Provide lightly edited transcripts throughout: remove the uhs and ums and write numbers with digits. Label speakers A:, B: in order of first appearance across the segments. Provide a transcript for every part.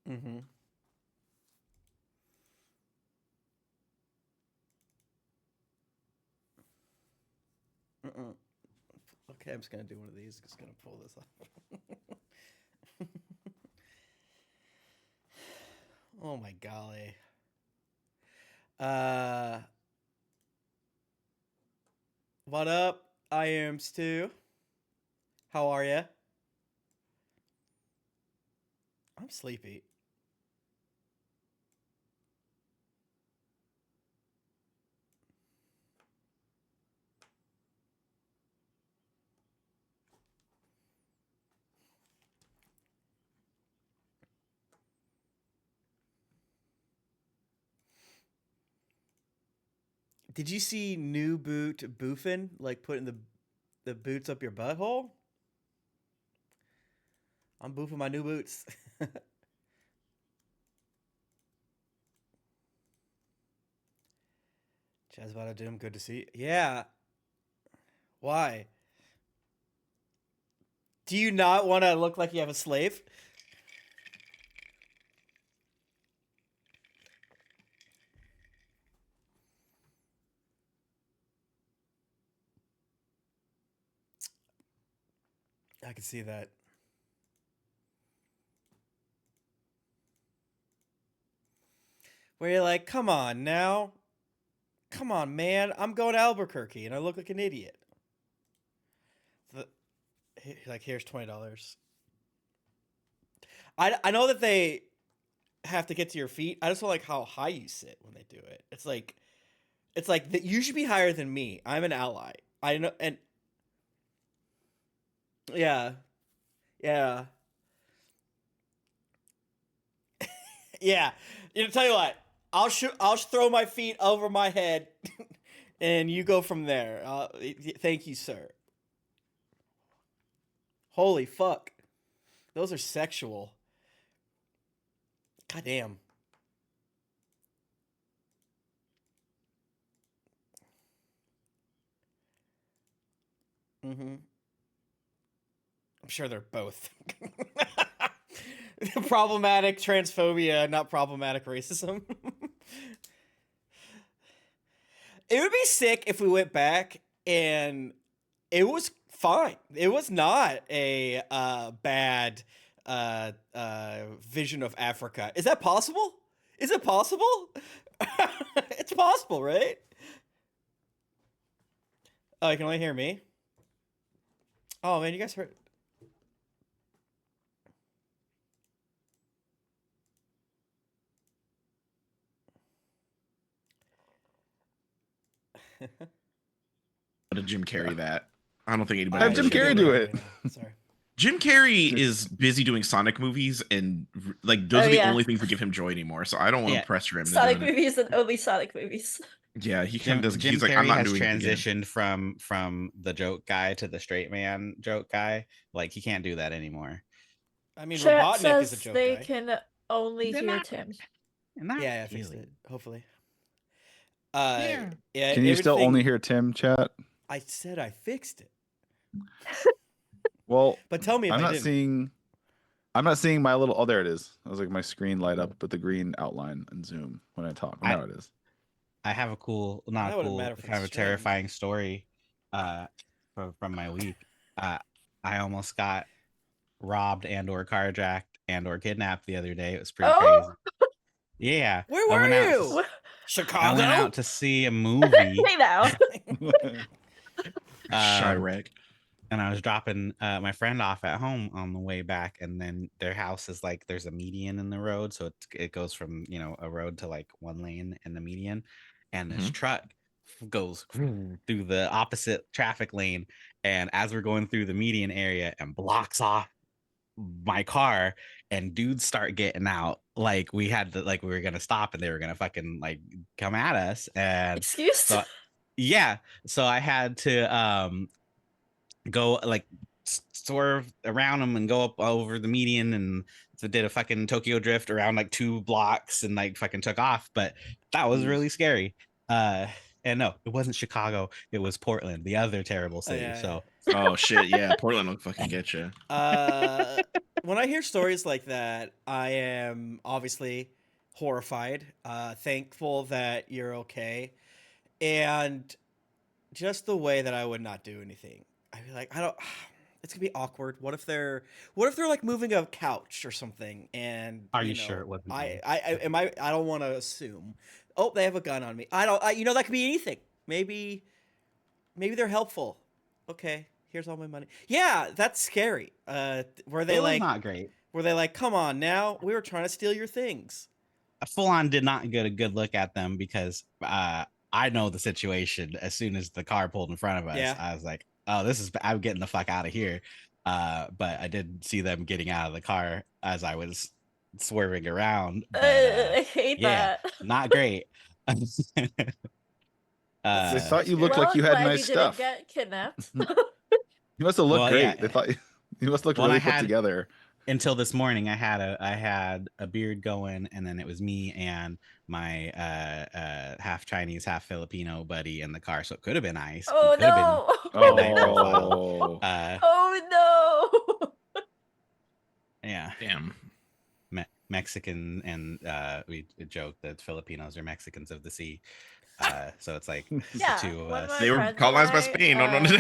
A: Mm-hmm. Mm-mm. Okay, I'm just gonna do one of these. Just gonna pull this off. Oh my golly. Uh, what up? I am Stu. How are ya? I'm sleepy. Did you see new boot boofing? Like putting the boots up your butthole? I'm boofing my new boots. Chaz about to do. Good to see you. Yeah. Why? Do you not want to look like you have a slave? I can see that. Where you're like, come on now. Come on, man. I'm going to Albuquerque and I look like an idiot. Like, here's $20. I know that they have to get to your feet. I just don't like how high you sit when they do it. It's like that you should be higher than me. I'm an ally. I know, and yeah, yeah, yeah. You know, tell you what, I'll throw my feet over my head, and you go from there. Thank you, sir. Holy fuck, those are sexual. God damn. Mm-hmm. I'm sure they're both. Problematic transphobia, not problematic racism. It would be sick if we went back and it was fine. It was not a bad vision of Africa. Is that possible? Is it possible? It's possible, right? Oh, you can only hear me? Oh, man, you guys heard...
B: How did Jim Carrey that? I don't think anybody.
C: Have Jim Carrey do it.
A: Sorry.
B: Jim Carrey is busy doing Sonic movies, and like those are the only things that give him joy anymore. So I don't want to pressure him.
D: Sonic movies and only Sonic movies.
B: Yeah, he kind of does.
E: Jim
B: He's like,
E: Carrey
B: I'm not
E: has
B: doing
E: transitioned from the joke guy to the straight man joke guy. Like he can't do that anymore.
A: I mean,
D: Chat
A: Robotnik
D: says
A: is a joke
D: they
A: guy.
D: can only hear Tim.
A: Yeah, I fixed it. Hopefully.
C: Yeah.
A: Yeah.
C: Can you still only hear Tim, chat?
A: I said I fixed it.
C: Well,
A: but tell me if
C: I'm
A: I
C: not
A: didn't.
C: seeing. I'm not seeing my little. Oh, there it is. I was like, my screen light up with the green outline and zoom when I talk. Now it is.
E: I have a cool, not a cool, kind of a terrifying story from my week. I almost got robbed and or carjacked and or kidnapped the other day. It was pretty crazy. Yeah.
A: Where were you? Chicago?
E: I went out to see a movie.
D: Hey now.
B: Chirac.
E: And I was dropping my friend off at home on the way back, and then their house is like there's a median in the road, so it goes from a road to like one lane in the median, and this truck goes through the opposite traffic lane, and as we're going through the median area and blocks off my car, and dudes start getting out like we were gonna stop and they were gonna fucking like come at us, and
D: excuse.
E: So I had to go like swerve around them and go up over the median, and so did a fucking Tokyo drift around like 2 blocks and like fucking took off. But that was really scary. And no, it wasn't Chicago, it was Portland, the other terrible city. Oh, yeah.
B: Oh shit, yeah, Portland will fucking get you.
A: Well, when I hear stories like that, I am obviously horrified, thankful that you're okay, and just the way that I would not do anything. I'd be like, I don't. It's gonna be awkward. What if they're like moving a couch or something? And
E: Are you sure it wasn't you?
A: I don't want to assume. Oh, they have a gun on me. I don't. That could be anything. Maybe they're helpful. Okay, here's all my money. Yeah, that's scary. Were they
E: It was
A: like
E: not great.
A: Were they like, come on now? We were trying to steal your things.
E: Full on did not get a good look at them because I know the situation. As soon as the car pulled in front of us,
A: Yeah.
E: I was like, "Oh, I'm getting the fuck out of here." But I did see them getting out of the car as I was swerving around. But,
D: I hate that.
E: not great.
C: They thought you looked
D: Well,
C: like you
D: I'm
C: had
D: glad
C: nice
D: you
C: stuff.
D: didn't get kidnapped.
C: You must have looked
E: Well,
C: great.
E: yeah.
C: They thought you must look
E: Well,
C: really
E: I
C: put
E: had-
C: together.
E: Until this morning, I had a beard going, and then it was me and my half Chinese, half Filipino buddy in the car. So it could have been ice.
D: Oh
E: Could have been
D: no!
E: high profile.
C: Oh,
D: Oh no!
E: Yeah,
B: Damn.
E: Mexican, and we joke that Filipinos are Mexicans of the sea. So it's like
D: Yeah,
E: the two of
D: one of
E: us.
D: my
B: They were
D: friends
B: colonized by
D: and I,
B: Spain. No, no, no.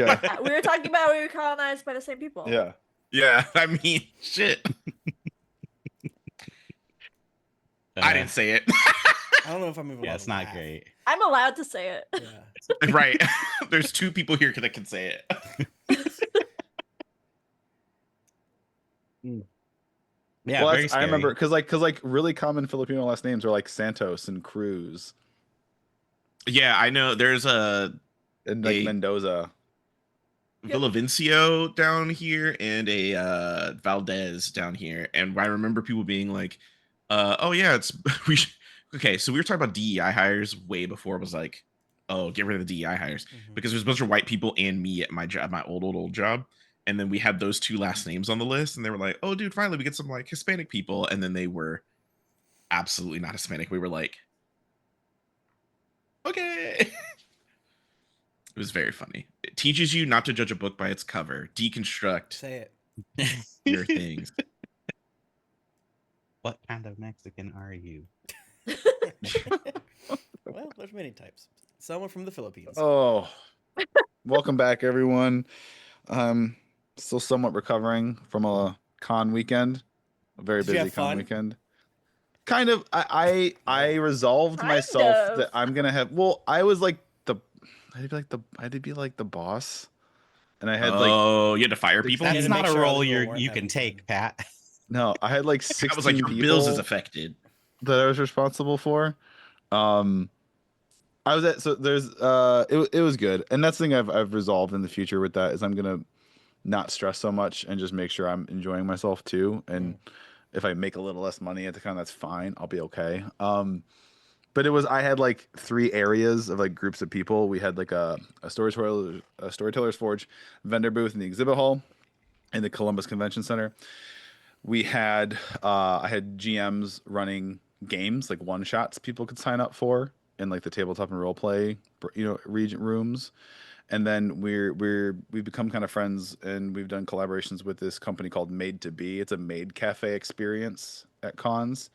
C: yeah,
D: We were talking about we were colonized by the same people.
C: yeah.
B: Yeah, I mean, shit. I didn't say it.
A: I don't know if I'm even.
E: Yeah,
A: allowed
E: it's
A: to
E: not
A: laugh.
E: great.
D: I'm allowed to say it.
A: Yeah.
B: Right. There's two people here that can say it.
E: Yeah,
C: Well,
E: very
C: I
E: scary.
C: remember because really common Filipino last names are like Santos and Cruz
B: Yeah, I know. There's a
C: and like
B: A-
C: Mendoza.
B: Villavicencio down here and a Valdez down here, and I remember people being like, "Oh yeah, it's we." Okay, so we were talking about DEI hires way before it was like, "Oh, get rid of the DEI hires,"
A: Mhm.
B: because there's a bunch of white people and me at my job, my old job, and then we had those two last names on the list, and they were like, "Oh, dude, finally we get some like Hispanic people," and then they were absolutely not Hispanic. We were like, "Okay." It was very funny. It teaches you not to judge a book by its cover. Deconstruct
A: Say
B: your things.
E: What kind of Mexican are you?
A: it. Well, there's many types. Someone from the Philippines.
C: Oh, welcome back, everyone. Still somewhat recovering from a con weekend, a very
A: Did you
C: busy
A: have
C: con
A: fun?
C: weekend. Kind of. I resolved
D: Kind
C: myself
D: of.
C: that I'm gonna have. Well, I was like I had to be like the boss, and I had like
B: Oh, you had to fire people?
A: Yeah,
E: That's
A: to
E: not
A: make
E: a
A: sure
E: role
A: other people weren't
E: you can
A: having
E: take,
A: fun.
E: Pat.
C: no, I had like
B: I
C: 16
B: was like, your
C: people
B: bills is affected.
C: that I was responsible for. I was at there's it was good, and that's the thing I've resolved in the future with that is I'm gonna not stress so much and just make sure I'm enjoying myself too. And if I make a little less money at the con, that's fine. I'll be okay. But I had like 3 areas of like groups of people. We had like a storyteller's forge, vendor booth in the exhibit hall, in the Columbus Convention Center. We had I had GMs running games, like one shots people could sign up for in like the tabletop and role play, region rooms. And then we've become kind of friends, and we've done collaborations with this company called Made to Be. It's a maid cafe experience at cons.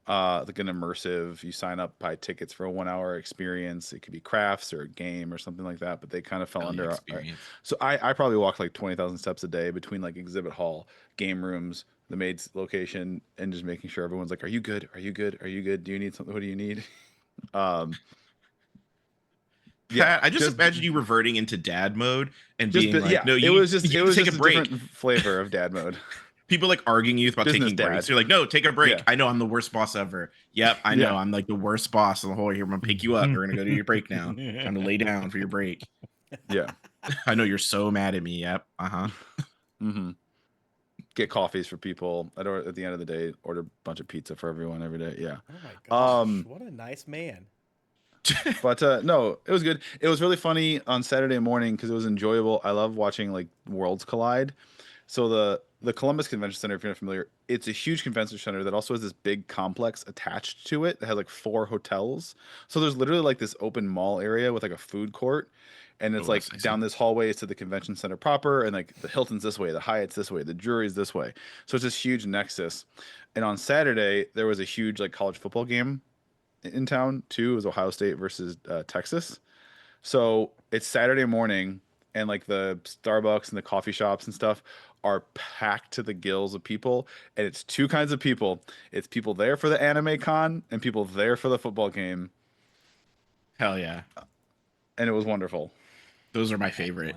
C: Like an immersive, you sign up, buy tickets for a 1-hour experience. It could be crafts or a game or something like that, but they kind of fell under
B: Experience.
C: so I probably walk like 20,000 steps a day between like exhibit hall, game rooms, the maid's location, and just making sure everyone's like, are you good? Are you good? Are you good? Do you need something? What do you need?
B: Pat, I just imagine you reverting into dad mode and
C: just
B: being like,
C: yeah,
B: no,
C: it was just
B: take a break.
C: different flavor of dad mode.
B: People like arguing you about
C: Business
B: taking
C: dad.
B: breaks. You're like, no, take a break.
C: Yeah.
B: I know I'm the worst boss ever. Yep, I know.
C: Yeah.
B: I'm like the worst boss in the whole. Here, I'm gonna pick you up. You're gonna go to your break now. Time to lay down for your break.
C: Yeah.
B: I know you're so mad at me. Yep.
C: Mm-hmm. Get coffees for people. At the end of the day, order a bunch of pizza for everyone every day. Yeah.
A: Oh my gosh, what a nice man.
C: But no, it was good. It was really funny on Saturday morning because it was enjoyable. I love watching like worlds collide. So the Columbus Convention Center, if you're not familiar, it's a huge convention center that also has this big complex attached to it that has like 4 hotels. So there's literally like this open mall area with like a food court, and it's
B: Oh,
C: like
B: that's nice.
C: down this hallway to the convention center proper, and like the Hilton's this way, the Hyatt's this way, the Drury's this way. So it's this huge nexus. And on Saturday there was a huge like college football game in town too. It was Ohio State versus Texas. So it's Saturday morning, and like the Starbucks and the coffee shops and stuff are packed to the gills of people. And it's 2 kinds of people. It's people there for the anime con and people there for the football game.
B: Hell yeah.
C: And it was wonderful.
B: Those are my favorite.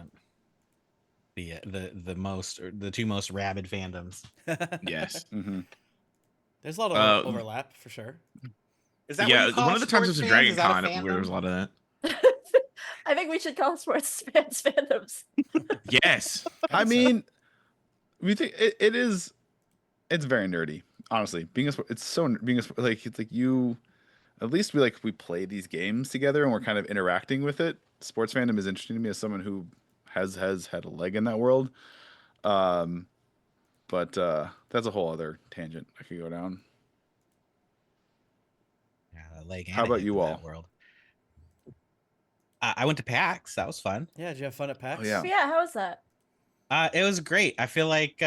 E: The 2 most rabid fandoms.
B: Yes.
C: Hmm.
A: There's a lot of overlap for sure.
E: Is that
B: Yeah,
E: what you call
B: one of the times
E: sports
B: was a
E: fans?
B: Dragon
E: Is that a
B: Con where there was a
E: fandom?
B: lot of that.
D: I think we should call sports fans fandoms.
B: Yes.
C: I mean, we think it is. It's very nerdy, honestly. It's like you. At least we play these games together and we're kind of interacting with it. Sports fandom is interesting to me as someone who has had a leg in that world. But that's a whole other tangent I could go down.
E: Yeah, the leg
C: How about
E: and
C: you
E: in
C: all?
E: that world. I went to PAX. That was fun.
A: Yeah, did you have fun at PAX?
C: Oh, yeah.
D: So yeah, how was that?
E: It was great. I feel like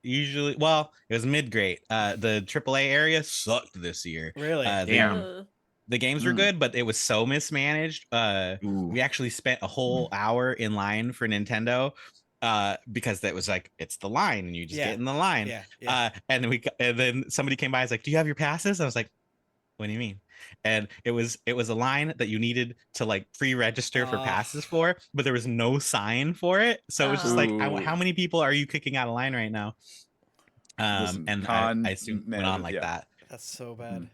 E: usually, well, it was mid-grade. The AAA area sucked this year.
A: Really?
B: Damn.
E: The games were
C: Mm.
E: good, but it was so mismanaged.
B: Ooh.
E: We actually spent a whole hour in line for Nintendo because that was like, it's the line and you just
A: Yeah.
E: get in the line.
A: Yeah.
E: And then somebody came by, I was like, do you have your passes? I was like, what do you mean? And it was a line that you needed to like pre-register for passes for, but there was no sign for it. So it was just like,
C: Ooh.
E: how many people are you kicking out of line right now?
C: Listen,
E: And
C: con
E: I assume it went
C: management,
E: on like
C: yeah.
E: that.
A: That's so bad.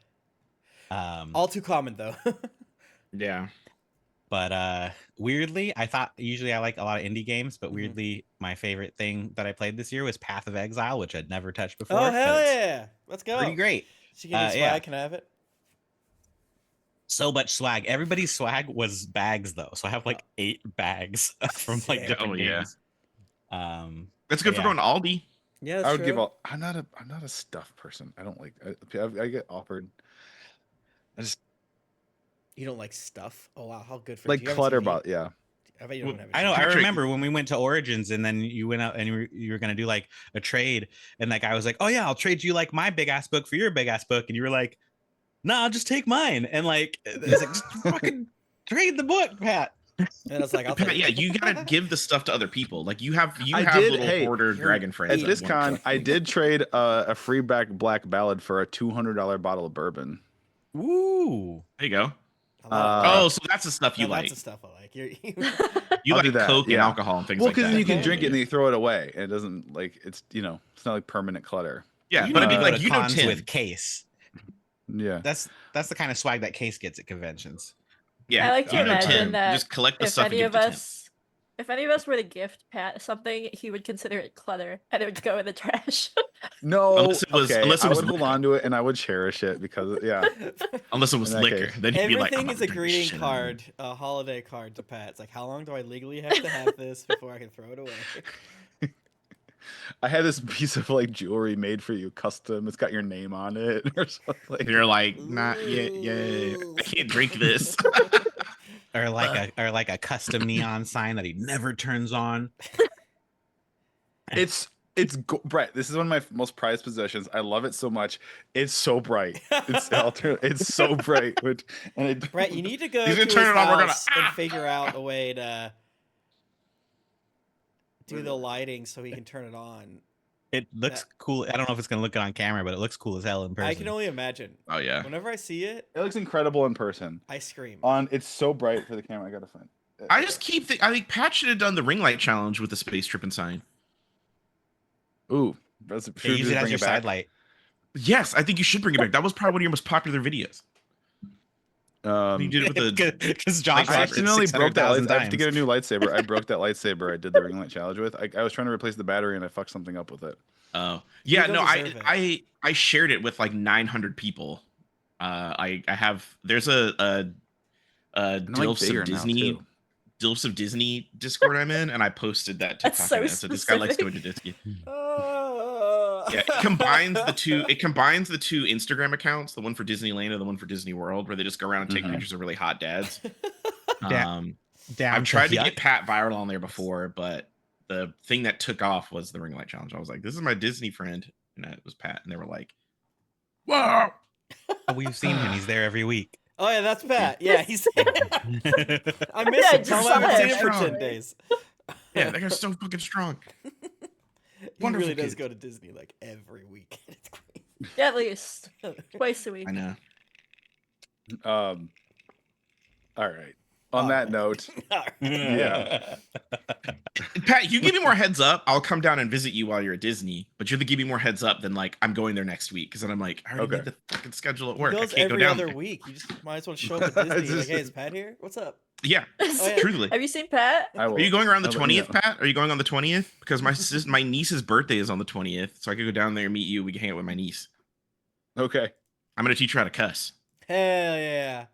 E: Um,
A: All too common though.
B: Yeah.
E: But weirdly, I thought usually I like a lot of indie games, but
A: Mhm.
E: weirdly, my favorite thing that I played this year was Path of Exile, which I'd never touched before.
A: Oh
E: but
A: hell
E: it's
A: yeah! Let's go.
E: Pretty great.
A: She give me swag.
E: yeah.
A: Can I have it?
E: So much swag. Everybody's swag was bags though. So I have like 8 bags from like
A: Sick.
E: different
B: Oh, yeah.
E: games.
B: That's good
E: But
B: for
E: yeah.
B: going to Aldi.
A: Yeah, that's
C: I would
A: true.
C: give all. I'm not a stuff person. I don't like. I get offered.
A: You don't like stuff. Oh wow, how good for
C: Like
A: you. Do you have a
C: clutter
A: TV?
C: bot. Yeah.
A: I bet you don't have a
E: I know. I
B: Patrick-
E: remember when we went to Origins and then you went out and you were gonna do like a trade, and that guy was like, "Oh yeah, I'll trade you like my big ass book for your big ass book," and you were like, "Nah, I'll just take mine." And like, it's like just fucking trade the book, Pat.
A: And it's like, I'll take
B: Yeah,
A: it.
B: you gotta give the stuff to other people. Like you have
C: I
B: have
C: did-
B: little
C: hey,
B: hoarder
A: you're-
B: dragon friends.
C: At
B: that
C: this
B: want
C: con,
B: stuff.
C: I did trade a free Black Ballad for a $200 bottle of bourbon.
E: Ooh.
B: There you go.
A: I
C: Uh,
B: Oh, so that's the stuff you
A: no,
B: like.
A: that's the stuff I like. You
B: You
C: I'll
B: like
C: do that,
B: Coke and
C: yeah.
B: alcohol and things
C: Well,
B: like
C: because
B: that.
C: then you can
A: Okay.
C: drink it and then you throw it away, and it doesn't like it's it's not like permanent clutter.
B: Yeah,
E: You
B: but I
E: need
B: mean,
E: to go
B: like
E: to
B: you know,
E: cons
B: Tim.
E: with Case.
C: Yeah.
E: That's the kind of swag that Case gets at conventions.
B: Yeah,
D: I like to
B: you know,
D: imagine
B: Tim.
D: that
B: Just collect the
D: if
B: stuff and
D: any
B: give
D: of
B: it to Tim.
D: if any of us were to gift Pat something, he would consider it clutter and it would go in the trash.
C: No.
B: Unless it was-
C: okay,
B: unless it
C: I
B: was
C: would hold
B: liquor.
C: on to it and I would cherish it because yeah.
B: Unless it was
C: In that
B: liquor,
C: case.
B: then you'd be like,
A: Everything
B: I'm
A: is
B: not
A: a
B: drinking
A: greeting
B: shit
A: card, a holiday card to Pat. It's like, how long do I legally have to have this before I can throw it away?
C: I had this piece of like jewelry made for you, custom. It's got your name on it or something.
B: And you're like, not yet, yeah. I can't drink this.
E: Or like a custom neon sign that he never turns on.
C: Brett. This is one of my most prized possessions. I love it so much. It's so bright. It's so bright.
A: Brett, you need to go
B: He's
A: to
B: gonna
A: his
B: turn it on, we're gonna-
A: house and figure out a way to do the lighting so he can turn it on.
E: It looks cool. I don't know if it's gonna look good on camera, but it looks cool as hell in person.
A: I can only imagine.
B: Oh yeah.
A: Whenever I see it,
C: It looks incredible in person.
A: I scream.
C: It's so bright for the camera. I gotta find it.
B: I just keep I think Pat should have done the ring light challenge with the space tripping sign.
C: Ooh.
E: use it as your side light.
B: Yes, I think you should bring it back. That was probably one of your most popular videos. You did it with the
E: Because Josh
C: I accidentally broke that. I have to get a
E: times.
C: new lightsaber. I broke that lightsaber I did the ring light challenge with. I was trying to replace the battery and I fucked something up with it.
B: Oh yeah,
A: don't
B: no,
A: deserve it.
B: I shared it with like 900 people. I have there's a
C: And they're, like,
B: Dilfs
C: bigger
B: of
C: now,
B: Disney
C: too.
B: Discord I'm in, and I posted that
D: That's
B: TikTok.
D: so
B: in it. So this guy likes
D: specific.
B: going to Disney.
A: Oh,
B: Yeah, it combines the two. It combines the two Instagram accounts, the one for Disneyland and the one for Disney World, where they just go around and take
C: Mhm.
B: pictures of really hot dads.
E: Da- Down
B: I've tried to
E: yuck.
B: get Pat viral on there before, but the thing that took off was the ring light challenge. I was like, "This is my Disney friend," and it was Pat, and they were like, "Whoa!"
E: Oh, we've seen him. He's there every week.
A: Oh yeah, that's Pat. Yeah, he's. I
D: Yeah,
A: miss
D: I
A: him.
D: just
A: Tell him I
D: saw
A: haven't seen
D: him,
A: him for 10
D: actually.
A: days.
B: Yeah, that guy's so fucking strong.
A: He
B: Wonderful
A: really does
B: kid.
A: go to Disney like every week. It's crazy.
D: Yeah, at least twice a week.
B: I know.
C: All right. On that note, Yeah.
B: Pat, you give me more heads up. I'll come down and visit you while you're at Disney. But you have to give me more heads up than like I'm going there next week, because then I'm like, I already
C: Okay.
B: made the fucking schedule at
A: He
B: work. I
A: goes
B: can't go
A: every
B: down
A: other
B: there.
A: week. You just might as well show up at Disney. Like,
C: Just-
A: hey, is Pat here? What's up?
B: Yeah,
A: yeah.
B: truly.
D: Have you seen Pat?
C: I will.
B: Are you going around the
C: I'll let you
B: 20th,
C: know.
B: Pat? Are you going on the 20th? Because my niece's birthday is on the 20th, so I could go down there and meet you. We can hang out with my niece.
C: Okay.
B: I'm gonna teach her how to cuss.
A: Hell yeah.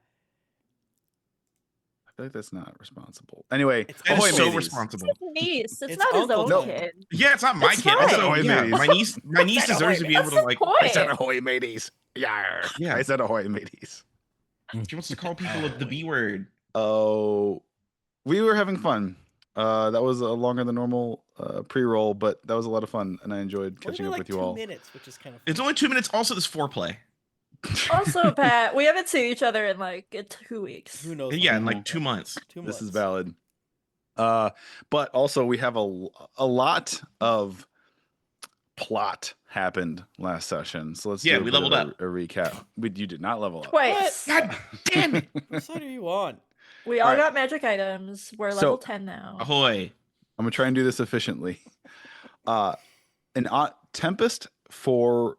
C: I feel like that's not responsible. Anyway,
A: It's
B: That is
C: ahoy,
B: so
C: mateys.
B: responsible.
D: Niece. It's
A: It's
D: not his
A: Uncle
D: own
A: time.
D: kid.
B: Yeah, it's not my
D: It's
B: kid.
D: fine.
B: Also,
C: Ahoy,
B: yeah,
C: mateys.
B: my niece
C: Said
B: deserves
C: ahoy,
B: to be
D: That's
B: able to
D: the
B: like.
D: point.
C: I said ahoy, mateys. Yeah.
B: Yeah.
C: I said ahoy, mateys.
B: She wants to call people the B word.
C: Oh, we were having fun. That was a longer than normal pre-roll, but that was a lot of fun, and I enjoyed
A: Only
C: catching
A: been
C: up
A: like
C: with you
A: 2
C: all.
A: minutes, which is kind of.
B: It's only 2 minutes. Also, this foreplay.
D: Also, Pat, we haven't seen each other in like 2 weeks.
A: Who knows?
B: Yeah,
A: how
B: in
A: long.
B: like 2 months.
A: 2
C: This
A: months.
C: is valid. But also we have a lot of plot happened last session, so let's
B: Yeah,
C: do a
B: we
C: bit
B: leveled
C: of
B: up.
C: a recap. You did not level up.
D: Twice.
B: God damn it!
A: What side are you on?
D: We all
C: Alright.
D: got magic items. We're
C: So-
D: level 10 now.
B: Ahoy!
C: I'm gonna try and do this efficiently. Tempest for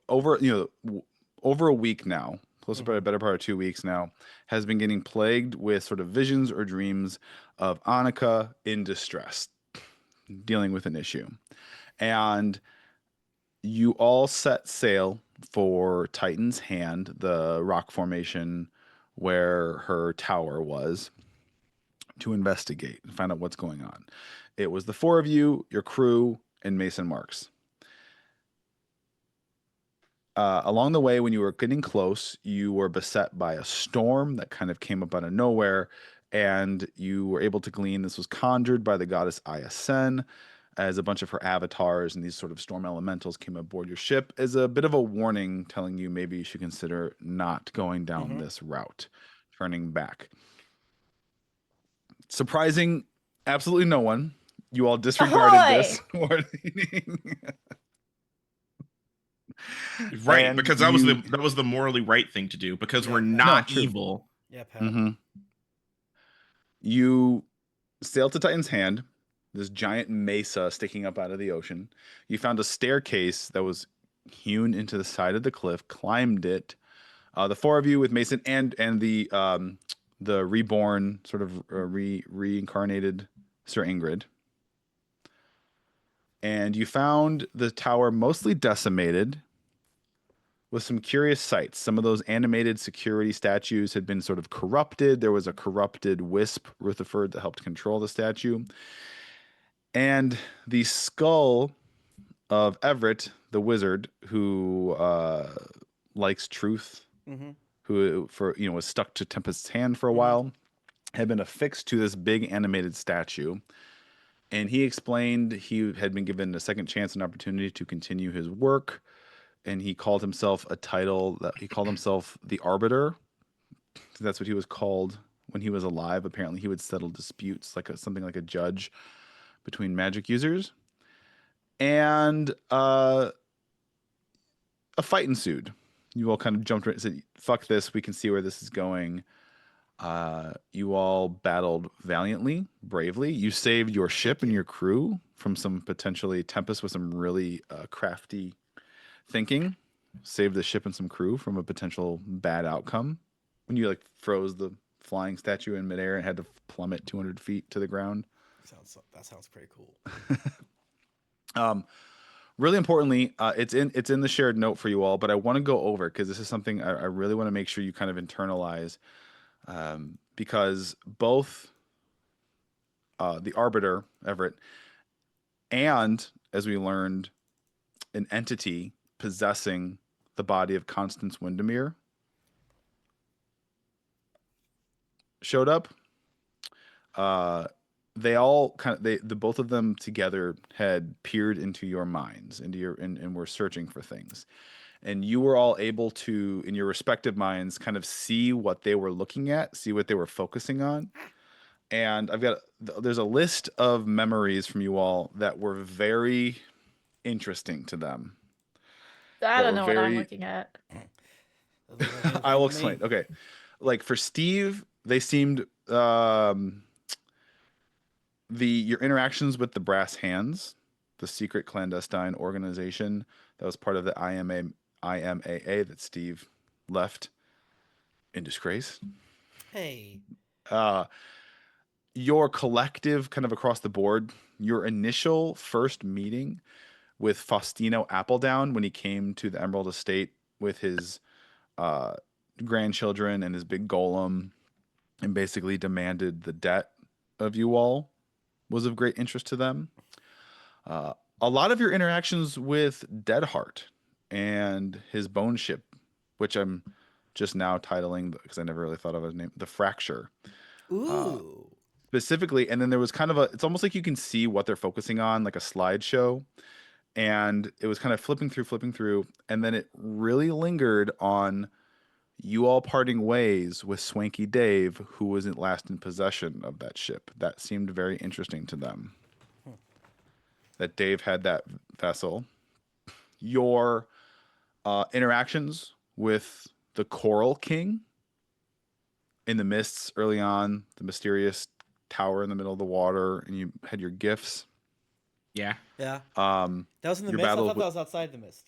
C: over a week now, close to a better part of 2 weeks now, has been getting plagued with sort of visions or dreams of Annika in distress, dealing with an issue. And you all set sail for Titan's Hand, the rock formation where her tower was, to investigate and find out what's going on. It was the four of you, your crew, and Mason Marks. Along the way, when you were getting close, you were beset by a storm that kind of came up out of nowhere, and you were able to glean this was conjured by the goddess Iasen, as a bunch of her avatars and these sort of storm elementals came aboard your ship as a bit of a warning, telling you maybe you should consider not going down this route, turning back. Surprising absolutely no one, you all disregarded this warning.
B: Right,
C: And
B: because that was the morally right thing to do, because
A: Yeah.
B: we're
A: No,
B: not
C: true.
B: evil.
A: Yeah, Pat.
C: Mm-hmm. You sailed to Titan's Hand, this giant mesa sticking up out of the ocean. You found a staircase that was hewn into the side of the cliff, climbed it. The four of you with Mason and the reborn, sort of reincarnated Sir Ingrid. And you found the tower mostly decimated, with some curious sights. Some of those animated security statues had been sort of corrupted. There was a corrupted wisp, Rutherford, that helped control the statue. And the skull of Everett, the wizard, who likes truth,
A: Mm-hmm.
C: who was stuck to Tempest's hand for a while, had been affixed to this big animated statue. And he explained he had been given a second chance and opportunity to continue his work. And he called himself a title that he called himself the Arbiter. So that's what he was called when he was alive. Apparently, he would settle disputes like something like a judge between magic users. And a fight ensued. You all kind of jumped right and said, "Fuck this! We can see where this is going." You all battled valiantly, bravely. You saved your ship and your crew from some potentially Tempest with some really crafty thinking. Saved the ship and some crew from a potential bad outcome when you like froze the flying statue in midair and had to plummet 200 feet to the ground.
A: That sounds pretty cool.
C: Really importantly, it's in the shared note for you all, but I want to go over because this is something I really want to make sure you kind of internalize, because both the Arbiter, Everett, and as we learned, an entity possessing the body of Constance Windermere showed up. They all the both of them together had peered into your minds, and were searching for things. And you were all able to, in your respective minds, kind of see what they were looking at, see what they were focusing on. And there's a list of memories from you all that were very interesting to them.
D: I don't
C: were
D: know what I'm
C: very-
D: looking at.
C: I will explain. Okay. Like for Steve, they seemed your interactions with the Brass Hands, the secret clandestine organization that was part of the IMAA that Steve left in disgrace.
A: Hey.
C: Your collective, kind of across the board, your initial first meeting with Faustino Appledown when he came to the Emerald Estate with his grandchildren and his big golem, and basically demanded the debt of you all, was of great interest to them. A lot of your interactions with Deadheart and his bone ship, which I'm just now titling because I never really thought of his name, the Fracture.
A: Ooh.
C: Specifically, and then there was kind of it's almost like you can see what they're focusing on, like a slideshow. And it was kind of flipping through, and then it really lingered on you all parting ways with Swanky Dave, who wasn't last in possession of that ship. That seemed very interesting to them. That Dave had that vessel. Your interactions with the Coral King in the mists early on, the mysterious tower in the middle of the water, and you had your gifts.
B: Yeah.
A: Yeah.
C: That
A: was in the
C: your
A: mist. I
C: battle
A: thought
C: with-
A: that was outside the mist.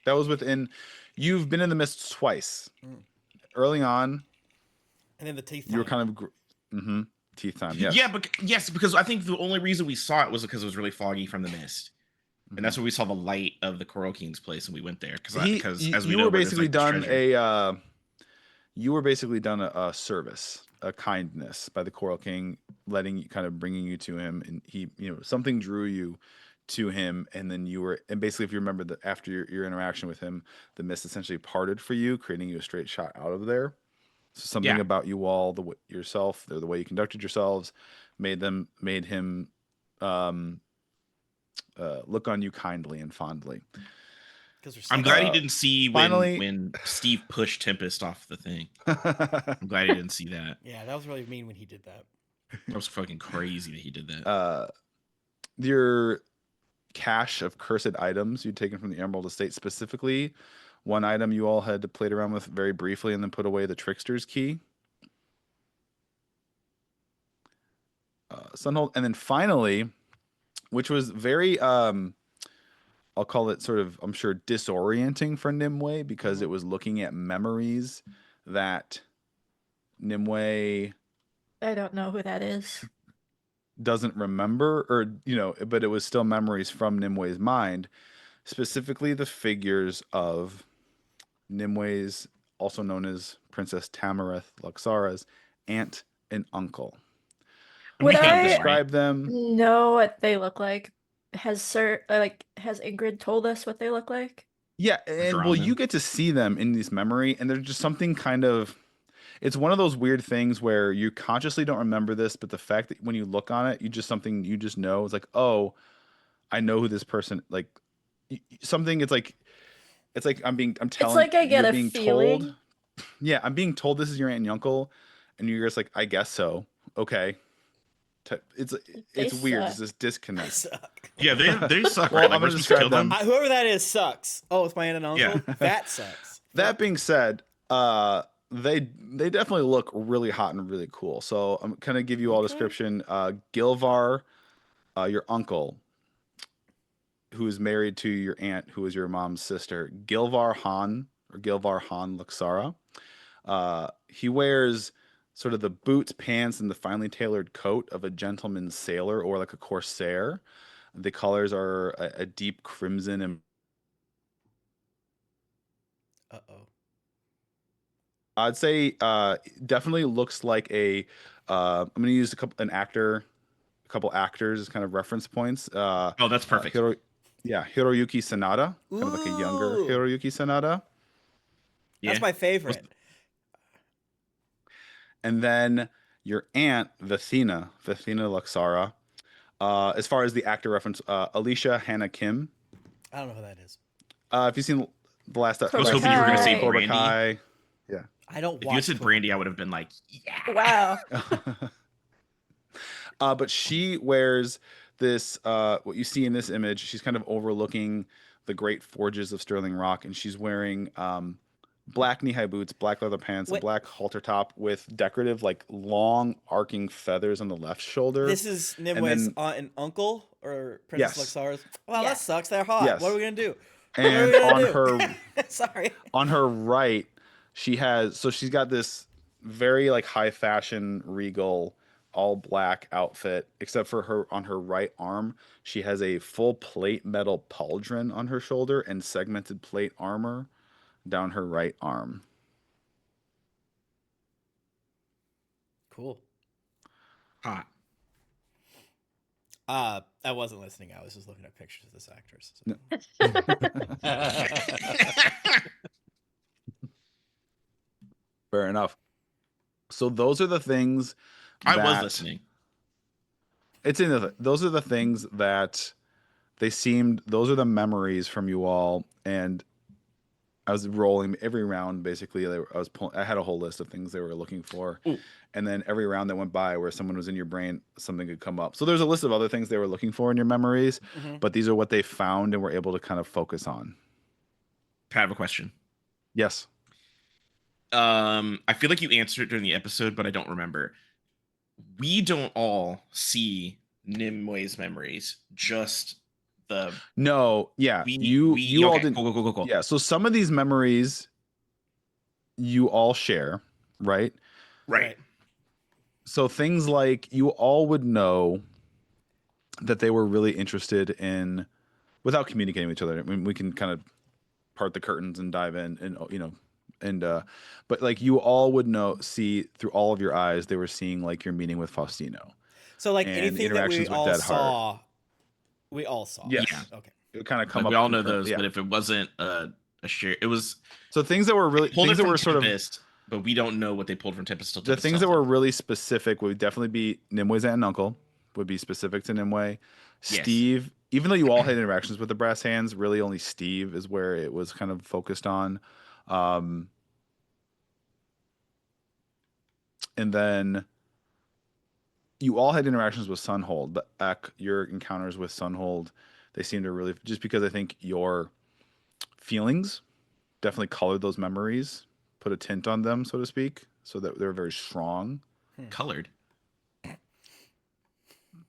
C: That was within. You've been in the mists twice. Early on,
A: And then the teeth.
C: you were
A: time.
C: kind of teeth time. Yes.
B: Yeah, but because I think the only reason we saw it was because it was really foggy from the mist, and that's where we saw the light of the Coral King's place, and we went there because as we
C: you
B: know,
C: were
B: there's,
C: basically
B: like, this
C: done
B: treasure.
C: you were basically done a service, a kindness by the Coral King, bringing you to him, and he, something drew you to him, and then and basically, if you remember that after your interaction with him, the mist essentially parted for you, creating you a straight shot out of there. So something about you all, the way you conducted yourselves, made him look on you kindly and fondly.
B: I'm glad he didn't see
C: finally-
B: when Steve pushed Tempest off the thing. I'm glad he didn't see that.
A: Yeah, that was really mean when he did that.
B: That was fucking crazy that he did that.
C: Your cache of cursed items you'd taken from the Emerald Estate, specifically one item you all had played around with very briefly and then put away, the Trickster's Key. Sunhold, and then finally, which was very I'll call it sort of, I'm sure, disorienting for Nimue, because it was looking at memories that Nimue
D: I don't know who that is.
C: doesn't remember, or but it was still memories from Nimue's mind, specifically the figures of Nimue's, also known as Princess Tamareth Luxara's aunt and uncle.
D: Would
C: Can you
D: I
C: describe them?
D: know what they look like? Has Ingrid told us what they look like?
C: Yeah, and
B: Drawn
C: well,
B: them.
C: you get to see them in this memory, and there's just something kind of. It's one of those weird things where you consciously don't remember this, but the fact that when you look on it, you just know. It's like, oh, I know who this person, like something. It's like I'm telling.
D: Like I get
C: you're
D: a
C: being
D: feeling.
C: told. Yeah, I'm being told this is your aunt and uncle, and you're just like, I guess so. Okay. It's weird.
D: suck.
C: There's this disconnect.
A: Suck.
B: Yeah, they suck.
C: Well,
B: Right? Like,
C: I'm
B: we're
C: gonna
B: supposed to kill
C: describe them.
A: Whoever that is sucks. Oh, it's my aunt and uncle.
B: Yeah.
A: That sucks.
C: That being said, they definitely look really hot and really cool. So I'm gonna give you all a description. Gilvar, your uncle, who is married to your aunt, who is your mom's sister, Gilvar Han Luxara. He wears sort of the boots, pants, and the finely tailored coat of a gentleman's sailor, or like a corsair. The colors are a deep crimson and.
A: Uh-oh.
C: I'd say definitely looks like a. I'm gonna use a couple actors as kind of reference points.
B: Oh, that's perfect.
C: Yeah, Hiroyuki Sanada, kind of like a younger
A: Ooh.
C: Hiroyuki Sanada.
B: Yeah.
A: That's my favorite.
C: And then your aunt, Vithina Luxara. As far as the actor reference, Alicia Hannah Kim.
A: I don't know who that is.
C: If you've seen the last
B: I was hoping you were going to say
C: Cobra
B: Brandy.
C: Kai. Yeah.
A: I don't
B: If you
A: watch
B: had said
A: Cobra
B: Brandy,
A: Kai.
B: I would have been like, yeah.
D: Wow.
C: But she wears this, what you see in this image, she's kind of overlooking the great forges of Sterling Rock, and she's wearing black knee-high boots, black leather pants, a
A: Wait.
C: black halter top with decorative, like, long arcing feathers on the left shoulder.
A: This is Nimwe's aunt and uncle, or Princess
C: Yes.
A: Luxara's. Well,
D: Yeah.
A: that sucks. They're hot.
C: Yes.
A: What are we gonna do?
C: And on her
A: Sorry.
C: on her right, she's got this very like high fashion regal all black outfit, except for her on her right arm, she has a full plate metal pauldron on her shoulder and segmented plate armor down her right arm.
A: Cool.
B: Hot.
A: I wasn't listening. I was just looking at pictures of this actress. So.
C: Fair enough. So those are the things
B: I was listening.
C: Those are the things that those are the memories from you all. And I was rolling every round. Basically, I had a whole list of things they were looking for.
B: Ooh.
C: And then every round that went by where someone was in your brain, something could come up. So there's a list of other things they were looking for in your memories, but these are what they found and were able to kind of focus on.
B: I have a question.
C: Yes.
B: I feel like you answered it during the episode, but I don't remember. We don't all see Nimwe's memories, just the
C: No, yeah. You all didn't.
B: Cool.
C: Yeah, so some of these memories you all share, right?
B: Right.
C: So things like you all would know that they were really interested in, without communicating with each other. I mean, we can kind of part the curtains and dive in, and but like you all would see through all of your eyes, they were seeing like your meeting with Faustino.
A: So like
C: And
A: anything that we
C: interactions with
A: all
C: Dead
A: saw, we all saw.
C: Yes.
B: Yeah.
A: Okay.
C: It would kind of come
B: Like,
C: up.
B: we all know
C: concurrently,
B: those, but if it wasn't a share, it was
C: so things that were really
B: pulled
C: things
B: it
C: that
B: from
C: were sort of
B: Tempest, but we don't know what they pulled from Tempest. Till
C: the
B: Tempest
C: things
B: tells
C: that were
B: them.
C: really specific would definitely be Nimwe's aunt and uncle would be specific to Nimue.
B: Yes.
C: Steve, even though you all had interactions with the brass hands, really only Steve is where it was kind of focused on. And then you all had interactions with Sunhold, but your encounters with Sunhold, they seem to really, just because I think your feelings definitely colored those memories, put a tint on them, so to speak, so that they're very strong.
B: Colored.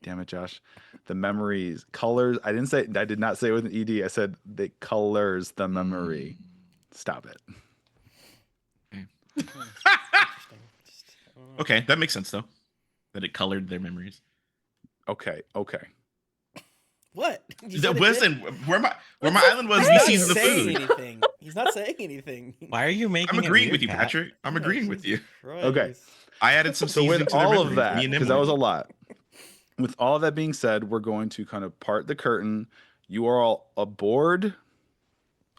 C: Damn it, Josh. The memories, colors. I did not say it with an ED. I said the colors the memory. Stop it.
B: Okay, that makes sense though. That it colored their memories.
C: Okay.
A: What? You said it
B: Listen,
A: did?
B: where my island was,
A: He's
B: we
A: not
B: seasoned the
A: saying
B: food.
A: anything. He's not saying anything.
E: Why are you making?
B: I'm
E: it
B: agreeing
E: weird,
B: with you,
E: Pat?
B: Patrick. I'm agreeing with you.
C: Okay.
B: I added some
C: So
B: seasoning
C: with
B: to their
C: all of
B: memories,
C: that,
B: me and
C: because
B: Nimue.
C: that was a lot. With all of that being said, we're going to kind of part the curtain. You are all aboard.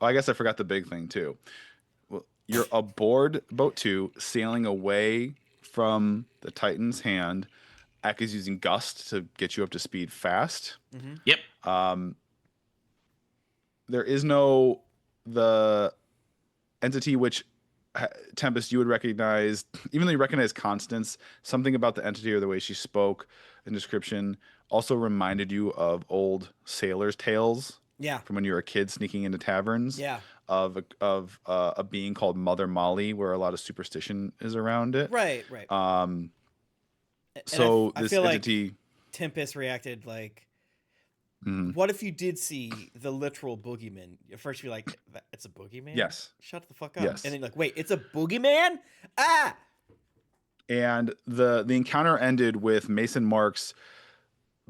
C: Oh, I guess I forgot the big thing too. Well, you're aboard boat 2, sailing away from the Titan's hand. Eck is using gust to get you up to speed fast.
B: Yep.
C: There is the entity which Tempest you would recognize, even though you recognize Constance, something about the entity or the way she spoke and description also reminded you of old sailors' tales.
A: Yeah.
C: From when you were a kid sneaking into taverns.
A: Yeah.
C: Of a being called Mother Molly, where a lot of superstition is around it.
A: Right.
C: So
A: I
C: this
A: feel
C: entity,
A: like Tempest reacted like, what if you did see the literal boogeyman? At first you're like, it's a boogeyman?
C: Yes.
A: Shut the fuck up.
C: Yes.
A: And then like, wait, it's a boogeyman? Ah!
C: and the encounter ended with Mason Marks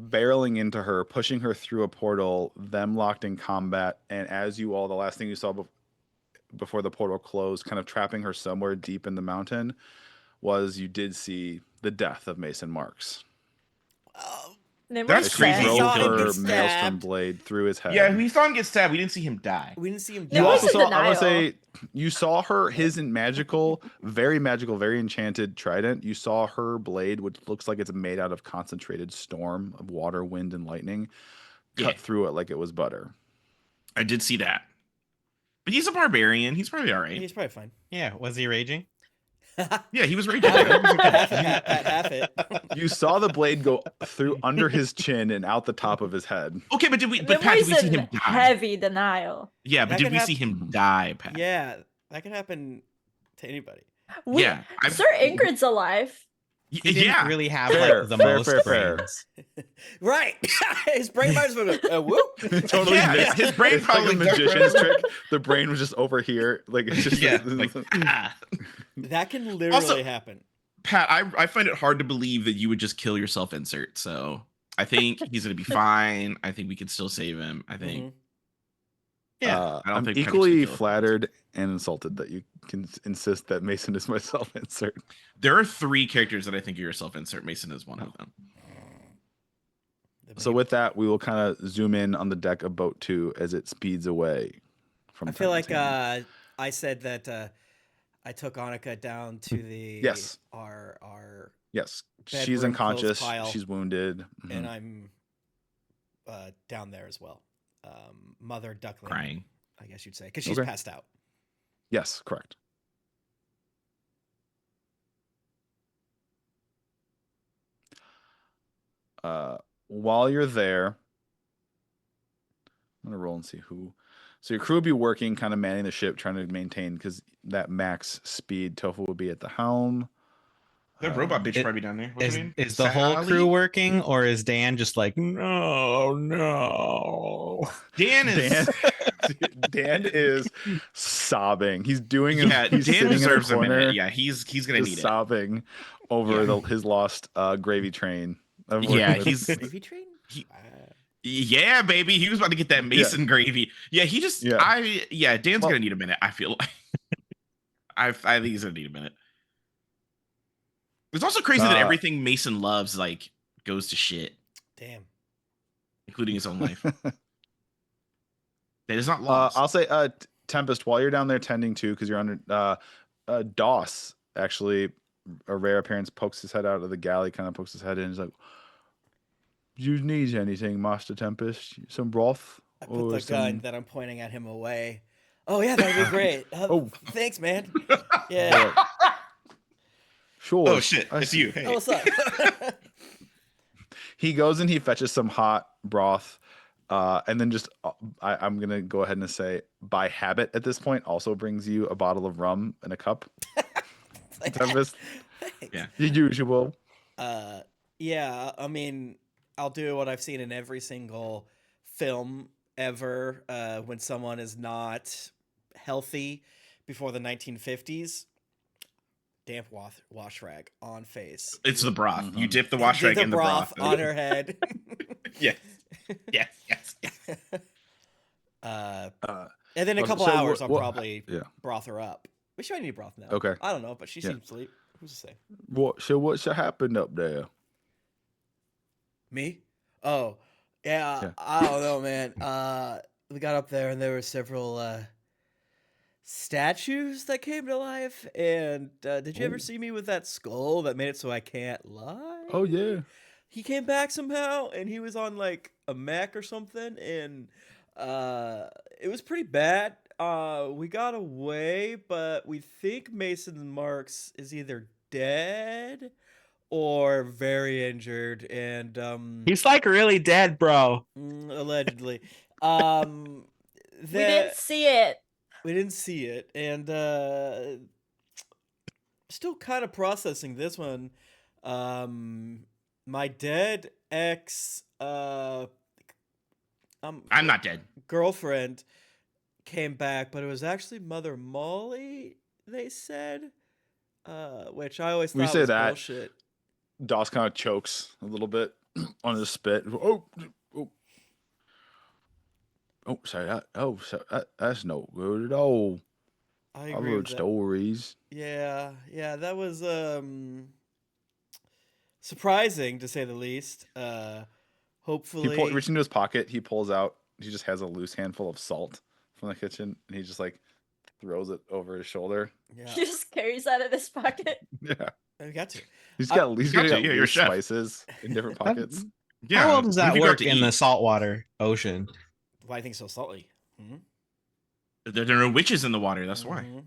C: barreling into her, pushing her through a portal, them locked in combat, and as you all, the last thing you saw before the portal closed, kind of trapping her somewhere deep in the mountain, was you did see the death of Mason Marks.
D: And then
B: That's
D: we're
B: crazy.
D: sad.
A: He
C: Drove
A: saw him
C: her
A: get
C: maelstrom
A: stabbed.
C: blade through his head.
B: Yeah, we saw him get stabbed. We didn't see him die.
A: We didn't see him
D: There
C: You
A: die.
C: also
D: was a
C: saw, I want to
D: denial.
C: say, you saw his magical, very enchanted trident. You saw her blade, which looks like it's made out of concentrated storm of water, wind, and lightning, cut
B: Yeah.
C: through it like it was butter.
B: I did see that. But he's a barbarian. He's probably all right.
A: He's probably fine.
E: Yeah, was he raging?
B: Yeah, he was raging.
A: Half
B: He was
A: it,
B: okay.
A: half it, half it.
C: You saw the blade go through under his chin and out the top of his head.
B: Okay, but
D: There
B: Pat, did
D: was
B: we see him
D: a
B: die?
D: heavy denial.
B: Yeah, but
A: That
B: did
A: could
B: we
A: hap-
B: see him die, Pat?
A: Yeah, that could happen to anybody.
B: Yeah,
D: Sir Ingrid's alive.
E: He didn't
B: yeah.
E: really have
C: Fair,
E: like the
C: fair,
E: most
C: fair.
E: brains.
A: Right. His brain might as well go, whoop.
C: Totally
B: Yeah,
C: missed.
B: his brain
C: It's
B: probably
C: like a magician's trick. The brain was just over here, like it's just
B: Yeah, like, ah.
A: That can literally
B: Also-
A: happen.
B: Pat, I find it hard to believe that you would just kill yourself, insert. So I think he's gonna be fine. I think we can still save him. I think.
A: Mhm.
E: Yeah,
B: I don't
C: I'm
B: think Patrick
C: equally
B: should kill.
C: flattered and insulted that you can insist that Mason is my self-insert.
B: There are 3 characters that I think are your self-insert. Mason is one of them.
A: The
C: So
A: baby-
C: with that, we will kind of zoom in on the deck of boat 2 as it speeds away from
A: I feel like
C: Titan's hand.
A: I said that I took Annika down to the
C: Yes.
A: our
C: Yes,
A: bedroom
C: she's
A: clothes
C: unconscious.
A: pile.
C: She's wounded.
A: and
C: Mhm.
A: I'm down there as well. Mother duckling,
B: Crying.
A: I guess you'd say, because she's
C: Okay.
A: passed out.
C: Yes, correct. While you're there, I'm gonna roll and see who. So your crew will be working, kind of manning the ship, trying to maintain because that max speed. Tofu will be at the helm.
B: That robot bitch
E: it-
B: probably down there. What's
E: Is
B: her name?
E: is the whole
B: Sally?
E: crew working, or is Dan just like no?
B: Dan is.
C: Dan is sobbing. He's doing.
B: Yeah,
C: he's
B: Dan
C: sitting in a
B: deserves a
C: corner,
B: minute. Yeah, he's gonna
C: just
B: need it.
C: sobbing over
B: Yeah.
C: his lost gravy train. of
B: Yeah,
C: working with-
B: he's.
A: Gravy train?
B: He-
A: Uh,
B: Yeah, baby, he was about to get that Mason gravy. Yeah, he just.
C: Yeah.
B: Dan's
C: Well-
B: gonna need a minute. I feel like. I think he's gonna need a minute. It's also crazy that everything Mason loves like goes to shit,
A: damn.
B: including his own life. That is not lost.
C: I'll say, Tempest, while you're down there tending to, because you're under, Doss, actually, a rare appearance, pokes his head out of the galley, kind of pokes his head in. He's like, "Do you need anything, Master Tempest? Some broth?"
A: I put
C: or
A: the
C: some-"
A: gun that I'm pointing at him away. Oh yeah, that'd be great.
C: Oh.
A: Thanks, man. Yeah.
C: Sure.
B: Oh shit,
C: I
B: it's
C: see.
B: you. Hey.
A: Oh, what's up?
C: He goes and he fetches some hot broth, and then just I'm gonna go ahead and say, by habit at this point, also brings you a bottle of rum and a cup. Tempest,
B: Yeah.
C: the usual.
A: Yeah, I mean, I'll do what I've seen in every single film ever when someone is not healthy before the 1950s. Damp wash rag on face.
B: It's the broth.
C: Mhm.
B: You dip the wash
A: Did
B: rag
A: the
B: in the broth.
A: on her head.
B: Yes. Yes.
A: And then a
C: Well,
A: couple
C: so
A: hours,
C: what-
A: I'll
C: what-
A: probably
C: yeah.
A: broth her up. We should need broth now.
C: Okay.
A: I don't know, but she
C: Yeah.
A: seems asleep. Who's to say?
C: What's happened up there?
A: Me? Oh, yeah.
C: Yeah.
A: I don't know, man. We got up there and there were several statues that came to life. And did you ever
C: Oh.
A: see me with that skull that made it so I can't lie?
C: Oh yeah.
A: He came back somehow and he was on like a mech or something, and it was pretty bad. We got away, but we think Mason Marks is either dead or very injured, and
E: He's like really dead, bro.
A: allegedly.
D: We didn't see it.
A: We didn't see it, and still kind of processing this one. My dead ex,
B: I'm not dead.
A: girlfriend came back, but it was actually Mother Molly. They said, which I always
C: When you
A: thought
C: say
A: was
C: that-
A: bullshit.
C: Doss kind of chokes a little bit on his spit. Oh. Oh, sorry. That's no good at all.
A: I
C: I've
A: agree
C: heard
A: with that.
C: stories.
A: Yeah, that was surprising to say the least. Hopefully,
C: reaching into his pocket, he pulls out. He just has a loose handful of salt from the kitchen, and he just like throws it over his shoulder.
A: yeah,
D: He just carries that in his pocket.
C: Yeah,
A: I got to.
C: he's got
B: got to, yeah, you're a
C: loose
B: chef.
C: spices in different pockets.
B: Yeah.
E: How well does
B: what if
E: that
B: you got
E: work
B: to
E: in the
B: eat?
E: saltwater ocean?
A: Why I think so salty? Mhm.
B: There are witches in the water. That's why
A: Mhm.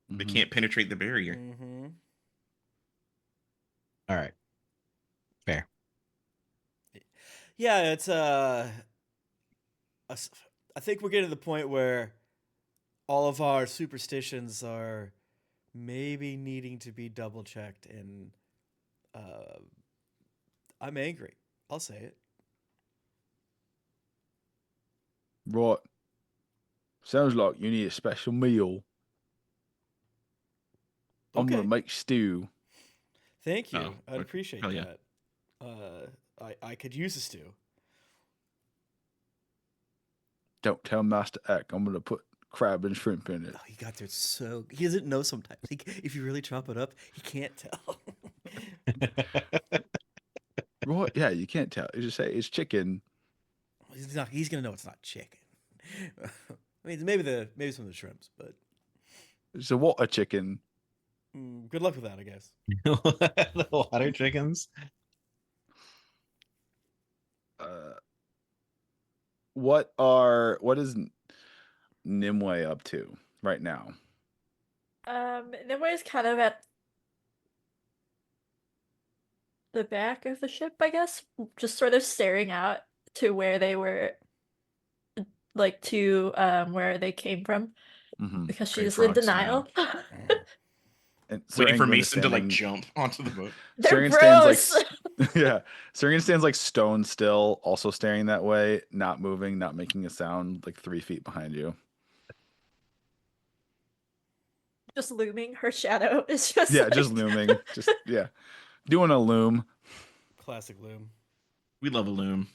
B: they
C: Mhm.
B: can't penetrate the barrier.
A: Mhm.
E: All right. Fair.
A: Yeah, it's I think we're getting to the point where all of our superstitions are maybe needing to be double checked, and uh, I'm angry. I'll say it.
C: Right. Sounds like you need a special meal. I'm gonna
A: Okay.
C: make stew.
A: Thank you.
B: Oh,
A: I'd
B: okay.
A: appreciate
B: Hell yeah.
A: that. I could use a stew.
C: Don't tell Master Eck. I'm gonna put crab and shrimp in it.
A: Oh, he got there so he doesn't know sometimes. If you really chop it up, he can't tell.
C: Right? Yeah, you can't tell. You just say it's chicken.
A: He's not. He's gonna know it's not chicken. I mean, maybe some of the shrimps, but
C: It's a water chicken.
A: good luck with that, I guess.
E: The water chickens.
C: What is Nimue up to right now?
D: Nimue's kind of at the back of the ship, I guess, just sort of staring out to where they were, like to where they came from,
C: Mm-hmm.
D: because
B: Great
D: she's in
B: frog
D: denial.
C: And
B: Waiting for
C: England is
B: Mason to like
C: standing-
B: jump onto the boat.
D: They're
C: Sarian stands
D: bros.
C: like yeah. Sarian stands like stone still, also staring that way, not moving, not making a sound, like 3 feet behind you.
D: Just looming. Her shadow is just
C: Yeah,
D: like...
C: just looming. Just yeah. Doing a loom.
A: Classic loom.
B: We love a loom.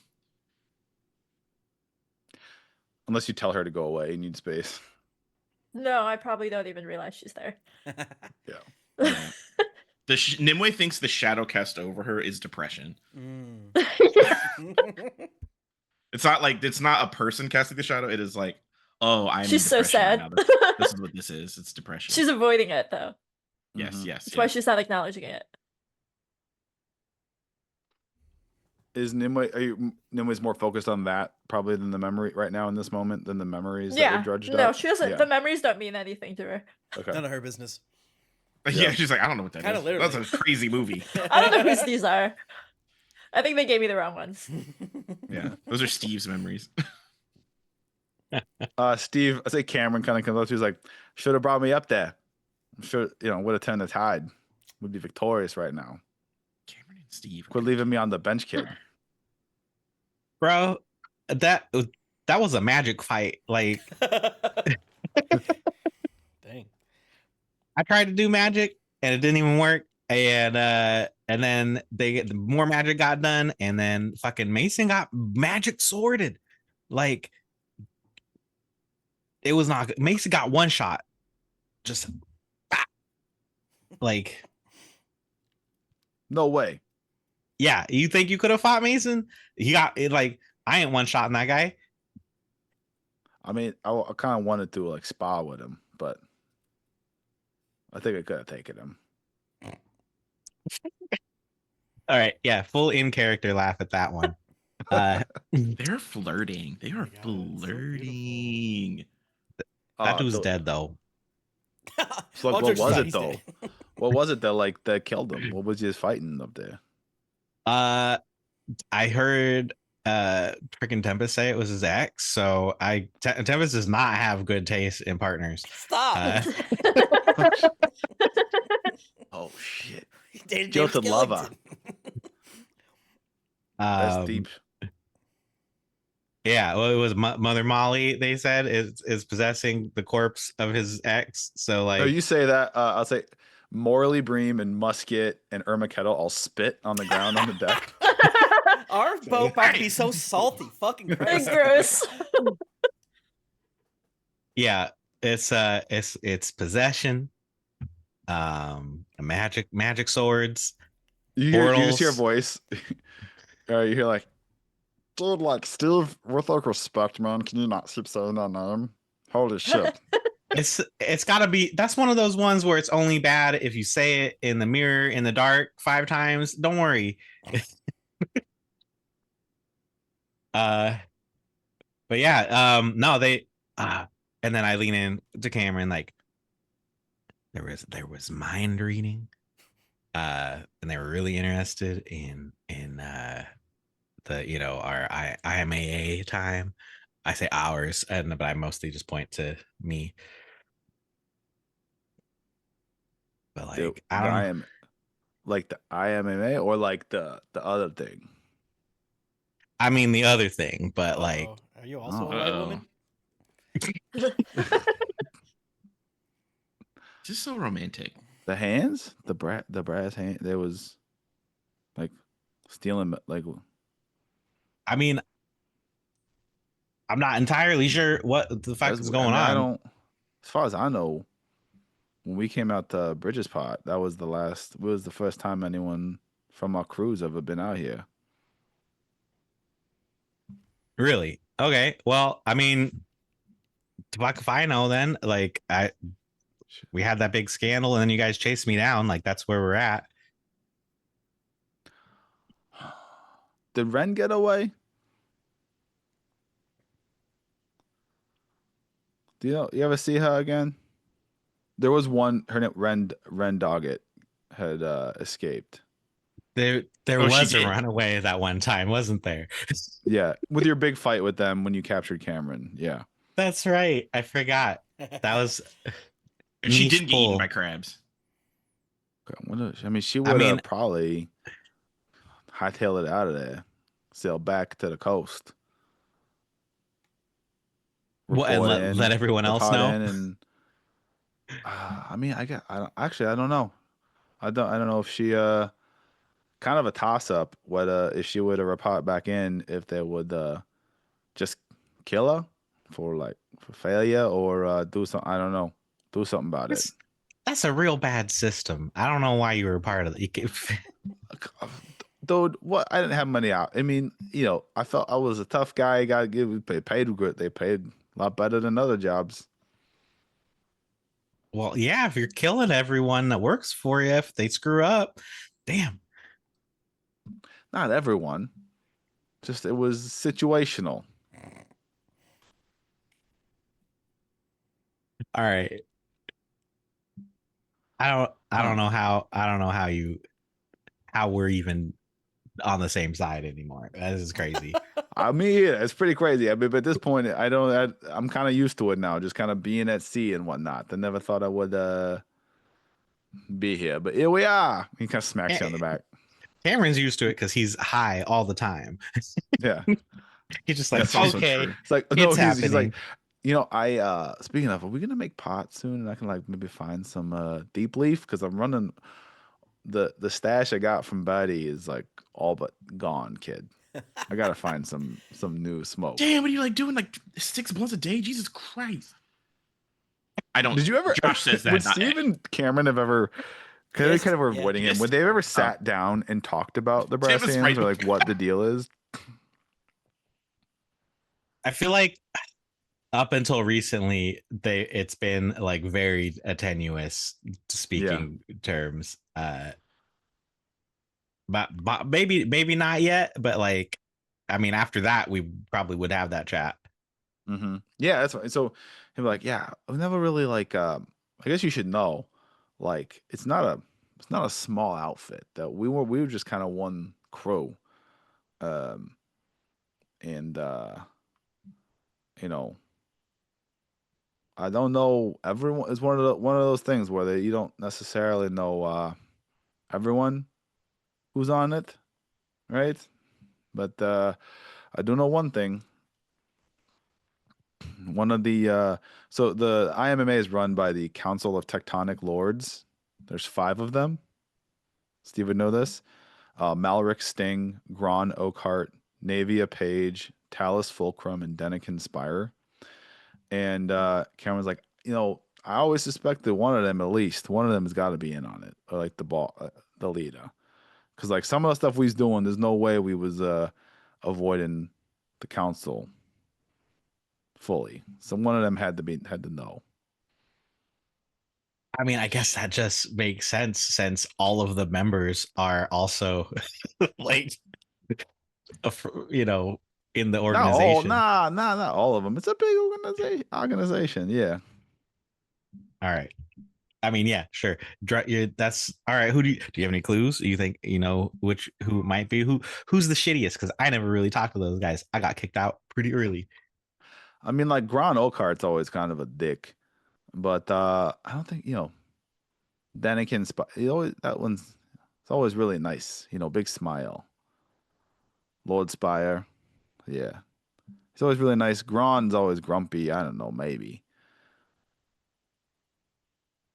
C: Unless you tell her to go away, you need space.
D: No, I probably don't even realize she's there.
B: Yeah. Nimue thinks the shadow cast over her is depression.
D: Yeah.
B: It's not a person casting the shadow. It is like, oh, I'm
D: She's so
B: depression
D: sad.
B: right now. This is what this is. It's depression.
D: She's avoiding it though.
B: yes,
C: Mhm.
B: yes.
D: That's why she's not acknowledging it.
C: Is Nimue's more focused on that probably than the memory right now in this moment than the memories that
D: Yeah.
C: were drudged
D: No,
C: up?
D: she doesn't.
C: Yeah.
D: The memories don't mean anything to her.
C: Okay.
A: None of her business.
B: Yeah,
C: Yeah.
B: she's like, I don't know what that
A: Kinda
B: is.
A: literally.
B: That's a crazy movie.
D: I don't know whose these are. I think they gave me the wrong ones.
B: Yeah, those are Steve's memories.
C: Steve, I say Cameron kind of comes up to you, he's like, should have brought me up there. I'm sure, would have turned the tide. Would be victorious right now.
B: Cameron and Steve.
C: Quit leaving me on the bench, kid.
E: Bro, that was a magic fight. Like,
A: Dang.
E: I tried to do magic and it didn't even work. And then more magic got done, and then fucking Mason got magic sworded. Like, it was not good. Mason got one shot. Just like,
C: No way.
E: yeah, you think you could have fought Mason? He got it. Like, I ain't one shot in that guy.
C: I mean, I kind of wanted to like spa with him, but I think I could have taken him.
E: All right, yeah, full in character laugh at that one.
B: They're flirting. They are
A: Oh my God, it's so
B: flirting.
E: That dude's
C: the-
E: dead though.
C: So, like,
A: All
C: what
A: jokes
C: was
A: aside,
C: it
A: he's
C: though?
A: dead.
C: What was it that like that killed him? What was he fighting up there?
E: I heard freaking Tempest say it was his ex, so Tempest does not have good taste in partners.
A: Stop.
C: Oh shit.
A: He dated
C: Joe
A: James
C: to lover.
A: Skellington.
C: That's deep.
E: Yeah, well, it was Mother Molly. They said is possessing the corpse of his ex. So like,
C: No, you say that. I'll say Morley Bream and Musket and Irma Kettle all spit on the ground on the deck.
A: Our boat about to be so salty. Fucking
D: It's
A: Christ.
D: gross.
E: yeah, it's possession, magic swords.
C: You just hear a
E: Portals.
C: voice. You hear like, Dude, like Steve, with like respect, man, can you not keep saying that name? Holy shit.
E: It's gotta be, that's one of those ones where it's only bad if you say it in the mirror in the dark 5 times. Don't worry. But yeah, no, they and then I lean in to Cameron like there was mind reading. And they were really interested in the our IMAA time. I say ours, but I mostly just point to me. But like I don't know.
C: Like the IMMA or like the other thing.
E: I mean the other thing, but like
A: are you also
C: Oh.
A: a white woman?
B: Just so romantic.
C: The hands, the brass hand. There was like stealing, like.
E: I mean, I'm not entirely sure what the fuck is going on.
C: I don't. As far as I know, when we came out to Bridges Pot, that was the last. It was the first time anyone from our crew's ever been out here.
E: Really? Okay. Well, I mean, fuck if I know then. Like we had that big scandal and then you guys chased me down. Like that's where we're at.
C: Did Ren get away? Do you ever see her again? There was one. Her name Ren Doggett had escaped.
E: There was a runaway that one time, wasn't there?
C: Yeah, with your big fight with them when you captured Cameron. Yeah,
E: that's right. I forgot. That was.
B: She didn't get eaten by crabs.
C: I mean, she would have probably hightailed it out of there, sailed back to the coast.
E: What, and let everyone else know.
C: And I mean, I don't know. I don't know if she kind of a toss up. What if she would have report back in, if they would just kill her for failure or do something. I don't know. Do something about it.
E: That's a real bad system. I don't know why you were part of it.
C: Dude, what? I didn't have money out. I mean, I felt I was a tough guy. Got to give. Paid good. They paid a lot better than other jobs.
E: Well, yeah, if you're killing everyone that works for you, if they screw up, damn.
C: Not everyone. Just it was situational.
E: All right. I don't know how we're even on the same side anymore. This is crazy.
C: I mean, yeah, it's pretty crazy. I mean, but at this point, I'm kind of used to it now, just kind of being at sea and whatnot. I never thought I would be here, but here we are. He kind of smacks you on the back.
E: Cameron's used to it because he's high all the time.
C: Yeah.
E: He's just like, okay.
C: It's like, no, he's like, I speaking of, are we gonna make pot soon? And I can like maybe find some deep leaf because I'm running the stash I got from Buddy is like all but gone, kid. I gotta find some new smoke.
B: Damn, what are you like doing? Like 6 blunts a day? Jesus Christ! I don't.
C: Did you ever?
B: Josh says that.
C: Would Steve and Cameron have ever? Because they kind of were avoiding him. Would they have ever sat down and talked about the brass hands or like what the deal is?
E: I feel like up until recently, it's been like very tenuous speaking terms. But maybe not yet. But like, I mean, after that, we probably would have that chat.
C: Mm-hmm. Yeah, that's fine. So he'd be like, "Yeah, I've never really like. I guess you should know, like, it's not a small outfit. That we were just kind of one crew, and I don't know everyone. It's one of those things where you don't necessarily know everyone who's on it, right? But I do know one thing. One of the so the IMMA is run by the Council of Tectonic Lords. There's 5 of them. Steve would know this. Malric Sting, Gron Oakhart, Navia Peig, Talus Fulcrum, and Denikin Spire. And Cameron's like, I always suspected one of them, at least one of them has got to be in on it, or like the leader, because like some of the stuff we's doing, there's no way we was avoiding the council fully. So one of them had to know.
E: I mean, I guess that just makes sense since all of the members are also like, you know, in the organization.
C: Not all of them. It's a big organization. Yeah.
E: All right. I mean, yeah, sure. That's all right. Do you have any clues? You think you know who it might be? Who's the shittiest? Because I never really talked to those guys. I got kicked out pretty early.
C: I mean, like Gron Oakhart's always kind of a dick, but I don't think Danikin. It's always really nice. Big smile. Lord Spire, yeah, he's always really nice. Gron's always grumpy. I don't know, maybe.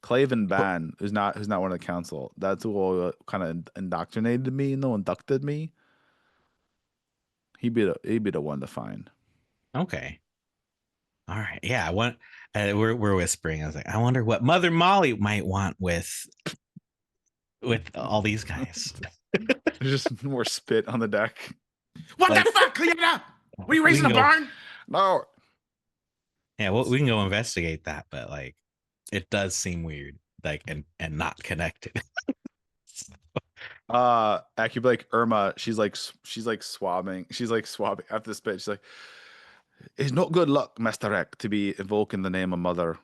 C: Claven Ban, who's not one of the council. That's who kind of indoctrinated me, inducted me. He'd be the one to find.
E: Okay. All right. Yeah. We're whispering. I was like, I wonder what Mother Molly might want with all these guys.
C: There's just more spit on the deck.
B: What the fuck? Clean it up. Were you raising a barn?
C: No.
E: Yeah. Well, we can go investigate that, but like, it does seem weird, like, and not connected.
C: Acublake Irma, she's like swabbing. She's like swabbing after the spit. She's like, it's not good luck, Master Ek, to be invoking the name of Mother.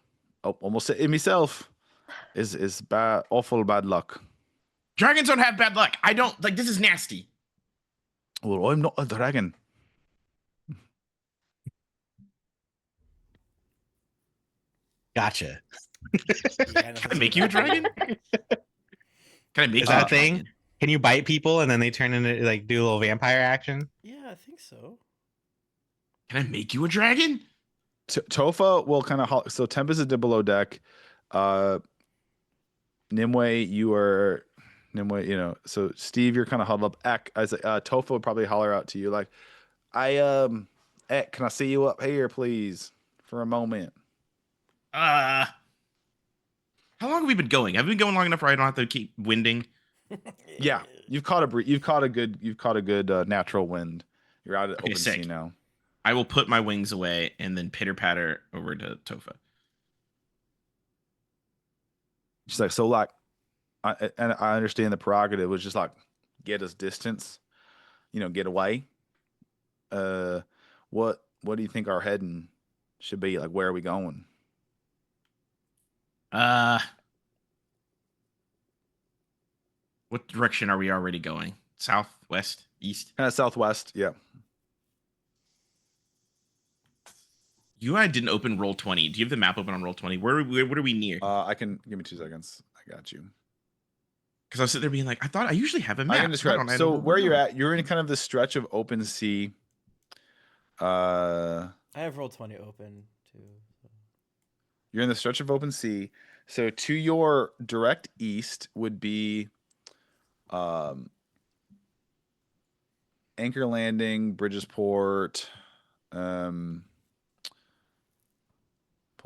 C: Oh, almost said it myself. Is bad, awful bad luck.
B: Dragons don't have bad luck. I don't like. This is nasty.
C: Well, I'm not a dragon.
E: Gotcha.
B: Can I make you a dragon? Can I make
E: Is that a thing? Can you bite people and then they turn into like do a little vampire action?
A: Yeah, I think so.
B: Can I make you a dragon?
C: Tofa will kind of so Tempest is below deck. Nimue, so Steve, you're kind of huddled up. Ek, Tofa would probably holler out to you like, Ek, can I see you up here, please, for a moment?
B: How long have we been going? Have we been going long enough where I don't have to keep winding?
C: Yeah, you've caught a good natural wind. You're out at open
B: sick.
C: sea now.
B: I will put my wings away and then pitter patter over to Tofa.
C: She's like, so like, I understand the prerogative was just like, get us distance, get away. What do you think our heading should be? Like, where are we going?
B: What direction are we already going? South, west, east?
C: Kind of southwest, yeah.
B: You and I didn't open Roll20. Do you have the map open on Roll20? What are we near?
C: I can give me 2 seconds. I got you.
B: Because I was sitting there being like, I thought I usually have a map.
C: I can describe. So where you're at, you're in kind of this stretch of open sea.
A: I have Roll20 open too. So.
C: You're in the stretch of open sea. So to your direct east would be Anchor Landing, Bridgesport, pull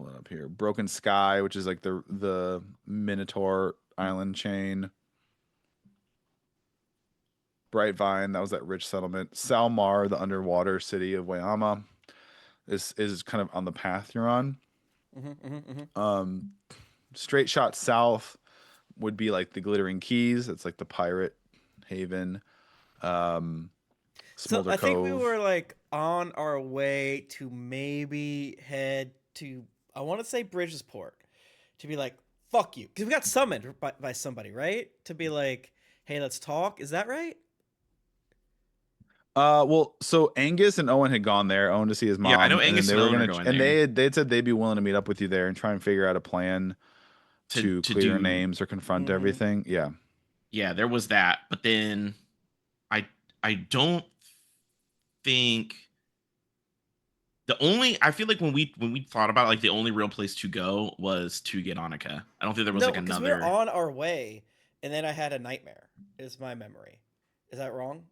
C: it up here. Broken Sky, which is like the Minotaur island chain. Bright Vine, that was that rich settlement. Salmar, the underwater city of Wayama, is kind of on the path you're on. Straight shot south would be like the Glittering Keys. It's like the pirate haven. Smolder
A: So I think we
C: Cove.
A: were like on our way to maybe head to, I want to say Bridgesport, to be like, fuck you. Because we got summoned by somebody, right? To be like, hey, let's talk. Is that right?
C: Well, so Angus and Owen had gone there. Owen to see his mom.
B: Yeah, I know Angus and Owen are going there.
C: They'd said they'd be willing to meet up with you there and try and figure out a plan to clear names or confront everything. Yeah.
B: Yeah, there was that. But then I don't think I feel like when we thought about it, like the only real place to go was to get Annika. I don't think there was like another.
A: We were on our way, and then I had a nightmare. Is my memory? Is that wrong?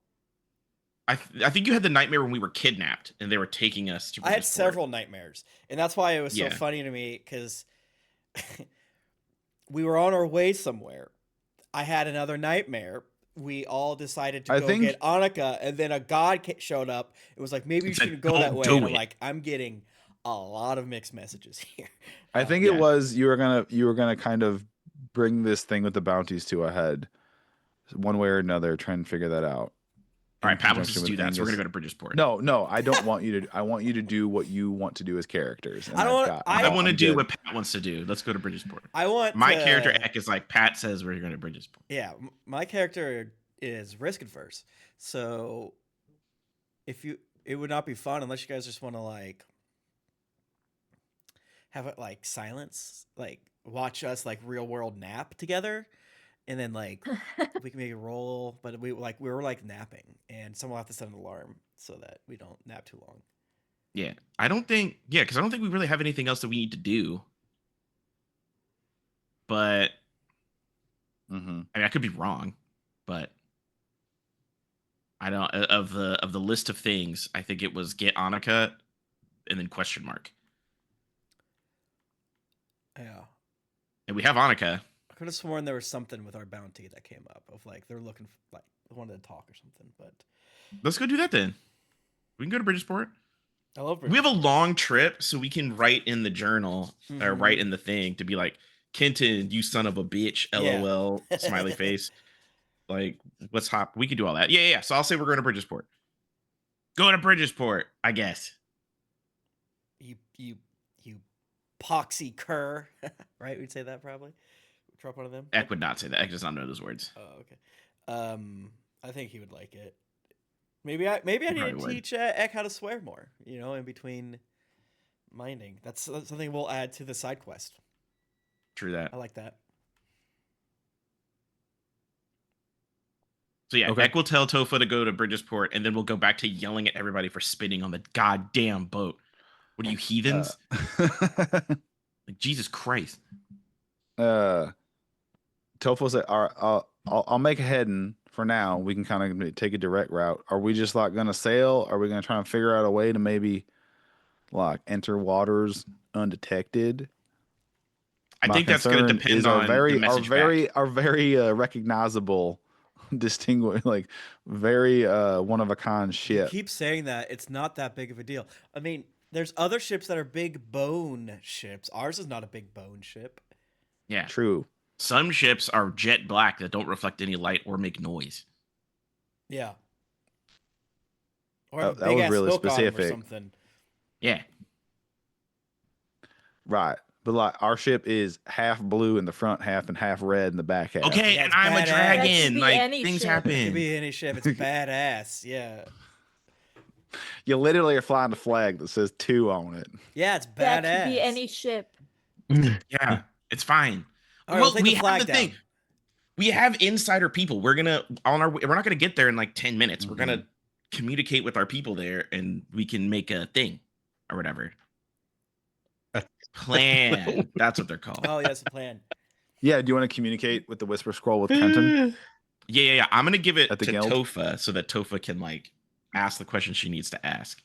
B: I think you had the nightmare when we were kidnapped and they were taking us to.
A: I had several nightmares, and that's why it was so funny to me because we were on our way somewhere. I had another nightmare we all decided to
C: I
A: go
C: think-
A: get Annika, and then a god showed up. It was like, maybe you
B: It said,
A: shouldn't go that
B: "Don't
A: way.
B: do
A: And I'm
B: it."
A: like, I'm getting a lot of mixed messages here.
C: I think
B: Yeah.
C: it was you were gonna kind of bring this thing with the bounties to a head, one way or another. Try and figure that out.
B: All
C: in
B: right, Pat wants
C: conjunction
B: us to
C: with
B: do that, so we're
C: Angus.
B: gonna go to Bridgeport.
C: No, I don't want you to. I want you to do what you want to do as characters. And
A: I don't
C: I've
A: want-
C: got-
A: I
B: I want to
C: I'm
B: do
C: good.
B: what Pat wants to do. Let's go to Bridgeport.
A: I want
B: My
A: to-
B: character Eck is like Pat says we're going to Bridgeport.
A: Yeah, my character is risk adverse, so it would not be fun unless you guys just want to like have it like silence, like watch us like real world nap together, and then like we can make a roll, but we were like napping, and someone will have to set an alarm so that we don't nap too long.
B: Yeah, I don't think. Yeah, because I don't think we really have anything else that we need to do. But
C: Mhm.
B: I mean, I could be wrong, but I don't. Of the list of things, I think it was get Annika, and then question mark.
A: Yeah,
B: And we have Annika.
A: I could have sworn there was something with our bounty that came up of like they're looking like they wanted to talk or something, but
B: Let's go do that then. We can go to Bridgeport.
A: I love.
B: We have a long trip, so we can write in the journal or
A: Mhm.
B: write in the thing to be like, Kenton, you son of a bitch,
A: Yeah.
B: LOL, smiley face. Like, what's hop? We could do all that. Yeah. So I'll say we're going to Bridgeport. Go to Bridgeport, I guess.
A: You poxy cur, right? We'd say that probably. Drop one of them.
B: Eck would not say that. Eck does not know those words.
A: Oh, okay. I think he would like it. Maybe I need
B: probably
A: to
B: would.
A: teach Eck how to swear more. You know, in between minding. That's something we'll add to the side quest.
B: True that.
A: I like that.
B: So yeah,
C: Okay.
B: Eck will tell Tofa to go to Bridgeport, and then we'll go back to yelling at everybody for spitting on the goddamn boat. What are you, heathens? Like, Jesus Christ.
C: Toph will say, "All right, I'll make a heading for now. We can kind of take a direct route. Are we just like gonna sail? Are we gonna try and figure out a way to maybe like enter waters undetected?"
B: I
C: My
B: think that's going to
C: concern
B: depend
C: is
B: on the message back.
C: our very recognizable, distinguished, like very one of a kind
A: You
C: ship.
A: keep saying that it's not that big of a deal. I mean, there's other ships that are big bone ships. Ours is not a big bone ship.
B: Yeah.
C: True.
B: Some ships are jet black that don't reflect any light or make noise.
A: Yeah. Or
C: That-
A: have a
C: that
A: big
C: was
A: ass
C: really
A: hook on 'em or
C: specific.
A: something.
B: Yeah.
C: Right. But like our ship is half blue in the front half and half red in the back half.
B: Okay,
A: That's
B: and I'm a
A: badass.
D: That
B: dragon.
D: could be
B: Like,
D: any
B: things
D: ship.
A: It
B: happen.
A: could be any ship. It's badass. Yeah.
C: You literally are flying a flag that says 2 on it.
A: Yeah, it's
D: That
A: badass.
D: could be any ship.
B: Yeah, it's fine.
A: All right, we'll take
B: we
A: the
B: have
A: flag
B: the thing.
A: down.
B: We have insider people. We're not gonna get there in like 10 minutes. We're gonna communicate with our people there, and we can make a thing or whatever. Plan. That's what they're called.
A: Oh, yeah, that's the plan.
C: Yeah, do you want to communicate with the Whisper Scroll with Kenton?
B: Yeah. I'm gonna give it
C: At the
B: to
C: guild?
B: Tofa so that Tofa can like ask the questions she needs to ask.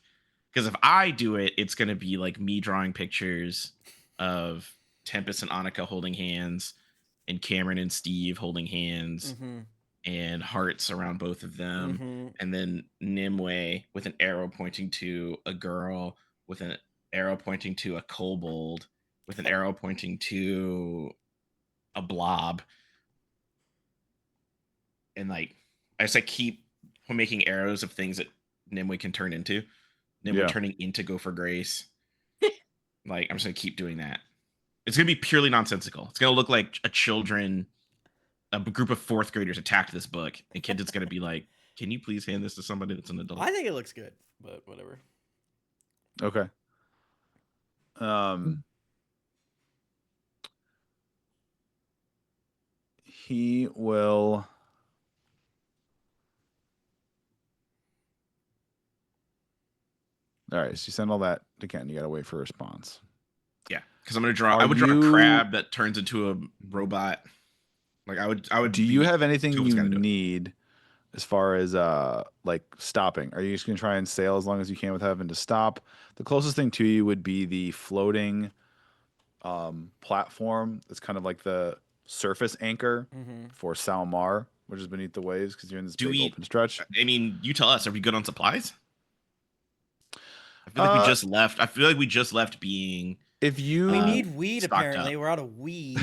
B: Because if I do it, it's gonna be like me drawing pictures of Tempest and Annika holding hands, and Cameron and Steve holding hands,
A: Mm-hmm.
B: and hearts around both of them,
A: Mm-hmm.
B: and then Nimue with an arrow pointing to a girl, with an arrow pointing to a kobold, with an arrow pointing to a blob. And like I just like keep making arrows of things that Nimue can turn into. Nimue
C: Yeah.
B: turning into Gopher Grace. Like I'm just gonna keep doing that. It's gonna be purely nonsensical. It's gonna look like a group of 4th graders attacked this book, and Kenton's gonna be like, "Can you please hand this to somebody that's an adult?"
A: I think it looks good, but whatever.
C: Okay. He will. All right, so you send all that to Kenton. You gotta wait for a response.
B: Yeah, because I'm gonna draw.
C: Are
B: I would draw a
C: you-
B: crab that turns into a robot. Like I would.
C: Do you have anything
B: Tofa's
C: you
B: gotta do it.
C: need as far as like stopping? Are you just gonna try and sail as long as you can with having to stop? The closest thing to you would be the floating platform. It's kind of like the surface anchor
A: Mm-hmm.
C: for Salmar, which is beneath the waves because you're in this
B: Do
C: big
B: we-
C: open stretch.
B: I mean, you tell us. Are we good on supplies? I feel like we just left. I feel like we just left being.
C: If you
A: We need weed,
B: stocked
A: apparently.
B: up.
A: We're out of weed.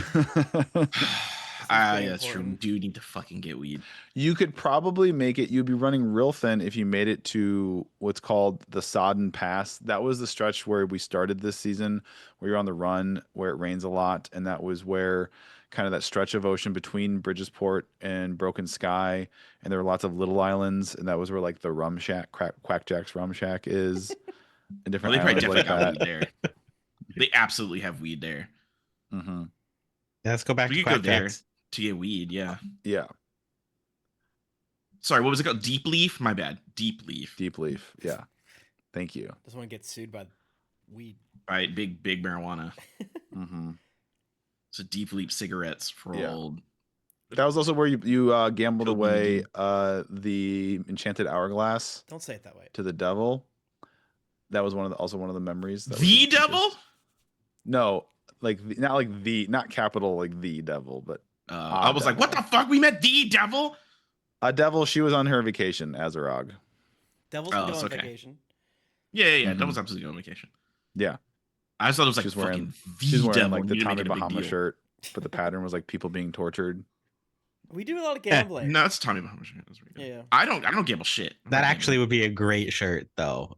B: Ah,
A: pretty
B: yeah, that's true. We
A: important.
B: do need to fucking get weed.
C: You could probably make it. You'd be running real thin if you made it to what's called the Sodden Pass. That was the stretch where we started this season, where you're on the run, where it rains a lot, and that was where kind of that stretch of ocean between Bridgesport and Broken Sky, and there were lots of little islands, and that was where like the Rum Shack, Quackjack's Rum Shack is, and
B: Well,
C: different
B: they probably
C: islands
B: definitely
C: like
B: got
C: that.
B: weed there. They absolutely have weed there.
C: Mm-hmm.
E: Yeah, let's go back
B: We
E: to
B: could go there
E: Quackjacks.
B: to get weed. Yeah.
C: Yeah,
B: Sorry, what was it called? Deep Leaf. My bad. Deep Leaf.
C: Deep Leaf. Yeah, thank you.
A: Doesn't want to get sued by weed.
B: Right. Big marijuana.
C: Mm-hmm.
B: So Deep Leaf cigarettes for
C: Yeah.
B: old.
C: That was also where you gambled
B: Children
C: away
B: do.
C: the enchanted hourglass
A: Don't say it that way.
C: to the devil. That was also one of the memories. That was
B: The
C: in Peaches.
B: devil?
C: No, not capital like the devil, but
B: I was like, what the
C: devil.
B: fuck? We met the devil?
C: a devil. She was on her vacation, Azarog.
A: Devil's
B: Oh,
A: been
B: it's
A: going on
B: okay.
A: vacation.
B: Yeah.
C: Mhm.
B: Devil's absolutely going on vacation.
C: Yeah,
B: I just thought it was like
C: She's wearing-
B: fucking
C: she's
B: the
C: wearing
B: devil.
C: like
B: and
C: the
B: you didn't
C: Tommy
B: make it a big
C: Bahama
B: deal.
C: shirt, but the pattern was like people being tortured.
A: We do a lot of gambling.
B: No, it's Tommy Bahama shirt. That's pretty good.
A: Yeah.
B: I don't gamble shit. I'm
E: That
B: not
E: actually
B: gambling.
E: would be a great shirt, though.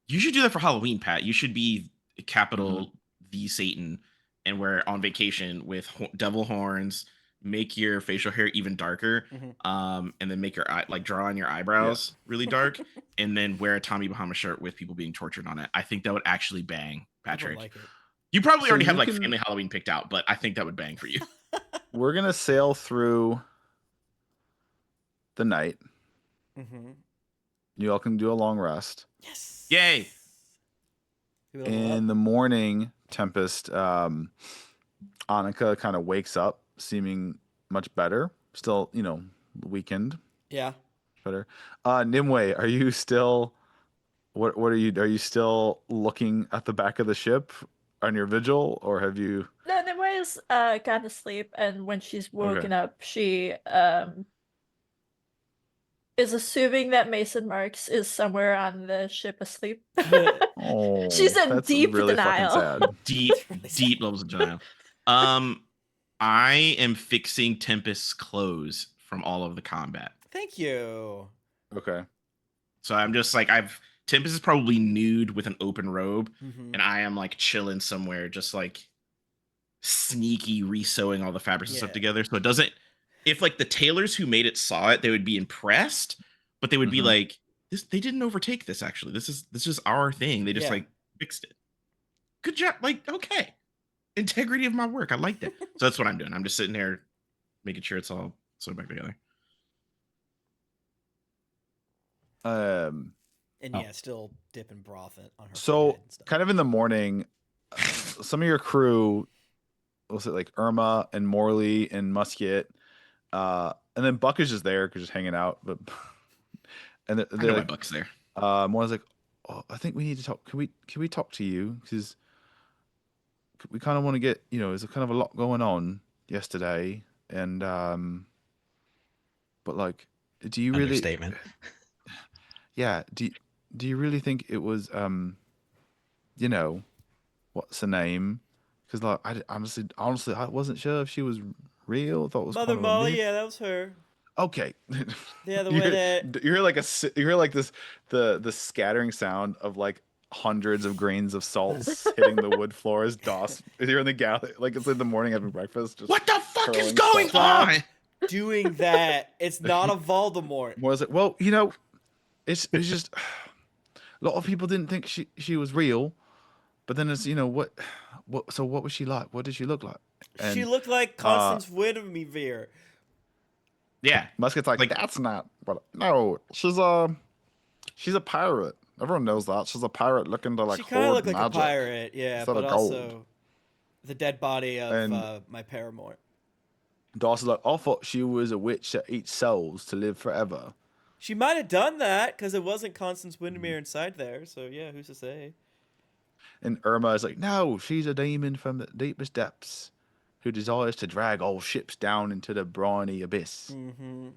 B: You should do that for Halloween, Pat. You should be capital
C: Mm-hmm.
B: the Satan and we're on vacation with devil horns. Make your facial hair even darker,
A: Mhm.
B: and then make your draw on your eyebrows really dark, and then wear a Tommy Bahama shirt with people being tortured on it. I think that would actually bang,
A: People
B: Patrick.
A: like it.
B: You probably
C: So
B: already have
C: you
B: like
C: can-
B: family Halloween picked out, but I think that would bang for you.
C: We're gonna sail through the night.
A: Mm-hmm.
C: You all can do a long rest.
A: Yes.
B: Yay!
A: Do we level up?
C: In the morning, Tempest, Annika kind of wakes up, seeming much better. Still, weakened,
A: Yeah.
C: better. Nimue, are you still? What are you? Are you still looking at the back of the ship on your vigil, or have you?
D: No, Nimue gone to sleep, and when she's woken up, she is assuming that Mason Marks is somewhere on the ship asleep.
C: Oh,
D: She's in
C: that's
D: deep
C: really
D: denial.
C: fucking sad.
B: Deep,
A: Really sad.
B: deep levels of denial. I am fixing Tempest's clothes from all of the combat.
A: Thank you.
C: Okay.
B: So I'm just like Tempest is probably nude with an open robe,
A: Mm-hmm.
B: and I am like chilling somewhere, just like sneaky resewing all the fabrics and stuff
A: Yeah.
B: together. So it doesn't. If like the tailors who made it saw it, they would be impressed, but they would be
C: Mhm.
B: like, "This they didn't overtake this. Actually, this is our thing. They just
A: Yeah.
B: like fixed it. Good job. Like okay, integrity of my work. I like that. So that's what I'm doing. I'm just sitting there, making sure it's all sewed back together.
C: Um.
A: And
E: Oh.
A: yeah, still dipping broth on her.
C: So,
A: forehead and stuff.
C: kind of in the morning, some of your crew, was it like Irma and Morley and Musket, and then Buck is just there, just hanging out. But and
B: I know
C: they're
B: my
C: like,
B: buck's there.
C: one's like, "Oh, I think we need to talk. Can we talk to you? Because we kind of want to get, there's a kind of a lot going on yesterday, and but like, do you really?
E: Understatement.
C: Yeah. Do you really think it was what's her name? Because like I honestly I wasn't sure if she was real. I thought it was
A: Mother
C: kind of a
A: Molly,
C: myth.
A: yeah, that was her.
C: Okay.
A: Yeah, the
C: you
A: way
C: hear,
A: that
C: you hear like you hear like this the scattering sound of like hundreds of grains of salt hitting the wood floors. You're in the galley, like it's in the morning having breakfast. Just
B: What the fuck is
C: hurling
B: going
A: salt.
B: on?
A: doing that. It's not a Voldemort.
C: was it? Well, it's just a lot of people didn't think she was real, but then it's what so what was she like? What did she look like?
A: She
C: And
A: looked like Constance Windermere.
B: Yeah,
C: Musket's like, that's not what. No, she's a pirate. Everyone knows that she's a pirate looking to like
A: She kind of
C: hoard
A: looked like
C: magic.
A: a pirate, yeah,
C: instead
A: but
C: of gold.
A: also the dead body of
C: And-
A: my paramour.
C: Darcy's like, I thought she was a witch that eats souls to live forever.
A: She might have done that because it wasn't Constance Windermere inside there. So yeah, who's to say?
C: And Irma is like, no, she's a demon from the deepest depths. who desires to drag all ships down into the briny abyss.
A: Mm-hmm.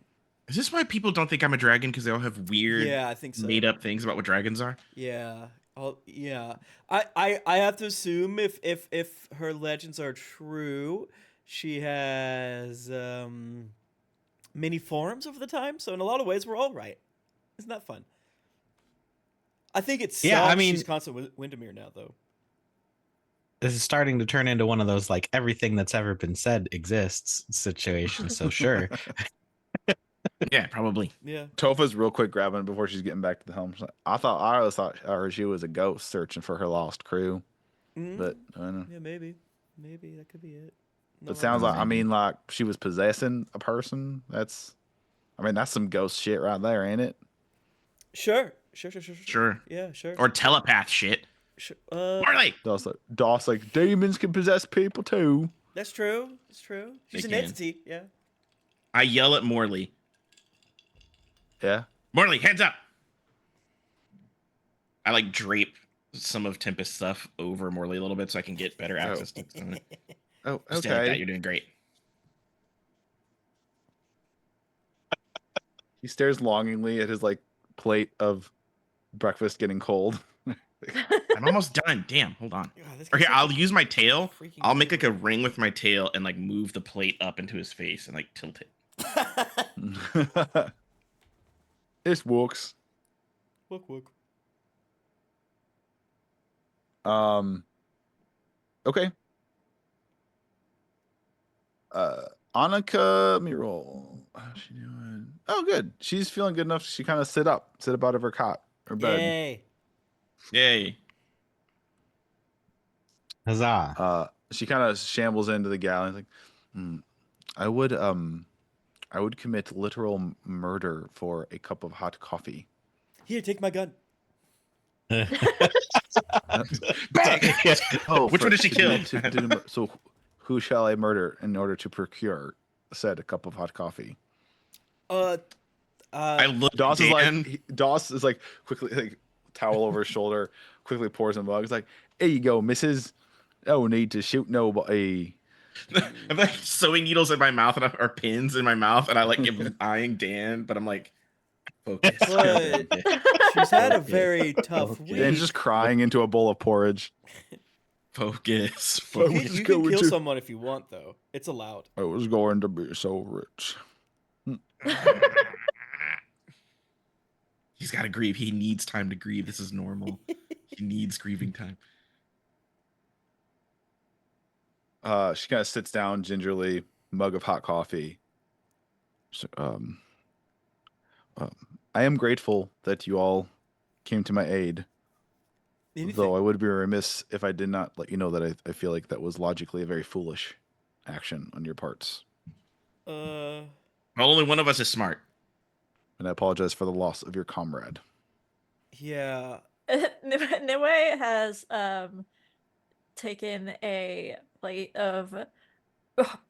B: Is this why people don't think I'm a dragon? Because they all have weird,
A: Yeah, I think so.
B: made up things about what dragons are?
A: Yeah. Oh, yeah. I have to assume if her legends are true, she has many forms over the time. So in a lot of ways, we're all right. Isn't that fun? I think it sucks.
E: Yeah, I mean-
A: she's constant Windermere now, though.
E: This is starting to turn into one of those like everything that's ever been said exists situations. So sure.
B: Yeah, probably.
A: Yeah.
C: Topha's real quick grabbing it before she's getting back to the helm. She's like, I always thought she was a ghost searching for her lost crew,
A: Mhm.
C: but I don't know.
A: Yeah, maybe that could be it. No
C: It sounds
A: wrong
C: like, I mean, like she was possessing a person. That's some ghost shit right there, ain't it?
A: Sure.
B: Sure.
A: Yeah, sure.
B: Or telepath shit.
A: Sure.
B: Marley!
C: Doss like demons can possess people too.
A: That's true. It's true. She's
B: They
A: an
B: can.
A: entity. Yeah.
B: I yell at Morley.
C: Yeah.
B: Morley, heads up! I like drape some of Tempest's stuff over Morley a little bit so I can get better access to it.
C: Oh,
B: Just stay like that.
C: okay.
B: You're doing great.
C: He stares longingly at his like plate of breakfast getting cold.
B: I'm almost done. Damn, hold on.
A: God, this
B: Okay,
A: guy's
B: I'll
A: such a
B: use my tail.
A: freaking
B: I'll make like a
A: weirdo.
B: ring with my tail and like move the plate up into his face and like tilt it.
C: This works.
A: Wook.
C: Okay. Annika, let me roll. How's she doing? Oh, good. She's feeling good enough. She kind of sit up out of her cot or bed.
A: Yay.
B: Yay.
E: Huzzah.
C: She kind of shambles into the galley. Like, I would commit literal murder for a cup of hot coffee.
A: Here, take my gun.
B: Bang!
C: Oh,
B: Which one did she kill?
C: So, who shall I murder in order to procure said a cup of hot coffee?
B: I look at
C: Doss
B: Dan.
C: is like quickly like towel over his shoulder, quickly pours him a mug. He's like, "Here you go, Mrs. No need to shoot nobody."
B: I'm like sewing needles in my mouth and or pins in my mouth, and I like am eyeing Dan, but I'm like, focus.
A: But she's had a very tough
C: Dan's
A: week.
C: just crying into a bowl of porridge.
B: Focus.
A: You
C: I
A: can,
C: was
A: you can
C: going
A: kill
C: to-
A: someone if you want, though. It's allowed.
C: I was going to be so rich.
B: He's got to grieve. He needs time to grieve. This is normal. He needs grieving time.
C: She kind of sits down gingerly, mug of hot coffee. So, I am grateful that you all came to my aid.
A: Anything.
C: Though I would be remiss if I did not let you know that I feel like that was logically a very foolish action on your parts.
B: Well, only one of us is smart.
C: And I apologize for the loss of your comrade.
A: Yeah.
D: Niue has taken a plate of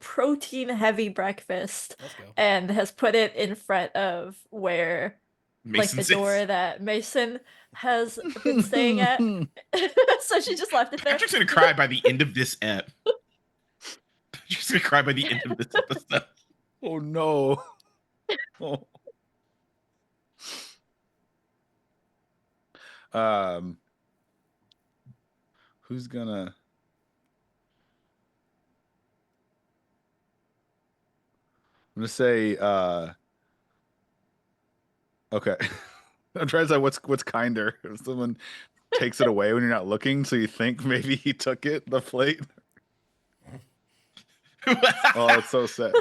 D: protein heavy breakfast
A: Let's go.
D: and has put it in front of where
B: Mason
D: like the door
B: sits.
D: that Mason has been staying at. So she just left it there.
B: Patrick's gonna cry by the end of this ep. Patrick's gonna cry by the end of this episode.
C: Oh no. Oh. Who's gonna? I'm gonna say. Okay. I'm trying to say what's kinder. If someone takes it away when you're not looking, so you think maybe he took it, the plate. Oh, that's so sad.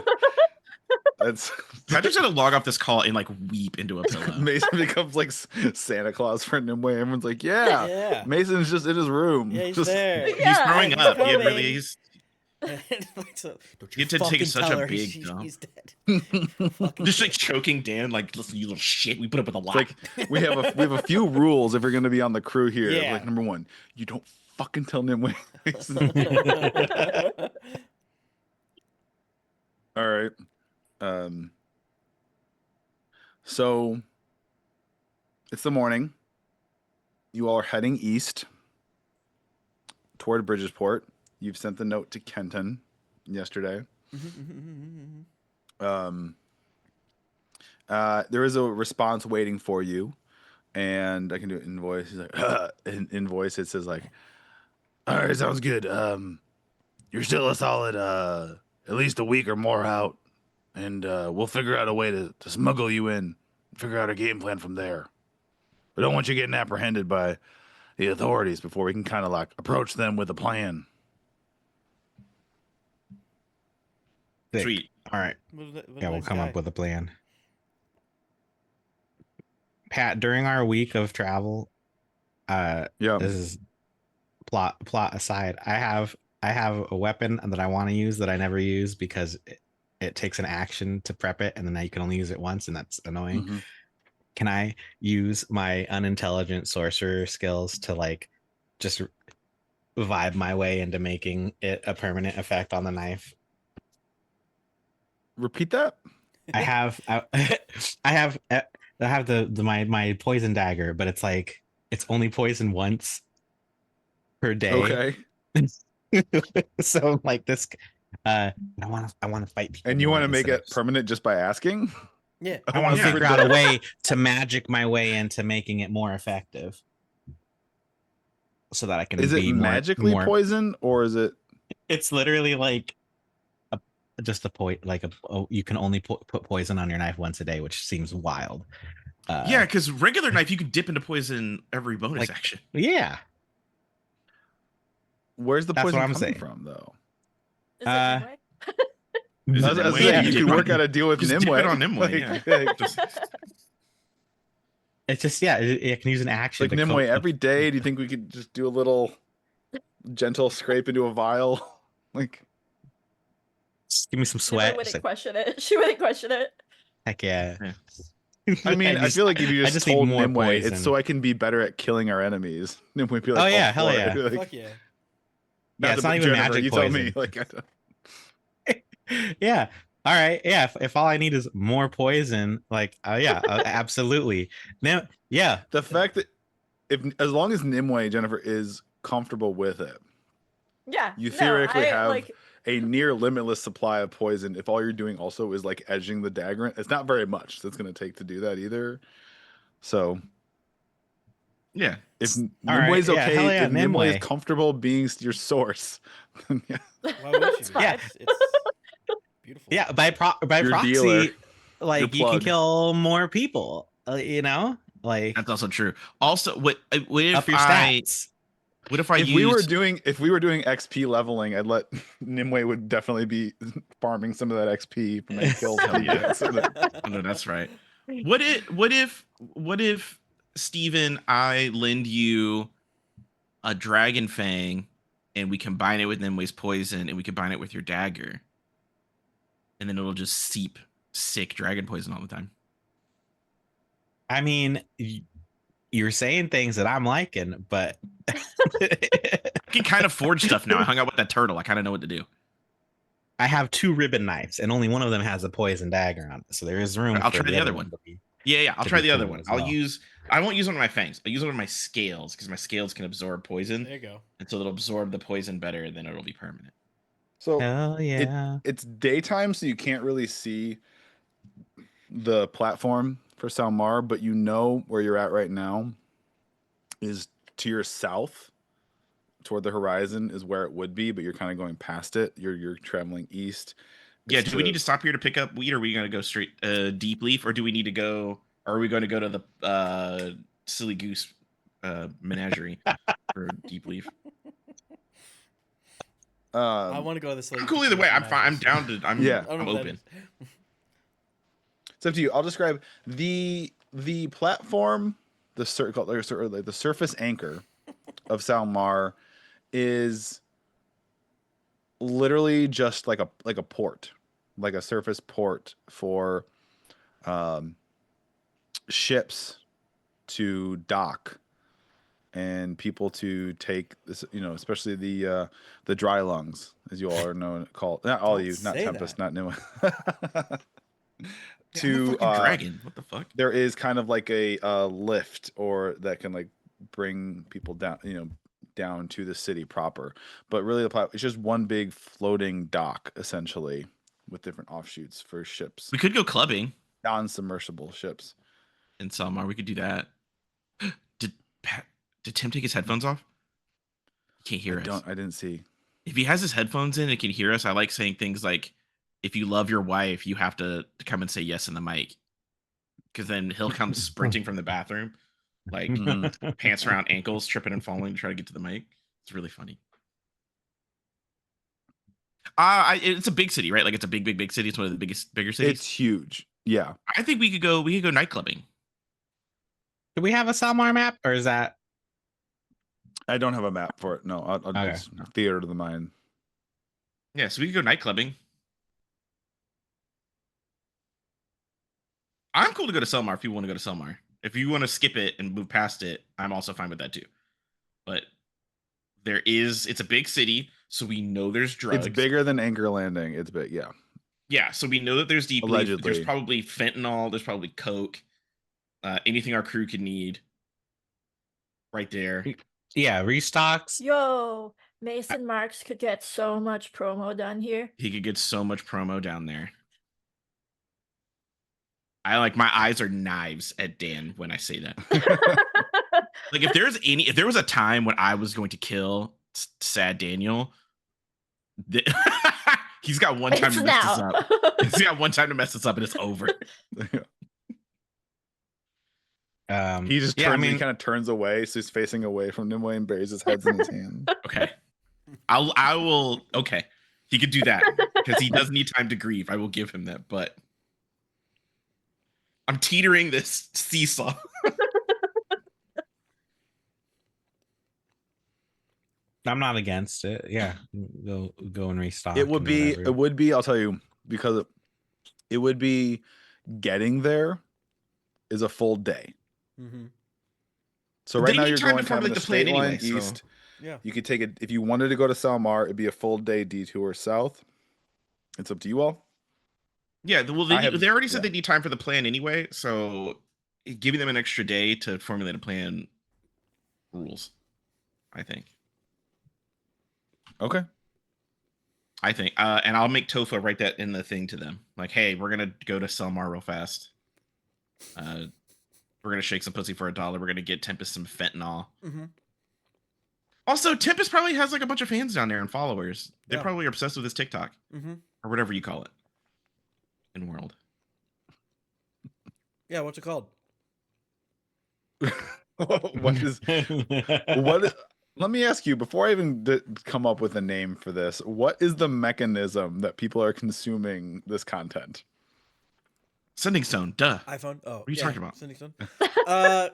C: That's
B: Patrick's gonna log off this call and like weep into a pillow.
C: Mason becomes like Santa Claus for Nimue. Everyone's like, yeah,
A: Yeah.
C: Mason's just in his room.
A: Yeah, he's
C: just,
A: there.
B: He's
D: Yeah,
B: throwing
D: he's
B: up. He
D: coming.
B: really is.
A: So, don't
B: You had to take
A: fucking
B: such a
A: tell her
B: big dump.
A: he's dead. Fucking
B: Just
A: shit.
B: like choking Dan, like, listen, you little shit. We put up with a lot.
C: It's like we have a few rules if you're going to be on the crew here.
A: Yeah.
C: Like number one, you don't fucking tell Nimue. All right. So it's the morning. You all are heading east toward Bridgesport. You've sent the note to Kenton. yesterday.
A: Mm-hmm.
C: There is a response waiting for you, and I can do it in voice. He's like, in voice, it says like, "All right, sounds good. You're still a solid at least a week or more out, and we'll figure out a way to smuggle you in, figure out a game plan from there. We don't want you getting apprehended by the authorities before we can kind of like approach them with a plan."
E: Sick.
B: Sweet.
E: All right. Yeah, we'll come up with a plan. Pat, during our week of travel,
C: Yeah.
E: this is plot aside. I have a weapon that I want to use that I never use because it takes an action to prep it, and then you can only use it once, and that's annoying.
C: Mm-hmm.
E: Can I use my unintelligent sorcerer skills to like just vibe my way into making it a permanent effect on the knife?
C: Repeat that.
E: I have my poison dagger, but it's like it's only poison once per day.
C: Okay.
E: So like this, I want to fight people.
C: And you
E: more
C: want to make
E: instead
C: it
E: of-
C: permanent just by asking?
A: Yeah.
E: I want to
B: Yeah.
E: figure out a way to magic my way into making it more effective, so that I can.
C: Is it
E: be
C: magically
E: more...
C: poison, or is it?
E: It's literally like just a point. Like you can only put poison on your knife once a day, which seems wild.
B: Yeah, because regular knife you could dip into poison every bonus action.
E: Yeah.
C: Where's the
E: That's
C: poison
E: what I'm
C: coming
E: saying.
C: from, though?
D: Is it Nimue?
B: Is
C: I
B: it
C: was
B: Nimue?
C: saying,
B: Yeah,
C: you
B: dip
C: could
B: it
C: work
B: on-
C: out a deal with
B: just
C: Nimue.
B: dip it on Nimue, yeah. Just-
E: It's just it can use an action.
C: like
E: to
C: Nimue,
E: cope
C: every day, do you think we could just do a little gentle scrape into a vial? Like,
E: Just give me some
D: Nimue
E: sweat.
D: wouldn't
E: It's like,
D: question it. She wouldn't question it.
E: heck yeah.
C: I mean, I feel like if you
E: I
C: just
E: need
C: told
E: more
C: Nimue,
E: poison.
C: it's so I can be better at killing our enemies. Nimue would be like,
E: Oh, yeah,
C: all
E: hell
C: for it.
E: yeah.
C: Like,
A: Fuck yeah.
E: Yeah, it's
C: to-
E: not even
C: Jennifer,
E: magic
C: you
E: poison.
C: tell me. Like, I don't...
E: Yeah. All right. Yeah. If all I need is more poison, like, yeah, absolutely. Now, yeah.
C: The fact that as long as Nimue, Jennifer, is comfortable with it,
D: Yeah.
C: you
D: no,
C: theoretically
D: I,
C: have
D: like,
C: a near limitless supply of poison. If all you're doing also is like edging the dagger, it's not very much that's going to take to do that either. So
B: Yeah.
C: if
E: All
C: Nimue's
E: right, yeah,
C: okay,
E: hell yeah,
C: if Nimue is
E: Nimue.
C: comfortable being your source, then yeah.
A: Why would
D: It's
A: you?
D: fine.
E: Yeah.
A: It's beautiful.
E: Yeah. By
C: Your
E: proxy,
C: dealer,
E: like
C: your
E: you can
C: plug.
E: kill more people, you know, like
B: That's also true. Also, what if
E: up your
B: I
E: stats.
B: what if I
C: if
B: use
C: we were doing XP leveling, I'd let Nimue would definitely be farming some of that XP from any kills.
B: Hell
C: he
B: yeah.
C: gets. So that-
B: Oh, no, that's right. What if Steven, I lend you a dragon fang and we combine it with Nimue's poison and we combine it with your dagger, and then it'll just seep sick dragon poison all the time.
E: I mean, you're saying things that I'm liking, but
B: I can kind of forge stuff now. I hung out with that turtle. I kind of know what to do.
E: I have 2 ribbon knives, and only one of them has a poison dagger on it, so there is room.
B: I'll
E: for
B: try the other one.
E: to be-
B: Yeah, I'll
E: To
B: try
E: be
B: the other
E: cool
B: one.
E: as well.
B: I won't use one of my fangs. I'll use one of my scales because my scales can absorb poison,
A: There you go.
B: and so it'll absorb the poison better, and then it'll be permanent.
C: So
E: Hell yeah!
C: it's daytime, so you can't really see the platform for Salmar, but you know where you're at right now is to your south toward the horizon is where it would be, but you're kind of going past it. You're traveling east.
B: Yeah,
C: It's
B: do we need to stop here to pick up weed, or are we going to go straight deep leaf, or do we need to go? Or are we going to go to the silly goose menagerie for deep leaf?
A: I want to go to this.
B: I'm cool either way. I'm fine. I'm down to.
C: Yeah.
B: I'm open.
C: It's up to you. I'll describe the platform, the surface anchor of Salmar is literally just like a port, like a surface port for ships to dock and people to take this, especially the dry lungs, as you all are known called. Not all of
A: Don't
C: you, not
A: say
C: Tempest,
A: that.
C: not Nimue.
B: I'm a fucking dragon. What the fuck?
C: There is kind of like a lift or that can like bring people down, down to the city proper. But really, it's just one big floating dock, essentially, with different offshoots for ships,
B: We could go clubbing
C: non-submersible ships.
B: in Salmar. We could do that. Did did Tim take his headphones off? He can't hear us.
C: I didn't see.
B: If he has his headphones in and can hear us, I like saying things like, if you love your wife, you have to come and say yes in the mic. Because then he'll come sprinting from the bathroom, like pants around ankles, tripping and falling to try to get to the mic. It's really funny. It's a big city, right? Like it's a big city. It's one of the bigger cities.
C: It's huge. Yeah.
B: I think we could go night clubbing.
E: Do we have a Salmar map, or is that?
C: I don't have a map for it. No, I'll
E: Okay.
C: just theater of the mind.
B: Yeah, so we could go night clubbing. I'm cool to go to Selmar if you want to go to Selmar. If you want to skip it and move past it, I'm also fine with that too. But it's a big city, so we know there's drugs.
C: It's bigger than Anchor Landing. It's big, yeah.
B: Yeah, so we know that there's deep.
C: Allegedly.
B: There's probably fentanyl. There's probably coke. Anything our crew could need. Right there.
E: Yeah, restocks.
D: Yo, Mason Marks could get so much promo done here.
B: He could get so much promo down there. My eyes are knives at Dan when I say that. Like if there was a time when I was going to kill Sad Daniel, he's got one time
D: It's
B: to mess
D: now.
B: this up. He's got one time to mess this up and it's over.
C: He just
E: yeah,
C: he kind of turns away, so he's facing away from Nimue and buries his heads in his hand.
B: Okay. I will okay. He could do that because he does need time to grieve. I will give him that, but I'm teetering this seesaw.
E: I'm not against it. Yeah, go and restock.
C: It would
E: and
C: be.
E: whatever.
C: It would be. I'll tell you, because it would be getting there is a full day.
A: Mm-hmm.
C: So
B: They
C: right now
B: need
C: you're
B: time to
C: going kind of
B: formulate
C: the
B: the plan
C: state line
B: anyway, so-
C: east.
A: Yeah.
C: You could take it if you wanted to go to Salmar. It'd be a full day detour south. It's up to you all.
B: Yeah, well,
C: I have-
B: they already said
C: yeah.
B: they need time for the plan anyway, so giving them an extra day to formulate a plan rules, I think.
C: Okay.
B: I think, and I'll make Tofa write that in the thing to them. Like, hey, we're gonna go to Selmar real fast. We're gonna shake some pussy for $1. We're gonna get Tempest some fentanyl.
A: Mm-hmm.
B: Also, Tempest probably has like a bunch of fans down there and followers. They
A: Yeah.
B: probably are obsessed with his TikTok
A: Mm-hmm.
B: or whatever you call it in world.
A: Yeah, what's it called?
C: What is? Let me ask you before I even come up with a name for this. What is the mechanism that people are consuming this content?
B: Sending Stone, duh.
A: iPhone. Oh,
B: are you talking about?
A: Sending Stone.
B: Like,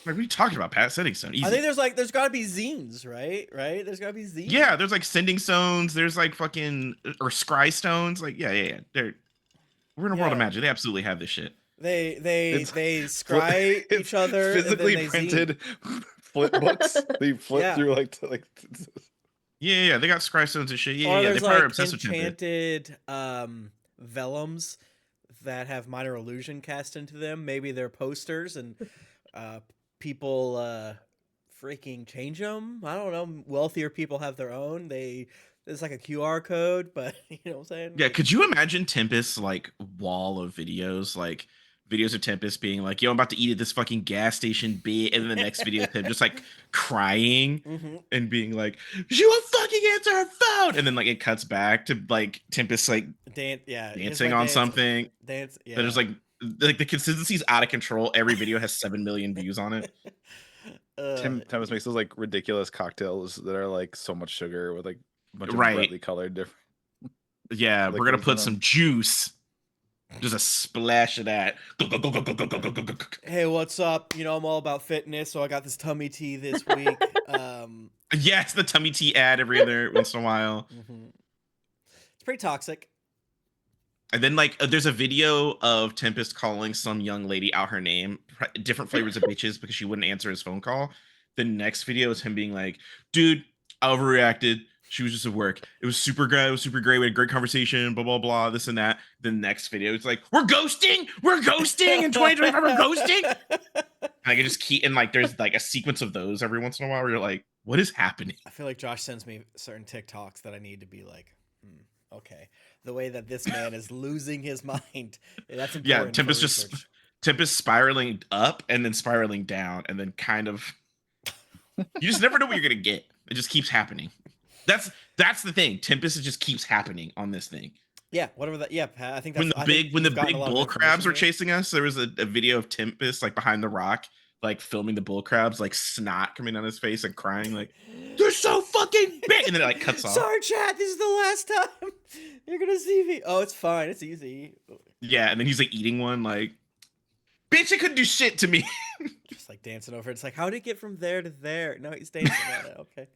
B: what are you talking about, Pat? Sending Stone. Easy.
A: I think there's got to be zines, right? Right? There's got to be zines.
B: Yeah, there's like Sending Stones. There's like fucking or Scry Stones. Like, yeah. We're in a world of
A: Yeah.
B: magic. They absolutely have this shit.
A: They
C: It's-
A: scry each other.
C: Physically
A: and then they zine.
C: printed flip books. They flip
A: Yeah.
C: through
B: Yeah. They got Scry Stones and shit.
A: Or
B: Yeah. They
A: there's
B: probably are
A: like
B: obsessed with Tempest.
A: enchanted vellums that have minor illusion cast into them. Maybe they're posters and people freaking change them. I don't know. Wealthier people have their own. It's like a QR code, but you know what I'm saying?
B: Yeah, could you imagine Tempest's like wall of videos, like videos of Tempest being like, "Yo, I'm about to eat at this fucking gas station, bit," and then the next video of him just like crying
A: Mm-hmm.
B: and being like, "She won't fucking answer her phone," and then like it cuts back to like Tempest like dancing on something.
A: Dance. Yeah.
B: There's like the consistency's out of control. Every video has 7 million views on it.
C: Tempest makes those like ridiculous cocktails that are like so much sugar with like a bunch of
B: Right.
C: brightly colored different.
B: Yeah,
C: Like
B: we're gonna
C: those
B: put
C: in
B: some
C: them.
B: juice. Just a splash of that.
A: Hey, what's up? You know, I'm all about fitness, so I got this tummy tea this week.
B: Yes, the tummy tea ad every other once in a while.
A: Mhm. It's pretty toxic.
B: And then like there's a video of Tempest calling some young lady out her name, different flavors of bitches because she wouldn't answer his phone call. The next video is him being like, "Dude, I overreacted. She was just at work. It was super good. It was super great. We had a great conversation, blah, blah, blah, this and that." The next video, it's like, "We're ghosting. We're ghosting in 2025. We're ghosting." And I can just keep, and like, there's like a sequence of those every once in a while where you're like, What is happening?
A: I feel like Josh sends me certain TikToks that I need to be like, okay, the way that this man is losing his mind. That's important.
B: Yeah,
A: for
B: Tempest
A: research.
B: Tempest spiraling up and then spiraling down and then kind of. You just never know what you're gonna get. It just keeps happening. That's the thing. Tempest just keeps happening on this thing.
A: Yeah, whatever that. Yeah, I think that's
B: When the
A: I
B: big
A: think
B: when the
A: you've gotten
B: big
A: a lot of
B: bull crabs
A: information
B: were
A: here.
B: chasing us, there was a video of Tempest like behind the rock, like filming the bull crabs, like snot coming down his face and crying like, "They're so fucking big," and then it like cuts off.
A: Sorry, chat. This is the last time you're gonna see me. Oh, it's fine. It's easy.
B: Yeah, and then he's like eating one, like, "Bitch, it couldn't do shit to me."
A: Just like dancing over. It's like, how did it get from there to there? No, he's dancing on it. Okay.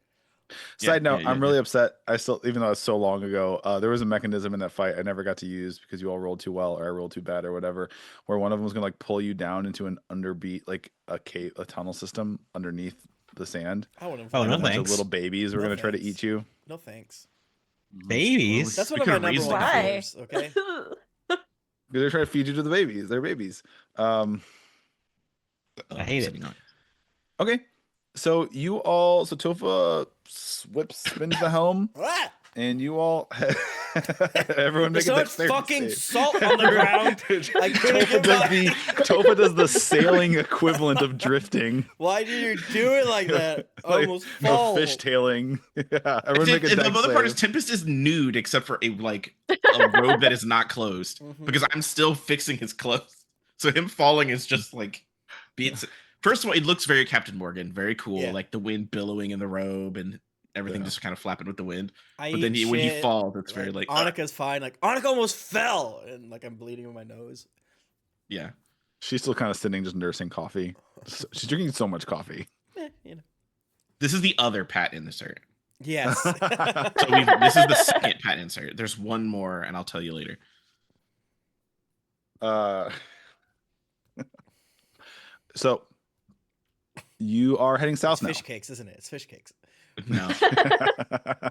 C: Side note,
B: yeah,
C: I'm really upset. I still, even though it's so long ago, there was a mechanism in that fight I never got to use because you all rolled too well or I rolled too bad or whatever, where one of them was gonna like pull you down into an underbeat, like a cave, a tunnel system underneath the sand.
A: I wouldn't.
E: Oh,
C: And
E: no
C: a bunch of
E: thanks.
C: little babies were
A: No
C: gonna try to
A: thanks.
C: eat you.
A: No thanks.
E: Babies.
A: That's
B: We
A: one of my
B: could've
A: number
B: raised
A: one
B: them.
D: Why?
A: fears. Okay.
C: Because they're trying to feed you to the babies. They're babies.
E: I hate it.
C: Okay. So you all, so Tofa spins the helm,
A: Ah!
C: and you all, everyone make
A: There's
C: a
A: so much
C: dexterity
A: fucking
C: save.
A: salt on the ground. I couldn't
C: Tofa
A: get
C: Tofa does the sailing equivalent of drifting.
A: Why did you do it like that? I
C: Like
A: almost
C: a
A: fall.
C: fishtailing. Yeah, everyone make a
B: The
C: dex
B: other part is
C: save.
B: Tempest is nude except for a robe that is not closed
A: Mhm.
B: because I'm still fixing his clothes. So him falling is just like beats. First of all, it looks very Captain Morgan, very cool,
A: Yeah.
B: like the wind billowing in the robe and everything
C: Yeah.
B: just kind of flapping with the wind.
A: I
B: But then
A: eat
B: when he
A: shit,
B: falls, it's very like
A: Annika's fine. Like Annika almost fell, and like I'm bleeding in my nose.
B: yeah.
C: She's still kind of sitting, just nursing coffee. She's drinking so much coffee.
A: You know.
B: This is the other Pat insert.
A: Yes.
B: So this is the second Pat insert. There's one more, and I'll tell you later.
C: So you are heading south
A: It's
C: now.
A: fish cakes, isn't it? It's fish cakes.
B: No,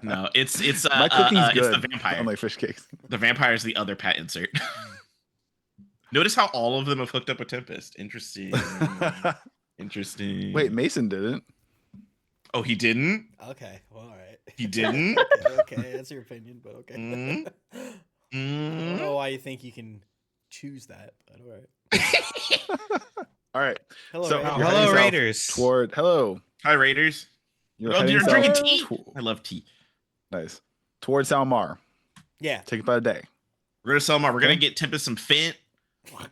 B: no, it's
C: My cooking's good.
B: It's the vampire.
C: Unlike fish cakes.
B: The vampire is the other Pat insert. Notice how all of them have hooked up with Tempest. Interesting. Interesting.
C: Wait, Mason didn't.
B: Oh, he didn't?
A: Okay. Well, all right.
B: He didn't?
A: Okay. That's your opinion, but okay.
B: Mm.
A: I don't know why you think you can choose that, but all right.
C: All right.
A: Hello.
C: So,
A: Raven.
C: you're
E: Hello,
C: heading south
E: Raiders.
C: Toward hello.
B: Hi, Raiders.
C: You're
B: Oh,
C: heading
B: you're
C: south
B: drinking tea?
C: to-
B: I love tea.
C: Nice. Toward Salmar.
A: Yeah.
C: Take about a day.
B: We're gonna sell them. We're gonna
C: Okay.
B: get Tempest some Fent. We're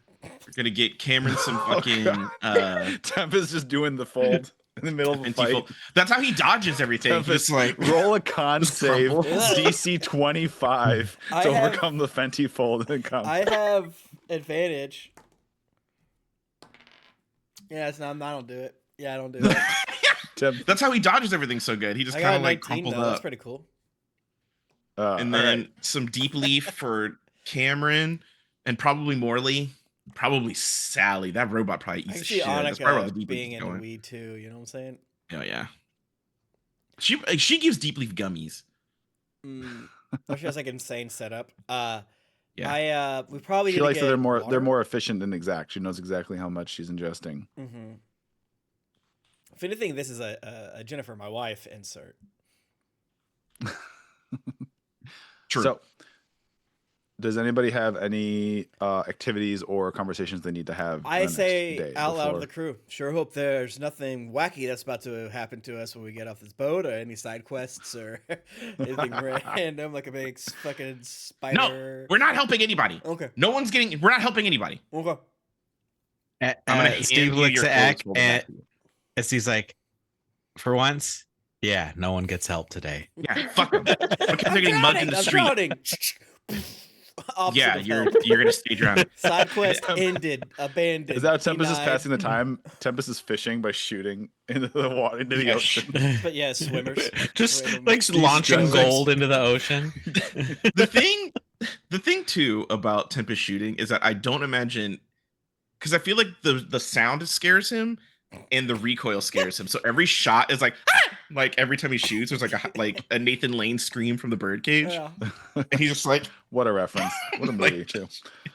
B: gonna get Cameron some
C: Oh,
B: fucking
C: Tempest just doing the fold in the middle of a
B: Fenty
C: fight.
B: Fold. That's how he dodges everything.
C: Tempest,
B: Just like
C: roll a con
B: Just
C: save
B: crumble.
C: DC 25
A: I
C: to
A: have-
C: overcome the Fenty fold and come.
A: I have advantage. Yeah, it's not. I don't do it. Yeah, I don't do it.
B: that's how he dodges everything so good. He just
A: I
B: kind
A: got
B: of like
A: 19
B: crumpled
A: though. That's
B: up.
A: pretty cool.
B: And
C: all
B: then
C: right.
B: some deep leaf for Cameron and probably Morley. Probably Sally. That robot probably
A: I
B: eats
A: can
B: the
A: see
B: shit. That's probably why the
A: Annika
B: deep
A: being
B: leaf is
A: in the
B: going.
A: weed too. You know what I'm saying?
B: Oh yeah. She gives deep leaf gummies.
A: Oh, she has like insane setup.
B: Yeah.
A: We probably
C: She
A: need to
C: likes that
A: get
C: they're
A: water.
C: more efficient and exact. She knows exactly how much she's ingesting.
A: Mm-hmm. If anything, this is a Jennifer, my wife, insert.
B: True.
C: So, does anybody have any activities or conversations they need to have?
A: I
C: the next
A: say
C: day
A: out loud to
C: before-
A: the crew. Sure hope there's nothing wacky that's about to happen to us when we get off this boat, or any side quests, or anything random like a big fucking spider.
B: no, we're not helping anybody.
A: Okay.
B: No one's getting. We're not helping anybody.
A: Okay.
B: I'm gonna hand
E: Steve
B: you
E: looks
B: your
E: at
B: clothes, hold them back.
E: and he's like, for once, yeah, no one gets help today.
B: Yeah, fuck them. Because they're getting mugged in the street.
A: Drowning. Opposite
B: Yeah,
A: of
B: you're
A: help.
B: you're gonna stay drowning.
A: Side quest ended. Abandoned.
C: Is that how Tempest is
A: denied.
C: passing the time? Tempest is fishing by shooting into the water, into the
B: Yeah.
C: ocean.
A: But yeah, swimmers.
E: Just
A: Random.
E: like launching
C: just-
E: gold into the ocean.
B: The thing too about Tempest shooting is that I don't imagine, because I feel like the sound scares him and the recoil scares him. So every shot is like, ah! Like every time he shoots, there's like a Nathan Lane scream from the birdcage,
A: Yeah,
B: and he's just like,
C: What a reference. What a
B: Like,
C: movie, too.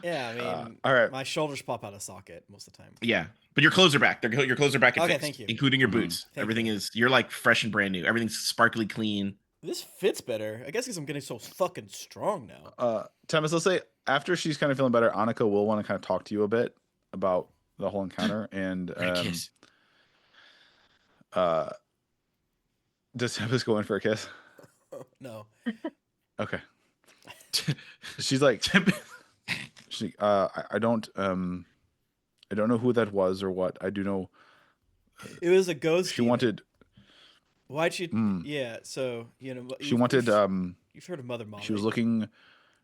A: yeah. I mean,
C: All right.
A: my shoulders pop out of socket most of the time.
B: yeah. But your clothes are back. Your clothes are back and
A: Okay,
B: fixed,
A: thank you.
B: including your
C: Mhm.
B: boots.
A: Thank
B: Everything
A: you.
B: is you're like fresh and brand new. Everything's sparkly clean.
A: This fits better. I guess because I'm getting so fucking strong now.
C: Thomas, let's say after she's kind of feeling better, Annika will want to kind of talk to you a bit about the whole encounter. And
B: Kiss.
C: does Tempest go in for a kiss?
A: No.
C: Okay. She's like, I don't know who that was or what. I do know
A: It was a ghost.
C: she
A: demon.
C: wanted.
A: Why'd you?
C: Mm.
A: Yeah. So
C: She wanted.
A: You've heard of Mother Molly.
C: She was looking.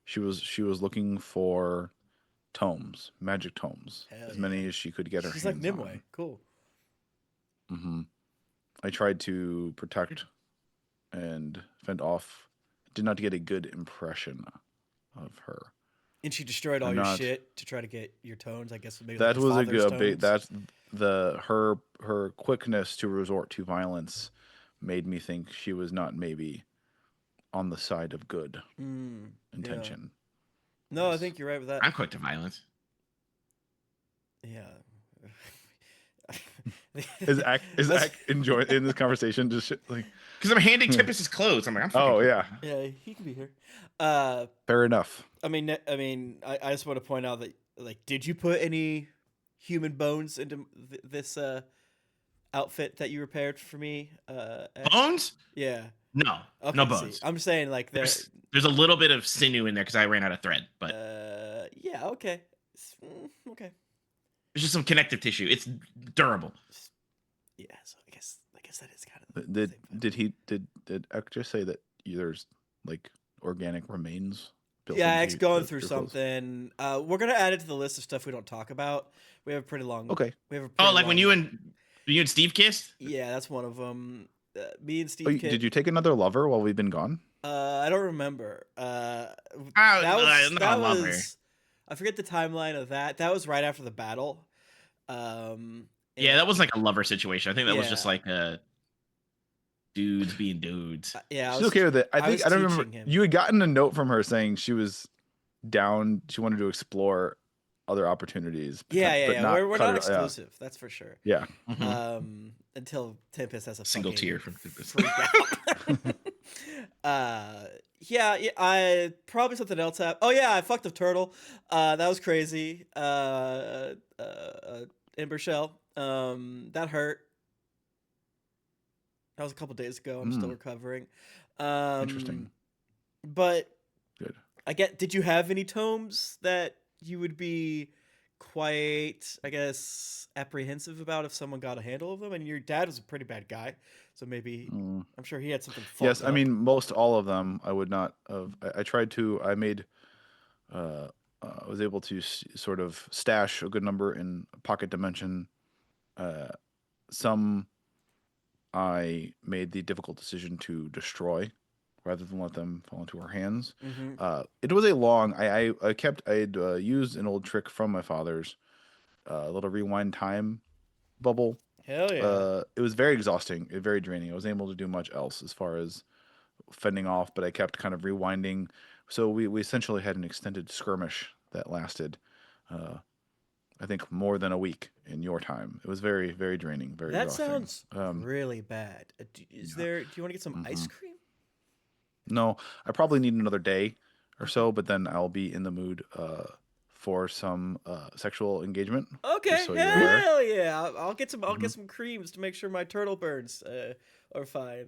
C: She was looking for tomes, magic tomes,
A: Hell
C: as many
A: yeah.
C: as she could get her
A: She's like
C: hands
A: Nimue. Cool.
C: on. Mm-hmm. I tried to protect and fend off. Did not get a good impression of her.
A: And she destroyed all
C: I'm
A: your
C: not-
A: shit to try to get your tones. I guess maybe
C: That
A: like your
C: was a
A: father's
C: good bit.
A: tones.
C: That's her quickness to resort to violence made me think she was not maybe on the side of good
A: Mm,
C: intention.
A: no, I
C: Yes.
A: think you're right with that.
B: I'm quick to violence.
A: Yeah.
C: Is Ack
A: That's-
C: enjoying in this conversation? Just like,
B: Because I'm handing Tempest his clothes. I'm like, I'm fucking
C: oh yeah,
A: Yeah, he can be here.
C: fair enough.
A: I mean, I just want to point out that, like, did you put any human bones into this outfit that you repaired for me? Ash?
B: Bones?
A: Yeah.
B: No,
A: Okay.
B: no
A: see,
B: bones.
A: I'm saying like
B: There's a little bit of sinew in there because I ran out of thread, but
A: yeah. Okay. Okay.
B: it's just some connective tissue. It's durable.
A: Yeah. So I guess that is kind of the
C: Did
A: same thing.
C: did Eck just say that there's like organic remains? built
A: Yeah,
C: into
A: X going
C: your
A: through
C: clothes?
A: something. We're gonna add it to the list of stuff we don't talk about. We have a pretty long.
C: Okay.
A: We have a.
B: Oh,
A: pretty
B: like when
A: long-
B: you and Steve kissed?
A: Yeah, that's one of them. Me and Steve.
C: Oh, did you take another lover while we've been gone?
A: I don't remember.
B: not
A: That
B: a lover.
A: was. I forget the timeline of that. That was right after the battle.
B: Yeah, that was like a lover situation. I think that was just
A: Yeah.
B: like dudes being dudes.
A: Yeah, I
C: She's
A: was,
C: okay with it. I
A: was
C: think I don't remember.
A: teaching him.
C: You had gotten a note from her saying she was down. She wanted to explore other opportunities.
A: Yeah.
C: but
A: We're
C: cut
A: not
C: it-
A: exclusive. That's for sure.
C: Yeah.
A: Until Tempest has a
B: Single
A: fucking
B: tear from Tempest.
A: freak out. Yeah. I probably something else happened. Oh yeah, I fucked a turtle. That was crazy. Ember shell. That hurt. That was a couple days ago. I'm still recovering.
C: Interesting.
A: But
C: Good.
A: did you have any tomes that you would be quite, I guess, apprehensive about if someone got a handle of them? And your dad was a pretty bad guy, so maybe I'm sure he had something.
C: Yes,
A: fucked
C: I
A: up.
C: mean most all of them. I would not have. I tried to. I made. I was able to sort of stash a good number in pocket dimension. Some I made the difficult decision to destroy rather than let them fall into our hands. It was a long. I had used an old trick from my father's, a little rewind time bubble.
A: Hell yeah.
C: It was very exhausting, very draining. I wasn't able to do much else as far as fending off, but I kept kind of rewinding. So we essentially had an extended skirmish that lasted, I think, more than a week in your time. It was very, very draining, very
A: That
C: exhausting.
A: sounds really bad. Do you want to get some ice cream?
C: No, I probably need another day or so, but then I'll be in the mood for some sexual engagement.
A: Okay,
C: just so you're aware.
A: hell yeah. I'll get some. I'll get some creams to make sure my turtle burns are fine.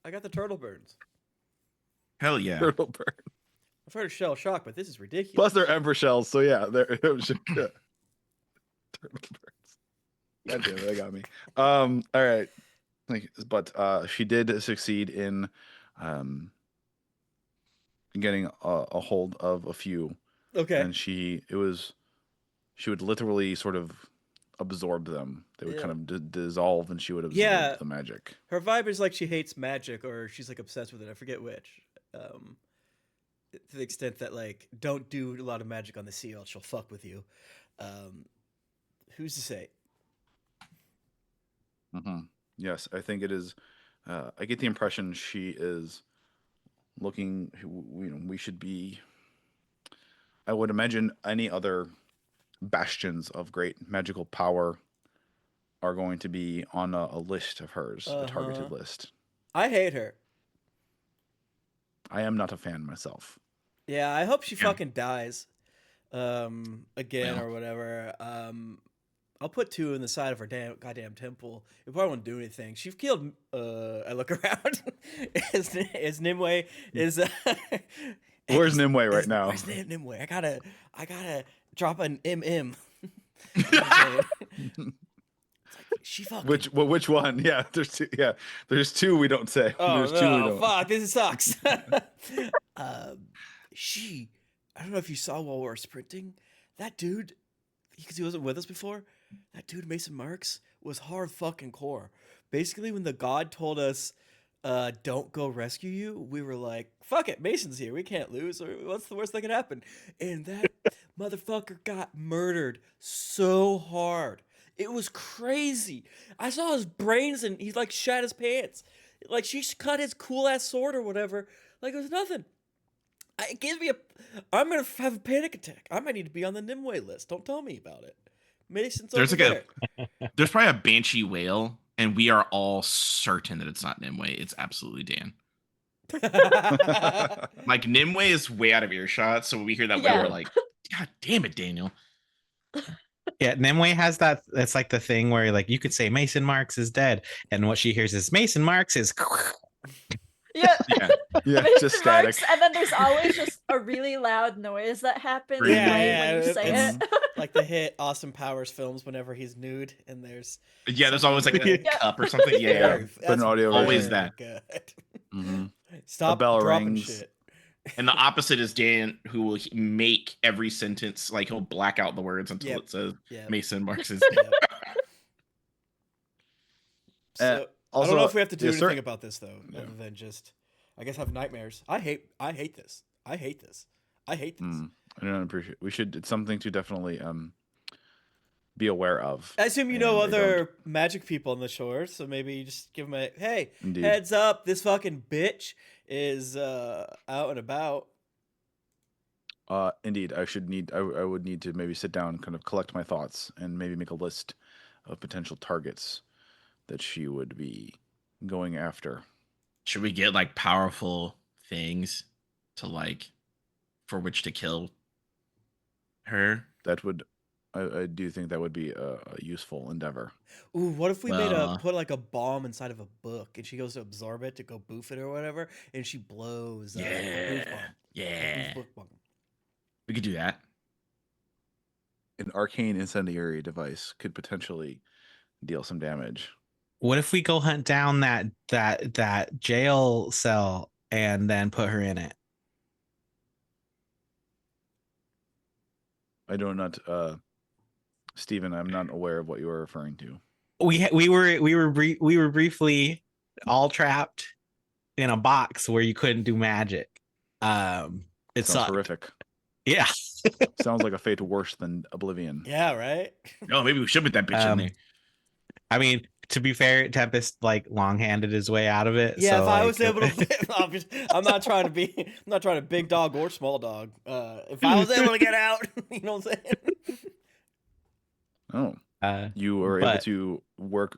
A: I got the turtle burns.
B: Hell yeah.
C: Turtle burn.
A: I've heard of shell shock, but this is ridiculous.
C: Plus they're ember shells, so yeah, they're turtle burns. God damn it, that got me. All right. But she did succeed in getting a hold of a few.
A: Okay.
C: And she would literally sort of absorb them. They would kind of dissolve, and she would absorb the magic.
A: Her vibe is like she hates magic, or she's like obsessed with it. I forget which. To the extent that like, don't do a lot of magic on the sea, or she'll fuck with you. Who's to say?
C: Yes, I think it is. I get the impression she is looking. We should be. I would imagine any other bastions of great magical power are going to be on a list of hers, a targeted list.
A: I hate her.
C: I am not a fan myself.
A: Yeah, I hope she fucking dies. Again
B: Well.
A: or whatever. I'll put 2 in the side of her goddamn temple. It probably won't do anything. She killed. I look around. is Nimue is.
C: Where's Nimue right now?
A: Where's Nimue? I gotta drop an MM. She fucking.
C: Which one? Yeah, there's 2. Yeah, there's 2 we don't say.
A: Oh
C: There's 2 we
A: no!
C: don't.
A: Fuck! This sucks. She. I don't know if you saw while we were sprinting. That dude, because he wasn't with us before. That dude Mason Marks was hard fucking core. Basically, when the god told us, "Don't go rescue you," we were like, "Fuck it, Mason's here. We can't lose. Or what's the worst that could happen?" And that motherfucker got murdered so hard. It was crazy. I saw his brains and he like shat his pants. Like she cut his cool ass sword or whatever. Like it was nothing. It gives me I'm gonna have a panic attack. I might need to be on the Nimue list. Don't tell me about it. Mason's
B: There's
A: over there.
B: There's probably a banshee whale, and we are all certain that it's not Nimue. It's absolutely Dan. Like Nimue is way out of earshot, so when we hear that whale, we're like, "God damn it, Daniel."
E: Yeah, Nimue has that. It's like the thing where like you could say Mason Marks is dead, and what she hears is Mason Marks is.
D: Yeah.
C: Yeah,
D: Mason
C: just static.
D: Marks, and then there's always just a really loud noise that happens when you say it.
A: Like the hit Austin Powers films whenever he's nude and there's
B: There's always like a
D: Yeah.
B: cup or something. Yeah,
C: Put an audio
B: always
C: version.
B: that.
A: Good. Stop
C: bell
A: dropping
C: rings.
A: shit.
B: And the opposite is Dan, who will make every sentence like he'll black out the words until it says Mason Marks is.
A: So I
C: Also,
A: don't know if we have to do
C: yeah,
A: anything about this though, other than just, I guess, have nightmares. I hate this. I hate this.
C: I don't appreciate. We should. It's something to definitely be aware of.
A: I assume you
C: And
A: know
C: I
A: other magic people on the shore, so maybe you just give them a hey,
C: Indeed.
A: heads up, this fucking bitch is out and about.
C: Indeed, I would need to maybe sit down, kind of collect my thoughts, and maybe make a list of potential targets that she would be going after.
B: Should we get like powerful things to like for which to kill her?
C: That would, I do think that would be a useful endeavor.
A: Ooh, what if we put like a bomb inside of a book and she goes to absorb it to go boof it or whatever, and she blows a boof bomb.
B: Yeah.
A: A boof bomb.
B: We could do that.
C: An arcane incendiary device could potentially deal some damage.
E: What if we go hunt down that jail cell and then put her in it?
C: I do not, Stephen. I'm not aware of what you are referring to.
E: We were briefly all trapped in a box where you couldn't do magic. It
C: Sounds
E: sucked.
C: horrific.
E: Yeah.
C: Sounds like a fate worse than Oblivion.
A: Yeah, right.
B: No, maybe we should put that bitch in there.
E: I mean, to be fair, Tempest like long-handed his way out of it.
A: Yeah,
E: so,
A: if I
E: like,
A: was able to, I'm not trying to big dog or small dog. If I was able to get out, you know what I'm saying?
C: Oh, you were able
E: but-
C: to work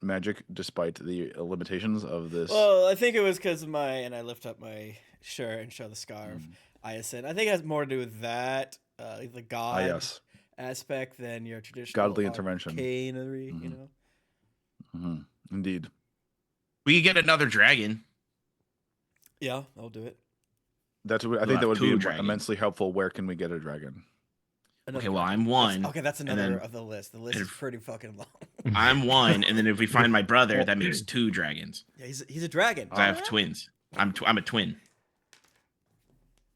C: magic despite the limitations of this.
A: Well, I think it was because I lift up my shirt and show the scarf. Iacin. I think it has more to do with that, the god
C: yes.
A: aspect than your traditional
C: Godly intervention.
A: arcanery, you know.
C: Indeed.
B: We could get another dragon.
A: Yeah, I'll do it.
C: That's what I
B: We'll
C: think that
B: have
C: would be
B: two dragons.
C: immensely helpful. Where can we get a dragon?
A: Another
B: Okay, well,
A: dragon.
B: I'm one.
A: Okay, that's
B: and
A: another
B: then-
A: of the list. The list is pretty fucking long.
B: I'm one, and then if we find my brother, that makes 2 dragons.
A: Yeah, he's a dragon.
B: 'Cause I have twins. I'm a twin.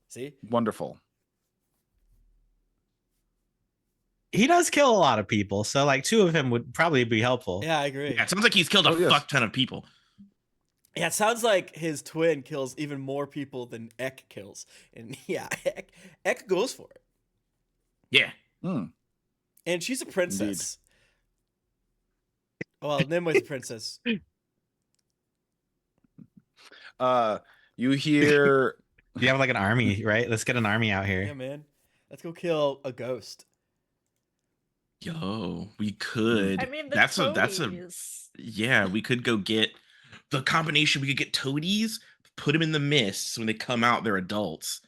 A: See?
C: Wonderful.
E: He does kill a lot of people, so like 2 of him would probably be helpful.
A: Yeah, I agree.
B: Yeah, it sounds like he's killed a
C: Oh, yes.
B: fuck ton of people.
A: Yeah, it sounds like his twin kills even more people than Ek kills. And yeah, Ek goes for it.
B: Yeah.
A: And she's a princess. Well, Nimwe's a princess.
C: You hear
E: You have like an army, right? Let's get an army out here.
A: Yeah, man. Let's go kill a ghost.
B: Yo, we could.
D: I mean, the
B: that's a
D: toadies.
B: yeah. We could go get the combination. We could get toadies, put them in the mist. So when they come out, they're adults,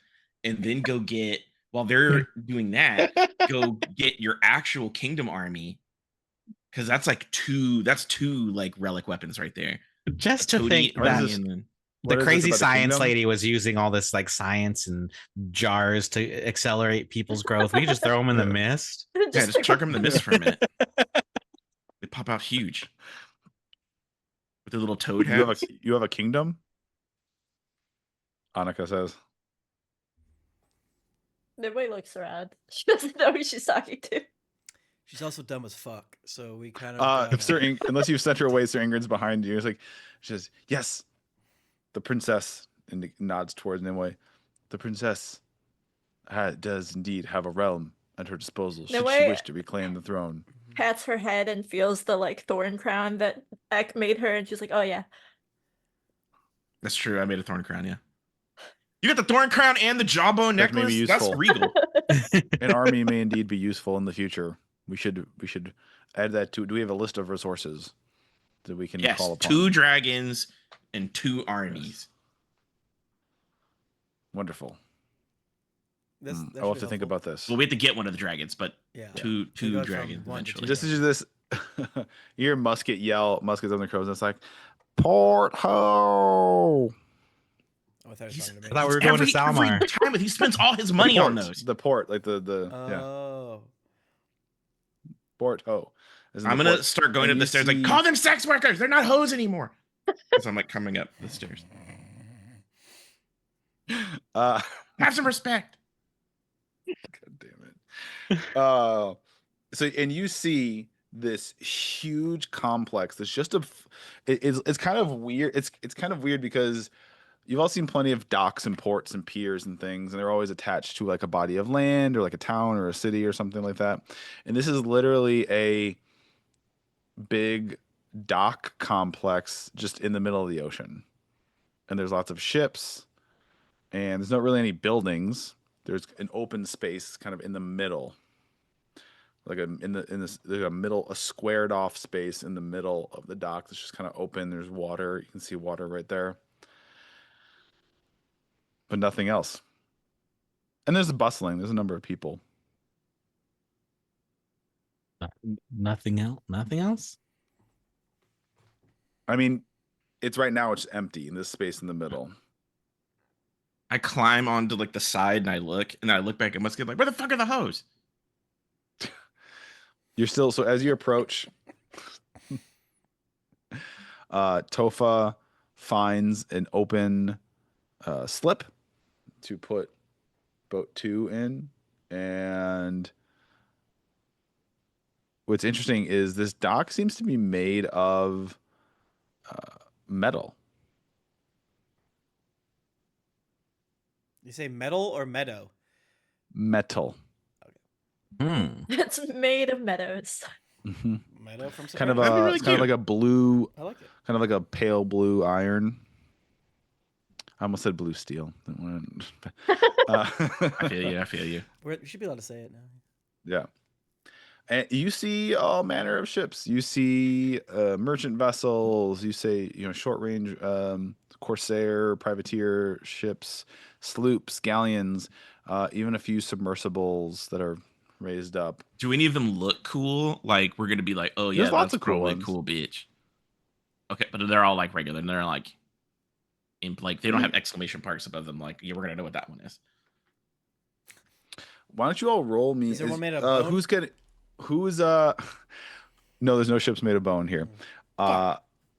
B: and then go get while they're doing that, go get your actual kingdom army, because that's like two. That's two like relic weapons right there.
E: Just
B: A
E: to
B: toady
E: think
B: army
E: that
B: and then
C: what
E: the
C: is this
E: crazy
C: about the
E: science
C: kingdom?
E: lady was using all this like science and jars to accelerate people's growth. We could just throw them in the mist.
B: yeah, just
D: like,
B: chuck them in the mist for a minute. They pop out huge with their little toad hats.
C: You have a kingdom? Annika says.
D: Nimue looks around. She doesn't know who she's talking to.
A: She's also dumb as fuck, so we kind of.
C: Unless you've sent her away, Sir Ingrid's behind you. It's like she says, "Yes, the princess," and nods towards Nimue. The princess does indeed have a realm at her disposal. Should she
D: Nimue
C: wish to reclaim the throne?
D: pats her head and feels the like thorn crown that Ek made her, and she's like, "Oh yeah."
B: That's true. I made a thorn crown. Yeah. You got the thorn crown and the jawbone
C: That may be
B: necklace. That's
C: useful.
B: regal.
C: An army may indeed be useful in the future. We should add that to. Do we have a list of resources that we can
B: Yes,
C: call upon?
B: 2 dragons and 2 armies.
C: Wonderful.
A: This, that
C: I'll
A: should
C: have to
A: be
C: think
A: helpful.
C: about this.
B: Well, we have to get one of the dragons, but
A: Yeah.
B: two
A: It goes from
B: dragons
A: 1 to
B: eventually.
A: 2.
C: This is this. You hear Musket yell. Musket's on the crows. And it's like, Port ho!
A: Oh, I thought he was
B: He's-
A: talking to
E: I
A: me.
E: thought we were going to Salmar.
B: Every time he spends all his money on those.
C: The port, like the yeah.
A: Oh.
C: Port ho. As in
B: I'm
C: the
B: gonna
C: port.
B: start going
C: And
B: up
C: you
B: the stairs like,
C: see-
B: call them sex workers. They're not hoes anymore. So I'm like coming up the stairs.
C: Uh,
B: Have some respect.
C: God damn it. So and you see this huge complex. That's just it's kind of weird. It's kind of weird because you've all seen plenty of docks and ports and piers and things, and they're always attached to like a body of land or like a town or a city or something like that. And this is literally a big dock complex just in the middle of the ocean. And there's lots of ships, and there's not really any buildings. There's an open space kind of in the middle, like there's a squared off space in the middle of the dock that's just kind of open. There's water. You can see water right there, but nothing else. And there's bustling. There's a number of people.
E: Nothing else. Nothing else.
C: I mean, it's right now. It's empty in this space in the middle.
B: I climb onto like the side and I look back at Musket like, where the fuck are the hoes?
C: You're still so as you approach. Tofa finds an open slip to put boat 2 in, and what's interesting is this dock seems to be made of metal.
A: You say metal or meadow?
C: Metal.
D: It's made of meadows.
C: Mm-hmm.
A: Meadow from
C: Kind of
A: Savannah?
B: That'd be really
C: it's kind of
B: cute.
C: like a blue,
A: I like it.
C: kind of like a pale blue iron. I almost said blue steel.
B: I feel you.
A: We should be allowed to say it now.
C: Yeah. And you see all manner of ships. You see merchant vessels. You say, short range corsair, privateer ships, sloops, galleons, even a few submersibles that are raised up.
B: Do any of them look cool? Like we're gonna be like, oh yeah,
C: There's lots
B: that's
C: of cool
B: probably a
C: ones.
B: cool bitch. Okay, but they're all like regular. And they're like, they don't have exclamation marks above them. Like, yeah, we're gonna know what that one is.
C: Why don't you all roll me?
A: Is there one made of bone?
C: Who's no, there's no ships made of bone here.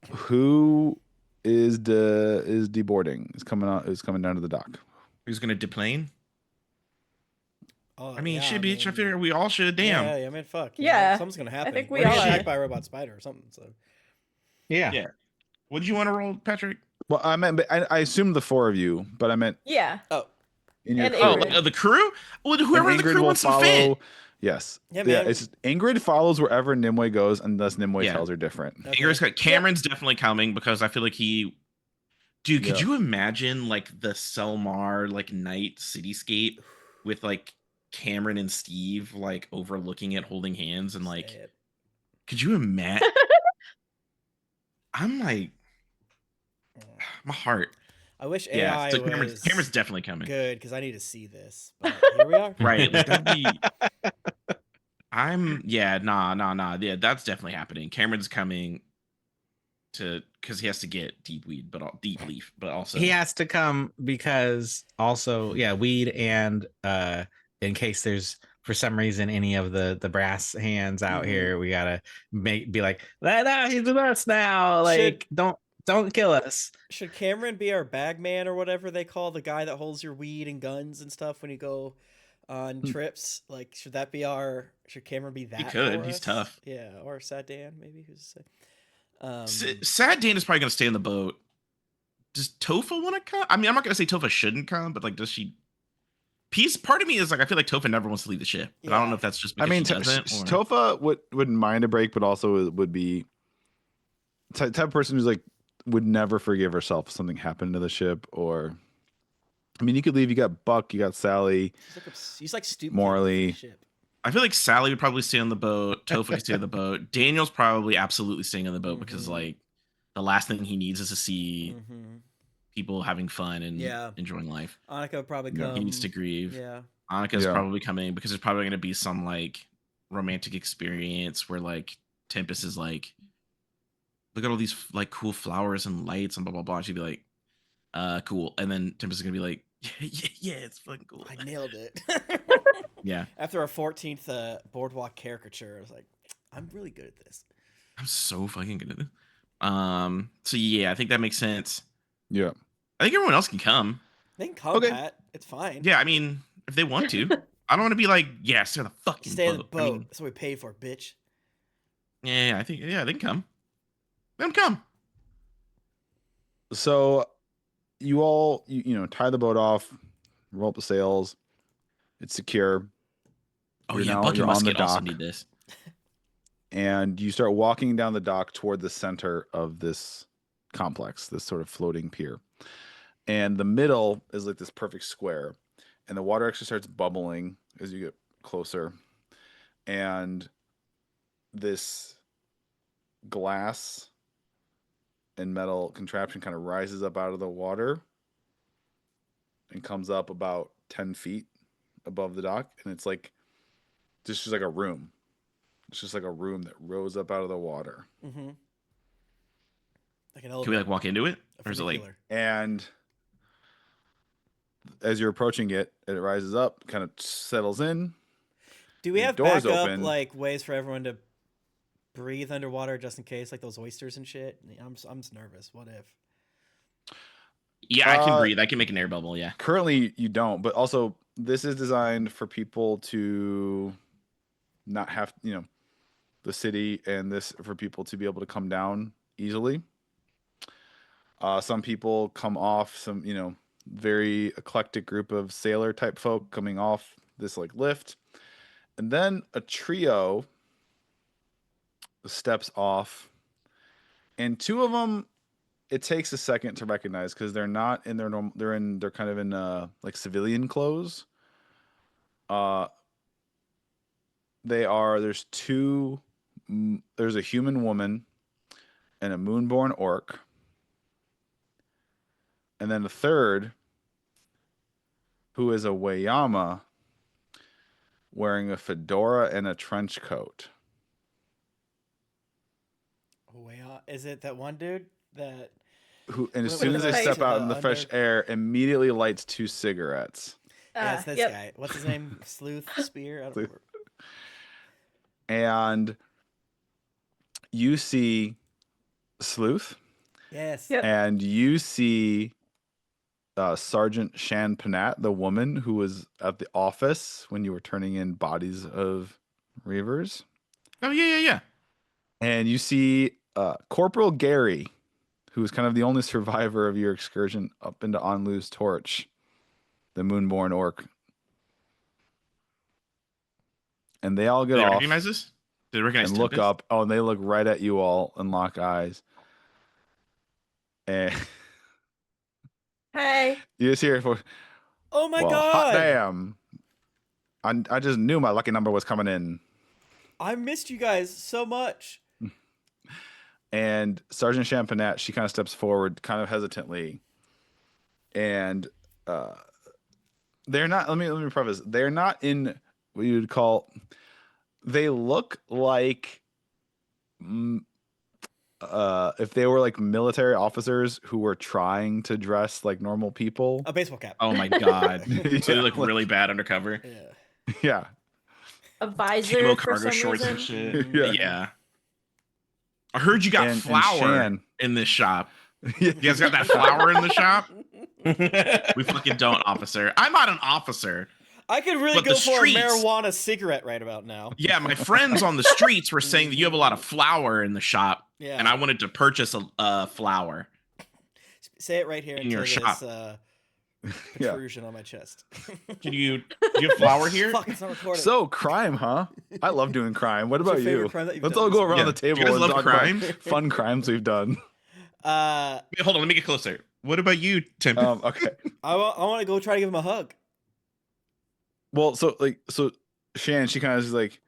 C: Who is deboarding? Is coming down to the dock.
B: Who's gonna deplane?
A: Oh,
B: I mean,
A: yeah,
B: shit, bitch. I figure we all should. Damn.
A: Yeah, I mean, fuck.
D: Yeah,
A: something's gonna happen.
D: think we
A: We're gonna
B: all
A: get
B: are.
A: attacked by a robot spider or something. So
E: Yeah.
B: Yeah. What did you want to roll, Patrick?
C: Well, I meant, I assumed the 4 of you, but I meant
D: Yeah.
A: oh,
C: in your
D: And
C: crew.
B: Oh,
D: Ingrid.
B: The crew? Well,
C: And
B: whoever the
C: Ingrid
B: crew
C: will
B: wants to fit.
C: Yes.
A: Yeah, man.
C: It's Ingrid follows wherever Nimue goes unless Nimue
B: Yeah.
C: tells her different.
A: Okay.
B: Ingrid's got Cameron's definitely coming because I feel like dude, could
C: Yeah.
B: you imagine like the Selmar like night cityscape with like Cameron and Steve like overlooking it, holding hands, and like,
A: Say it.
B: could you imagine? I'm like, my heart.
A: I wish
B: Yeah,
A: AI
B: so
A: was
B: Cameron's definitely coming.
A: good because I need to see this. But here we are.
B: Right, like that'd be. Nah. Yeah, that's definitely happening. Cameron's coming because he has to get deep leaf, but also
E: He has to come because also, yeah, weed, and in case there's for some reason any of the brass hands out here, we gotta be like, no, he's with us now. Like, don't kill us.
A: Should Cameron be our bagman or whatever they call the guy that holds your weed and guns and stuff when you go on trips? Like, should Cameron be that?
B: He could.
A: for
B: He's
A: us?
B: tough.
A: Yeah, or Sad Dan maybe. Who's to say?
B: Sad Dan is probably gonna stay on the boat. Does Tofa want to come? I mean, I'm not gonna say Tofa shouldn't come, but like, does she? Part of me is like, I feel like Tofa never wants to leave the ship, but I don't know if that's just because she doesn't.
C: Tofa wouldn't mind a break, but also would be type of person who's like would never forgive herself if something happened to the ship. Or, I mean, you could leave. You got Buck, you got Sally.
A: He's like stupid.
C: Morley.
A: Ship.
B: I feel like Sally would probably stay on the boat. Tofa could stay on the boat. Daniel's probably absolutely staying on the boat because like the last thing he needs is to see people having fun and enjoying life.
A: Annika would probably come.
B: He needs to grieve.
A: Yeah.
B: Annika's probably coming because there's probably going to be some like romantic experience where like Tempest is like, look at all these like cool flowers and lights and blah blah blah. And she'd be like, cool. And then Tempest is gonna be like, yeah, it's fucking cool.
A: I nailed it.
B: Yeah.
A: After our 14th boardwalk caricature, I was like, I'm really good at this.
B: I'm so fucking good at this. So yeah, I think that makes sense.
C: Yeah.
B: I think everyone else can come.
A: They can come, Pat. It's fine.
B: Yeah, I mean, if they want to. I don't want to be like, yeah, stay on the fucking
A: Stay
B: boat.
A: on the boat.
B: I mean,
A: That's what we paid for, bitch.
B: yeah, I think they can come. Let them come.
C: So you all you know tie the boat off, roll up the sails. It's secure.
B: Oh
C: You're
B: yeah,
C: now-
B: Bucky
C: you're on the
B: Musket also
C: dock.
B: need this.
C: And you start walking down the dock toward the center of this complex, this sort of floating pier. And the middle is like this perfect square. And the water actually starts bubbling as you get closer. And this glass and metal contraption kind of rises up out of the water and comes up about 10 feet above the dock. And it's like, just like a room. It's just like a room that rose up out of the water.
A: Mm-hmm. Like an
B: Can we like walk into it? Or is it like
A: funicular.
C: And as you're approaching it, it rises up, kind of settles in.
A: Do we
C: the
A: have
C: doors
A: backup
C: open.
A: like ways for everyone to breathe underwater just in case, like those oysters and shit? I'm just nervous. What if?
B: Yeah, I can breathe. I can make an air bubble, yeah.
C: Currently, you don't, but also this is designed for people to not have, the city, and this for people to be able to come down easily. Some people come off some, very eclectic group of sailor type folk coming off this like lift. And then a trio steps off, and two of them, it takes a second to recognize because they're not in their normal. They're kind of in like civilian clothes. There's a human woman and a moonborn orc. And then the third, who is a Wayama wearing a fedora and a trench coat.
A: Is it that one dude that?
C: And as
A: Wait,
C: soon
A: wait,
C: as they
A: wait.
C: step out in the
A: Under-
C: fresh air, immediately lights 2 cigarettes.
A: Yeah, it's this
D: Yep.
A: guy. What's his name? Sleuth Spear. I don't
C: Sleuth.
A: remember.
C: And you see Sleuth,
A: Yes.
D: Yep.
C: and you see Sergeant Shan Panat, the woman who was at the office when you were turning in bodies of Reavers.
B: Oh yeah.
C: And you see Corporal Gary, who is kind of the only survivor of your excursion up into Anlu's Torch, the Moonborn Orc. and they all
B: Do
C: get
B: they
C: off
B: recognize this? Do they recognize
C: and look
B: Tempest?
C: up. Oh, and they look right at you all and lock eyes. And
D: Hey.
C: you just hear it for,
A: Oh my
C: well, hot
A: god!
C: damn. I just knew my lucky number was coming in.
A: I missed you guys so much.
C: And Sergeant Champanat, she kind of steps forward, kind of hesitantly, and they're not. Let me preface. They're not in what you would call. They look like, if they were like military officers who were trying to dress like normal people.
A: A baseball cap.
B: Oh my god! So they
C: Yeah,
B: look
C: like-
B: really bad undercover.
A: Yeah.
C: Yeah,
D: A visor
B: Camo
D: for
B: cargo
D: some
B: shorts and
D: reason.
B: shit.
C: Yeah.
B: Yeah. I heard you got
C: And
B: flour
C: Shan-
B: in this shop.
C: yeah.
B: You guys got that flour in the shop? We fucking don't, officer. I'm not an officer.
A: I could really
B: But
A: go
B: the
A: for
B: streets-
A: a marijuana cigarette right about now.
B: Yeah, my friends on the streets were saying that you have a lot of flour in the shop,
A: Yeah.
B: and I wanted to purchase a flour.
A: Say it right here
B: In
A: into
B: your
A: this
B: shop.
C: Yeah.
A: protrusion on my chest.
B: Do you have flour here?
A: Fuck, it's not recording.
C: So crime, huh? I love doing crime. What
A: What's
C: about
A: your favorite
C: you?
A: crime that you've
C: Let's
A: done
C: all go
A: recently?
C: around
B: Yeah.
C: the table
B: Do you guys
C: and
B: love
C: talk
B: crime?
C: about fun crimes we've done.
B: Wait, hold on, let me get closer. What about you, Tim?
C: Okay.
A: I want to go try to give him a hug.
C: Well, so Shan, she kind of is like,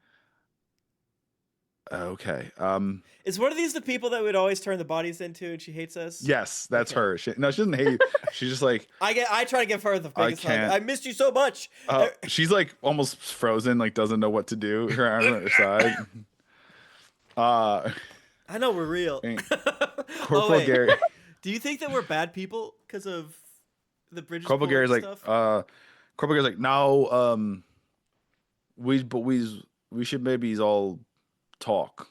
C: okay.
A: Is one of these the people that we'd always turn the bodies into and she hates us?
C: Yes, that's
A: Okay.
C: her. No, she doesn't hate you. She's just like,
A: I try to give her the biggest hug.
C: can't.
A: I missed you so much.
C: she's like almost frozen, like doesn't know what to do. Her arms on her side.
A: I know we're real.
C: Hey,
A: Oh,
C: Corporal
A: wait.
C: Gary.
A: Do you think that we're bad people because of the bridges?
C: Corporal
A: pulling
C: Gary's like,
A: stuff?
C: Corporal Gary's like, no, we should maybe all talk.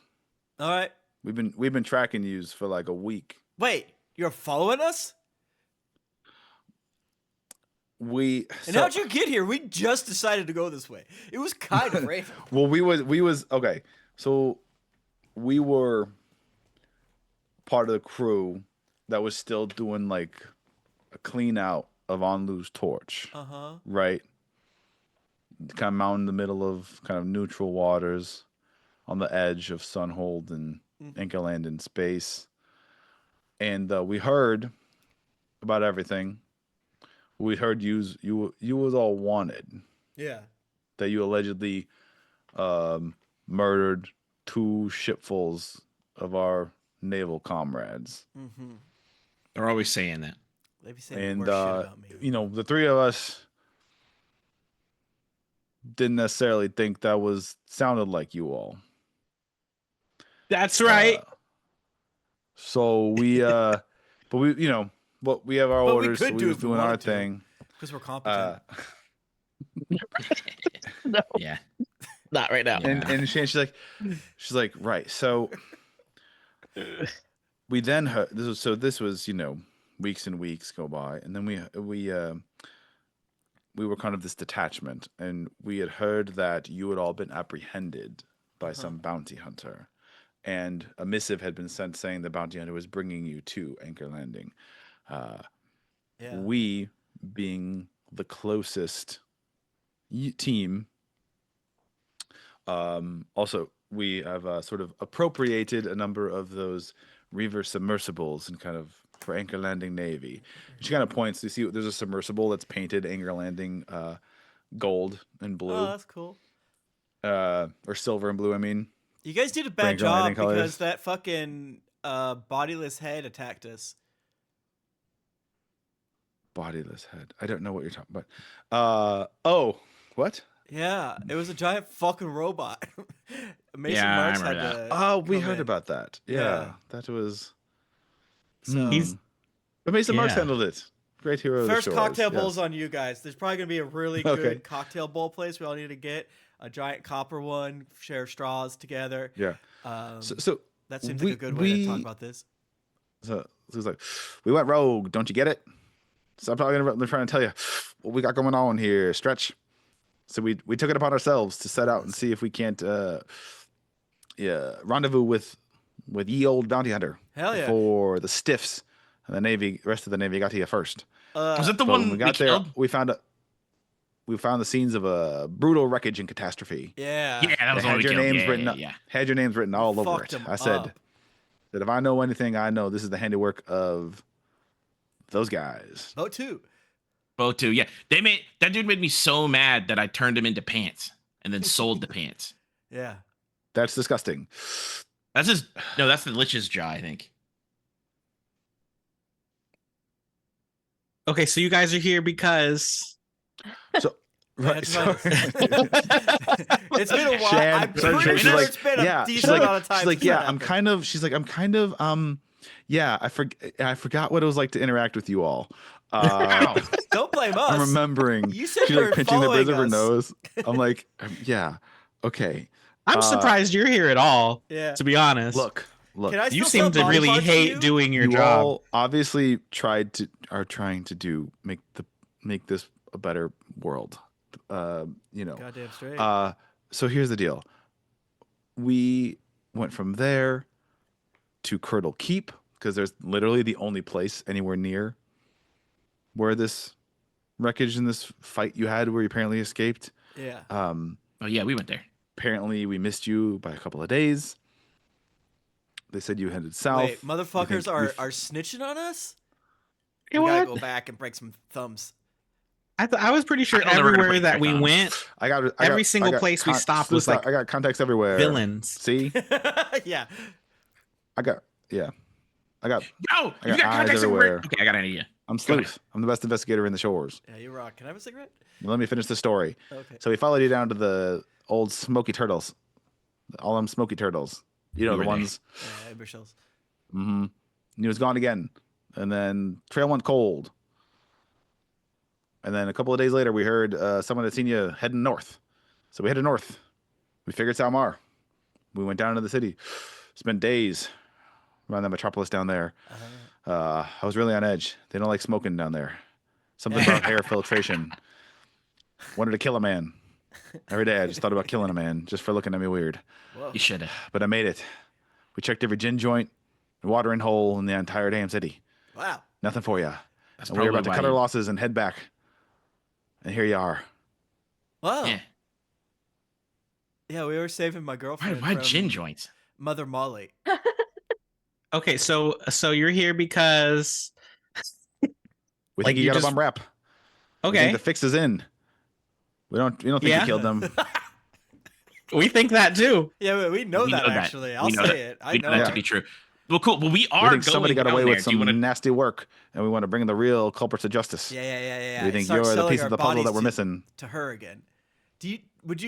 A: All right.
C: We've been tracking yous for like a week.
A: Wait, you're following us?
C: And
A: And how'd you get here? We just decided to go this way. It was kind of random.
C: Well, we was okay. So we were part of the crew that was still doing like a clean out of Onlu's torch,
A: Uh-huh.
C: right? Kind of mountain in the middle of kind of neutral waters, on the edge of Sunhold and Anchorland in space, and we heard about everything. We heard you was all wanted.
A: Yeah.
C: That you allegedly murdered 2 shipfuls of our naval comrades.
A: Mm-hmm.
B: They're always saying that.
A: They be saying
C: And
A: worse shit about me.
C: you know, the 3 of us didn't necessarily think that sounded like you all.
E: That's right.
C: So we but we, you know, but we have our
A: But we
C: orders, so
A: could
C: we
A: do
C: was
A: if we
C: doing our
A: wanted to.
C: thing.
A: Because we're competent.
E: No,
B: Yeah.
E: not right now.
C: And she's like, right. So we then heard this was, you know, weeks and weeks go by, and then we were kind of this detachment, and we had heard that you had all been apprehended by some bounty hunter, and a missive had been sent saying the bounty hunter was bringing you to Anchor Landing.
A: Yeah.
C: We, being the closest team, also we have sort of appropriated a number of those reverse submersibles and kind of for Anchor Landing Navy. She kind of points. You see, there's a submersible that's painted Anchor Landing gold and blue,
A: Oh, that's cool.
C: or silver and blue. I mean,
A: You guys did a bad
C: Anchor Landing
A: job because
C: colors.
A: that fucking bodiless head attacked us.
C: bodiless head. I don't know what you're talking about. Oh, what?
A: Yeah, it was a giant fucking robot. Mason
B: Yeah, I
A: Marks had
B: remember
A: to.
C: Oh, we
A: come
C: heard
A: in.
C: about that.
A: Yeah.
C: Yeah, that was.
A: So
E: He's-
C: But Mason Marks
E: Yeah.
C: handled it. Great hero of the
A: first
C: shores.
A: cocktail
C: yes.
A: bowl's on you guys. There's probably gonna be a really
C: Okay.
A: good cocktail bowl place we all need to get. A giant copper one, share straws together.
C: Yeah. So
A: That seems
C: we-
A: like a good way to talk
C: we-
A: about this.
C: So it was like, we went rogue. Don't you get it? Stop talking about. They're trying to tell you what we got going on here. Stretch. So we took it upon ourselves to set out and see if we can't, rendezvous with ye old bounty hunter
A: Hell yeah.
C: before the stiffs and the Navy, rest of the Navy got to you first.
B: Was it the
C: But
B: one
C: when we got there,
B: killed?
C: we found out. we found the scenes of a brutal wreckage and catastrophe.
A: Yeah.
B: Yeah, that was
C: They
B: all
C: had
B: we
C: your
B: killed.
C: names
B: Yeah,
C: written
B: yeah,
C: up.
B: yeah.
C: Had your names written all over
A: Fucked
C: it.
A: 'em
C: I said
A: up.
C: that if I know anything, I know this is the handiwork of those guys.
A: Vote 2.
B: Both two. Yeah, that dude made me so mad that I turned him into pants and then sold the pants.
A: Yeah.
C: That's disgusting.
B: That's the Lich's jaw, I think.
E: Okay, so you guys are here because
C: So right. So,
A: It's been a while.
C: Shan-
A: I'm
C: so
A: pretty
C: she's
A: sure
C: like,
A: it's been a
C: yeah,
A: decent
C: she's like,
A: amount of time.
C: she's like,
A: since
C: yeah,
A: that
C: I'm
A: happened.
C: kind of, yeah, I forgot what it was like to interact with you all.
B: Wow.
A: Don't blame us.
C: I'm remembering.
A: You said
C: She's
A: you
C: like
A: were
C: pinching the bridge of her
A: following
C: nose. I'm like, yeah, okay.
E: I'm surprised you're here at all.
A: Yeah.
E: To be honest,
C: Look.
A: Can I
E: you
A: still
E: seem
A: sell
E: to
A: body
E: really
A: parts
E: hate
A: you?
E: doing your
C: You
E: job.
C: all obviously are trying to make this a better world. You know.
A: Goddamn straight.
C: So here's the deal. We went from there to Curdle Keep because there's literally the only place anywhere near where this wreckage and this fight you had where you apparently escaped.
A: Yeah.
B: Oh yeah, we went there.
C: Apparently we missed you by a couple of days. They said you headed south.
A: Wait, motherfuckers are snitching on us?
E: You
A: We
E: know
A: gotta
E: what?
A: go back and break some thumbs.
E: I was pretty sure
B: I thought they were gonna
E: everywhere
B: break
E: that
B: their
E: we
B: thumbs.
E: went, every single place we stopped was like
C: I got contacts everywhere.
E: villains.
C: See?
A: Yeah.
C: I got
B: Yo,
C: I
B: you
C: got
B: got
C: eyes
B: contacts everywhere.
C: everywhere.
B: Okay, I got an idea.
C: I'm
B: Go ahead.
C: Sleuth. I'm the best investigator in the shores.
A: Yeah, you rock. Can I have a cigarette?
C: Let me finish the story.
A: Okay.
C: So we followed you down to the old smoky turtles. All them smoky turtles. You know,
B: You
C: the
B: were there.
C: ones.
A: Yeah, amber shells.
C: Mm-hmm. And he was gone again. And then trail went cold. And then a couple of days later, we heard someone had seen you heading north. So we headed north. We figured Salmar. We went down to the city. Spent days around the metropolis down there. I was really on edge. They don't like smoking down there. Something about hair filtration. Wanted to kill a man. Every day I just thought about killing a man just for looking at me weird.
A: Whoa.
B: You should have.
C: But I made it. We checked every gin joint and watering hole in the entire damn city.
A: Wow.
C: Nothing for you.
B: That's
C: And we were about to
B: probably
C: cut
B: why
C: our
B: you-
C: losses and head back. And here you are.
A: Wow.
B: Yeah.
A: Yeah, we were saving my
B: Why,
A: girlfriend
B: why
A: from
B: gin joints?
A: Mother Molly.
E: Okay, so you're here because
C: We
E: Like,
C: think you
E: you
C: got a
E: just-
C: bum rap. We think
E: okay,
C: the fix is in. We don't think
E: Yeah.
C: you killed them.
E: we think that too.
A: Yeah, we know
B: We
A: that
B: know that.
A: actually.
B: We
A: I'll
B: know
A: say
B: that.
A: it. I
B: We
A: know
B: know that
A: it.
B: to be true. Well, cool. Well, we
C: We
B: are
C: think
B: going
C: somebody got
B: down
C: away
B: there.
C: with
B: Do you
C: some
B: want to?
C: nasty work, and we want to bring the real culprits to justice.
A: Yeah.
C: We think
A: Start
C: you're the
A: selling
C: piece
A: our
C: of the puzzle that
A: bodies
C: we're missing.
A: to her again. Would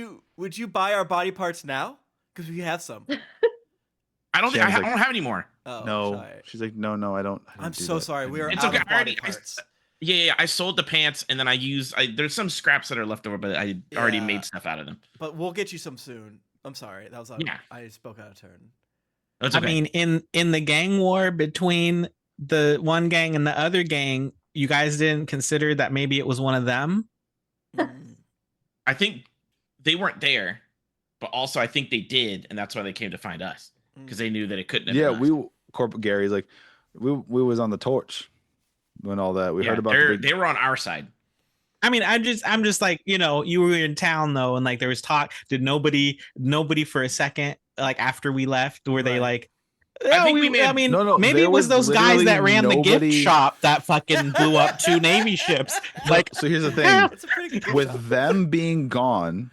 A: you buy our body parts now? Because we have some.
B: I don't think
C: Shan's
B: I
C: like,
B: don't have any more.
A: Oh,
C: No.
A: sorry.
C: She's like, no, I don't. I
A: I'm
C: didn't do
A: so
C: that.
A: sorry. We are
B: It's
A: out
B: okay.
A: of
B: I already-
A: body parts.
B: Yeah. I sold the pants and then I used. There's some scraps that are left over, but I already
A: Yeah.
B: made stuff out of them.
A: But we'll get you some soon. I'm sorry. That was
B: Yeah.
A: I spoke out of turn.
B: That's
E: I
B: okay.
E: mean, in the gang war between the one gang and the other gang, you guys didn't consider that maybe it was one of them.
A: Mm.
B: I think they weren't there, but also I think they did, and that's why they came to find us because they knew that it couldn't. Have
C: Yeah,
B: been us.
C: Corporal Gary's like, we was on the torch when all that. We
B: Yeah,
C: heard about the big.
B: they were on our side.
E: I mean, I'm just like, you were in town though, and like there was talk. Did nobody for a second, like after we left, were they
A: Right.
E: like?
B: I think
E: "Oh,
B: we may have-
C: No,
E: maybe
C: there
E: it was
C: was
E: those guys that
C: literally
E: ran the
C: nobody-
E: gift shop that fucking blew up 2 Navy ships. Like,
C: So here's the thing.
A: It's a pretty good
C: With
A: shop.
C: them being gone,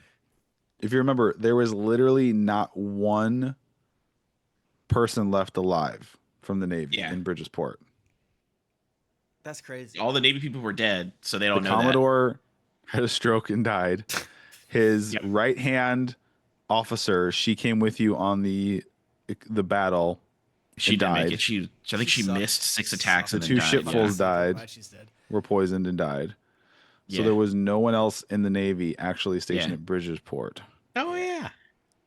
C: if you remember, there was literally not one person left alive from the Navy
B: Yeah.
C: in Bridgesport.
A: That's crazy.
B: All the Navy people were dead, so they don't
C: The
B: know
C: Commodore had a stroke and died. His
B: Yep.
C: right hand officer, she came with you on the battle.
B: that. She
C: and
B: didn't make
C: died.
B: it. I think she
A: sucked.
B: missed 6
A: She
B: attacks
A: sucked.
B: and
C: The
B: then
C: two
B: died.
C: shipfuls
B: Yeah.
C: died.
A: Glad she's dead.
C: Were poisoned and died. So
B: Yeah.
C: there was no one else in the Navy actually stationed
B: Yeah.
C: at Bridgesport.
E: oh yeah,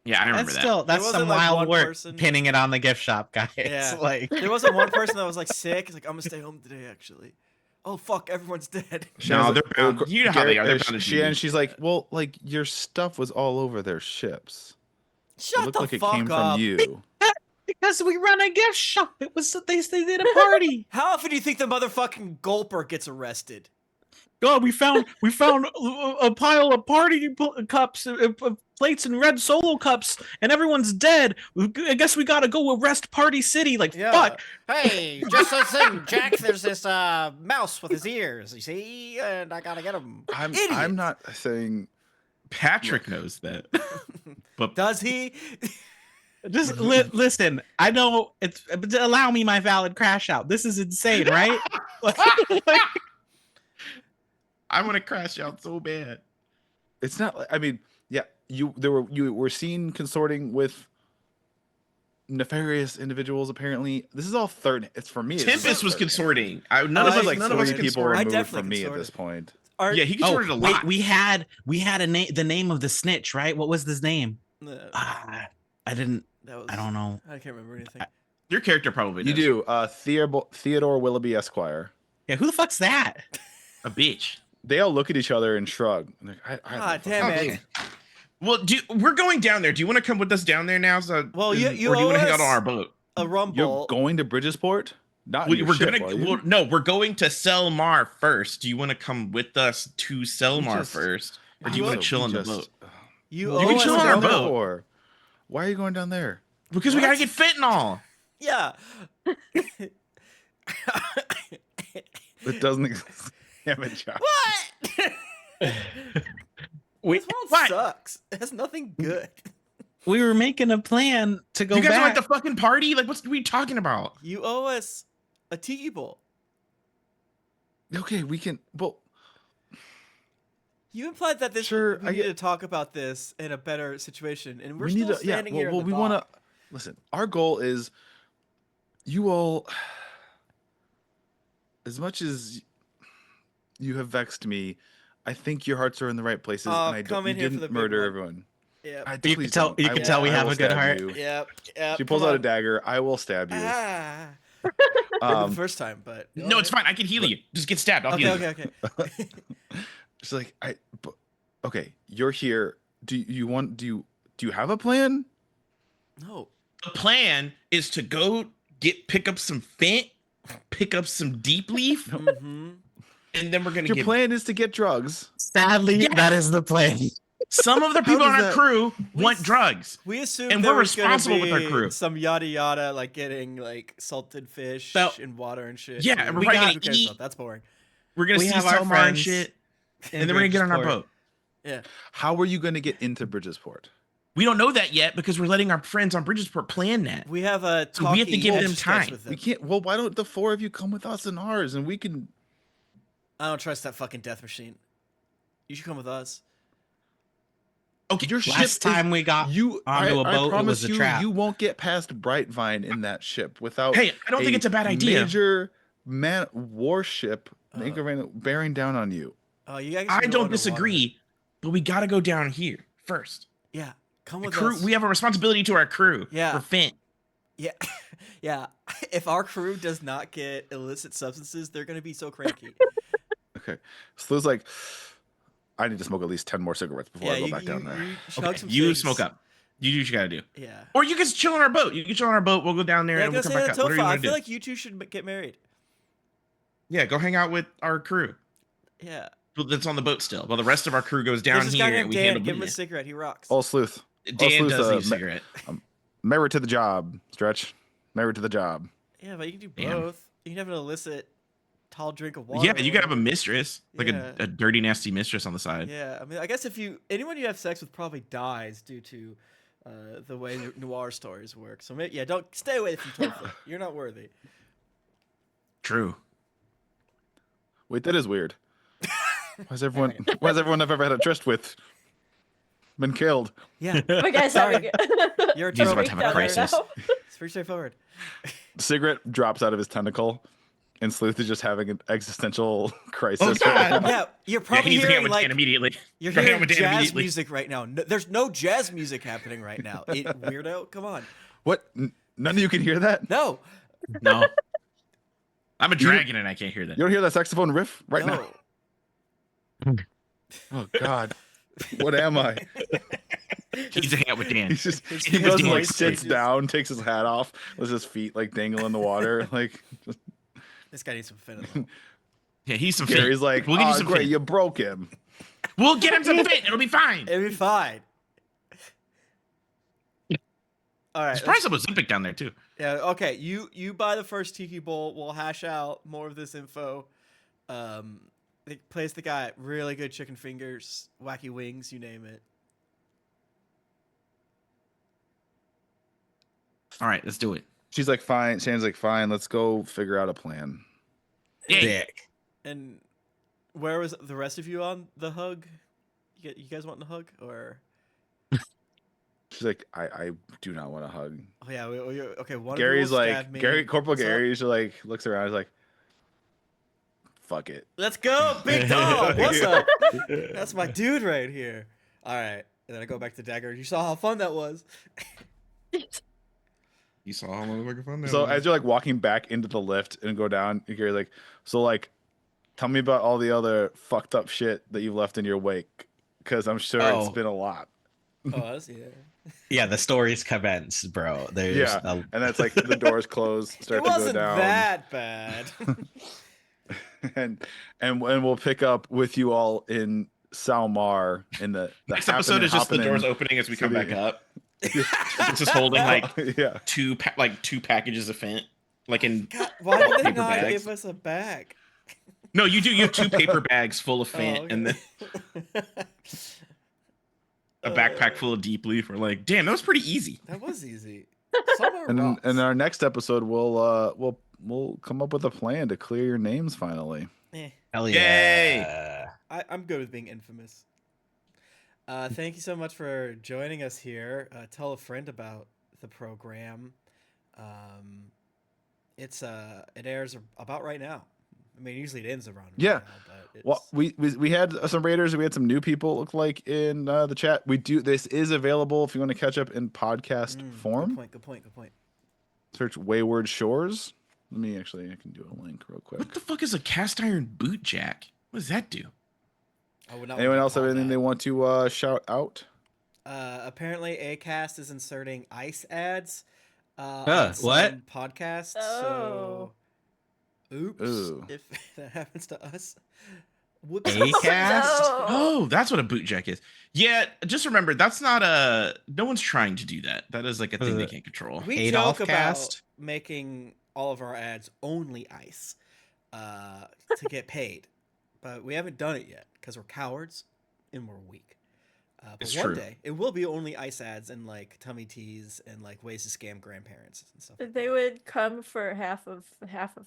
B: Yeah, I remember
E: that's
B: that.
E: still that's
A: wasn't,
E: some
A: like,
E: wild
A: one
E: work
A: person-
E: pinning it on the gift shop guys.
A: Yeah.
E: Like,
A: There wasn't one person that was like sick. It's like I'm gonna stay home today. Actually. Oh fuck! Everyone's dead.
B: No, they're bound. You know how they are. They're bound to do
C: and
B: this.
C: she's like, well, like your stuff was all over their ships. It
A: Shut
C: looked
A: the
C: like it
A: fuck
C: came
A: up.
C: from you.
E: because we run a gift shop. It was they did a party.
A: How often do you think the motherfucking gulper gets arrested?
E: God, we found a pile of party cups, plates, and red Solo cups, and everyone's dead. I guess we gotta go arrest Party City. Like, fuck.
A: Hey, just listen, Jack. There's this mouse with his ears. You see, and I gotta get him.
C: I'm not saying
B: Patrick knows that, but
A: Does he?
E: Just listen. I know it's. Allow me my valid crash out. This is insane, right? Like,
B: I want to crash out so bad.
C: it's not. I mean, yeah, you were seen consorting with nefarious individuals. Apparently, this is all third. It's for me.
B: Tempest was consorting. None
C: None
B: of us
C: like
B: none of us
C: three people
B: consorted.
C: removed
A: definitely
C: from me at
A: consorted.
C: this point.
B: Yeah, he consorted a lot.
E: wait, we had a name. The name of the snitch, right? What was his name? I didn't.
A: That was,
E: I don't know.
A: I can't remember anything.
B: Your character probably
C: You
B: does.
C: do. Theodore Willoughby Esquire.
E: Yeah, who the fuck's that?
B: A bitch.
C: They all look at each other and shrug. And they're like,
A: Ah, damn it.
B: Okay. Well, we're going down there. Do you want to come with us down there now?
A: Well, you
B: or do you want to hang out
A: owe
B: on our
A: us
B: boat?
A: A rumble.
C: You're going to Bridgesport? Not in your
B: We're
C: ship,
B: gonna.
C: are you?
B: Well, no, we're going to Selmar first. Do you want to come with us to Selmar
C: just-
B: first, or do you want to chill on the boat?
A: You
B: You
A: owe
B: can
A: us
B: chill
A: a
B: on our
A: rumble.
B: boat.
C: Or why are you going down there?
B: Because we gotta get fentanyl.
A: Yeah.
C: It doesn't exist. Damn it, Josh.
A: What?
E: We
A: This world
B: What?
A: sucks. It has nothing good.
E: we were making a plan to go
B: You guys
E: back.
B: are at the fucking party. Like, what are we talking about?
A: You owe us a tiki bowl.
C: Okay, we can. Well,
A: You implied that this
C: Sure,
A: we
C: I
A: need
C: get-
A: to talk about this in a better situation, and we're
C: we
A: still
C: need to. Yeah.
A: standing here.
C: Well,
A: in
C: we
A: the
C: want to
A: dock.
C: listen. Our goal is you all. As much as you have vexed me, I think your hearts are in the right places,
A: Oh,
C: and I
A: come
C: don't. You
A: in here for
C: didn't
A: the big
C: murder
A: one.
C: everyone.
A: Yep.
E: You can tell. You can tell we have a good heart.
A: Yep.
C: She pulls out a dagger. I will stab you.
A: Ah.
C: Um,
A: the first time, but
B: No, it's fine. I can heal you. Just get stabbed. I'll
A: Okay,
B: heal you.
A: okay, okay.
C: She's like, okay, you're here. Do you have a plan?
A: No.
B: The plan is to go pick up some fent, pick up some deep leaf,
A: Mm-hmm.
B: and then we're gonna
C: Your
B: get
C: plan is to get drugs.
E: Sadly,
B: Yes.
E: that is the plan.
B: some of the people on
C: does
B: our
C: that-
B: crew
A: We
B: want
A: s-
B: drugs.
A: We assumed
B: And
A: there
B: we're
A: was gonna
B: responsible with our
A: be
B: crew.
A: some yada yada, like getting like salted fish
E: So-
A: in water and shit.
B: Yeah, and we're
A: Who
B: probably
A: cares
B: gonna eat-
A: about- That's boring.
B: We're gonna
E: We
B: see
E: have our
B: Selmar and
E: friends
B: shit, and then we're gonna get on our boat.
A: Yeah.
C: How are you going to get into Bridgesport?
B: We don't know that yet because we're letting our friends on Bridgesport plan that.
A: We have a
B: So we have to
A: talking
B: give them
A: etch sketch
B: time.
A: with
C: We can't. Well, why don't the four of you come with us and ours, and we can.
A: I don't trust that fucking death machine. You should come with us.
B: Okay,
C: Your ship
E: Last time we got
C: you
E: onto a boat, it
C: promise
E: was a
C: you,
E: trap.
C: you won't get past Brightvine in that ship without.
B: Hey, I don't think it's a bad idea.
C: Major warship
A: Uh.
C: bearing down on you.
A: Oh, you guys.
B: I
A: can go
B: don't
A: underwater.
B: disagree, but we gotta go down here first.
A: Yeah, come
B: The
A: with
B: crew,
A: us.
B: we have a responsibility to our crew.
A: Yeah.
B: For Fent.
A: Yeah, yeah. If our crew does not get illicit substances, they're gonna be so cranky.
C: Okay, Slew's like, I need to smoke at least 10 more cigarettes before I go
A: you,
C: back down there.
A: You, chug
B: Okay,
A: some
B: you
A: figs.
B: smoke up. You do what you gotta do.
A: Yeah.
B: Or you can chill on our boat. You can chill on our boat. We'll go down there
A: Yeah,
B: and
A: go
B: we'll come
A: say
B: back
A: to
B: up. Whatever you
A: Topher. I
B: want to
A: feel
B: do.
A: like you two should get married.
B: Yeah, go hang out with our crew.
A: Yeah.
B: That's on the boat still. While the rest of our crew goes
A: There's
B: down
A: this
B: here
A: guy
B: and
A: named
B: we
A: Dan.
B: handle
A: Give him a
B: business.
A: cigarette. He rocks.
C: All Sleuth.
B: Dan
C: Sleuth,
B: does need a cigarette.
C: Married to the job, Stretch. Married to the job.
A: Yeah, but you can do
B: Damn.
A: both. You can have an illicit tall drink of water.
B: Yeah,
A: or
B: you can have a
A: whatever.
B: mistress, like
A: Yeah.
B: a dirty, nasty mistress on the side.
A: Yeah, I mean, I guess if anyone you have sex with probably dies due to the way noir stories work. So maybe, yeah, don't stay away from Topher. You're not worthy.
B: True.
C: Wait, that is weird. Why's everyone I've ever had a tryst with been killed?
A: Yeah,
D: My guy's
A: Sorry.
D: having
A: You're a
B: He's about
A: trophy.
B: to have a crisis.
A: It's pretty straightforward.
C: Cigarette drops out of his tentacle, and Sleuth is just having an existential crisis.
B: Oh, God.
A: Yeah, you're
B: Yeah,
A: probably
B: he's hanging
A: hearing
B: with
A: like
B: Dan immediately.
A: you're
B: Go hang
A: hearing
B: with Dan
A: jazz
B: immediately.
A: music right now. No, there's no jazz music happening right now. Weirdo, come on.
C: What? None of you can hear that?
A: No,
B: No. I'm a dragon and I can't hear that.
C: You don't hear that saxophone riff right
A: no.
C: now? Oh God, what am I?
B: He's hanging out with Dan.
C: He's just
A: His
C: he
B: voice
C: goes and, like
B: voice
C: sits
A: changes.
C: down, takes his hat off, with his feet like dangle in the water, like just,
A: This guy needs some fentanyl.
B: Yeah, he's some
C: Gary's
B: fit.
C: like,
B: we'll give you
C: oh,
B: some
C: great,
B: fit.
C: you broke him.
B: We'll get him some fit. It'll be fine.
A: It'll be fine. All right.
B: There's probably some Ozempic down there too.
A: Yeah. Okay. You buy the first tiki bowl. We'll hash out more of this info. The place that got really good chicken fingers, wacky wings, you name it.
B: All right, let's do it.
C: She's like, fine. Shannon's like, fine. Let's go figure out a plan.
B: Yay.
E: Dick.
A: And where was the rest of you on the hug? You guys want the hug or?
C: She's like, I do not want to hug.
A: Oh yeah. Okay. One
C: Gary's
A: of you will
C: like,
A: stab me.
C: Corporal
A: What's up?
C: Gary, she like looks around. He's like, fuck it.
A: Let's go, big dog. What's up? That's my dude right here. All right. And then I go back to Dagger. You saw how fun that was.
B: You saw how motherfucking fun that
C: So
B: was.
C: as you're like walking back into the lift and go down, Gary's like, so like, tell me about all the other fucked up shit that you've left in your wake, because I'm sure it's
E: Oh.
C: been a lot.
A: Oh, that's, yeah.
E: Yeah, the stories commence, bro. There's
C: Yeah, and that's like the doors close, start
A: It
C: to go
A: wasn't
C: down,
A: that bad.
C: and we'll pick up with you all in Salmar in the
B: Next episode is just the doors opening as we come back up. It's just holding like
C: yeah.
B: two packages of Fent, like in.
A: God, why did they
B: Paper
A: not
B: bags.
A: give us a bag?
B: No, you do. You have 2 paper bags full of Fent,
A: okay.
B: and then a backpack full of deep leaf. We're like, damn, that was pretty easy.
A: That was easy. Summer
C: And
A: rocks.
C: in our next episode, we'll come up with a plan to clear your names finally.
A: Eh,
E: hell
B: Yay.
E: yeah.
A: I'm good with being infamous. Thank you so much for joining us here. Tell a friend about the program. It airs about right now. I mean, usually it ends around.
C: Yeah.
A: Right now, but it's,
C: Well, we had some raiders. We had some new people. Look like in the chat. This is available if you want to catch up in podcast form.
A: Good point.
C: Search Wayward Shores. I can do a link real quick.
B: What the fuck is a cast iron boot jack? What does that do?
A: I would not
C: Anyone
A: want to
C: else have
A: call
C: anything
A: that.
C: they want to shout out?
A: Apparently, Acast is inserting ice ads.
E: What?
A: Some podcasts.
D: Oh.
A: So, oops,
C: Ooh.
A: if that happens to us. Whoops.
E: Acast?
D: No.
B: Oh, that's what a boot jack is. Yeah, just remember that's not no one's trying to do that. That is like a thing they can't control.
A: We
E: Adolf
A: joke about
E: cast?
A: making all of our ads only ice to get paid, but we haven't done it yet because we're cowards and we're weak. But
B: It's
A: one
B: true.
A: day it will be only ice ads and like tummy teas and like ways to scam grandparents and stuff.
D: They would come for half of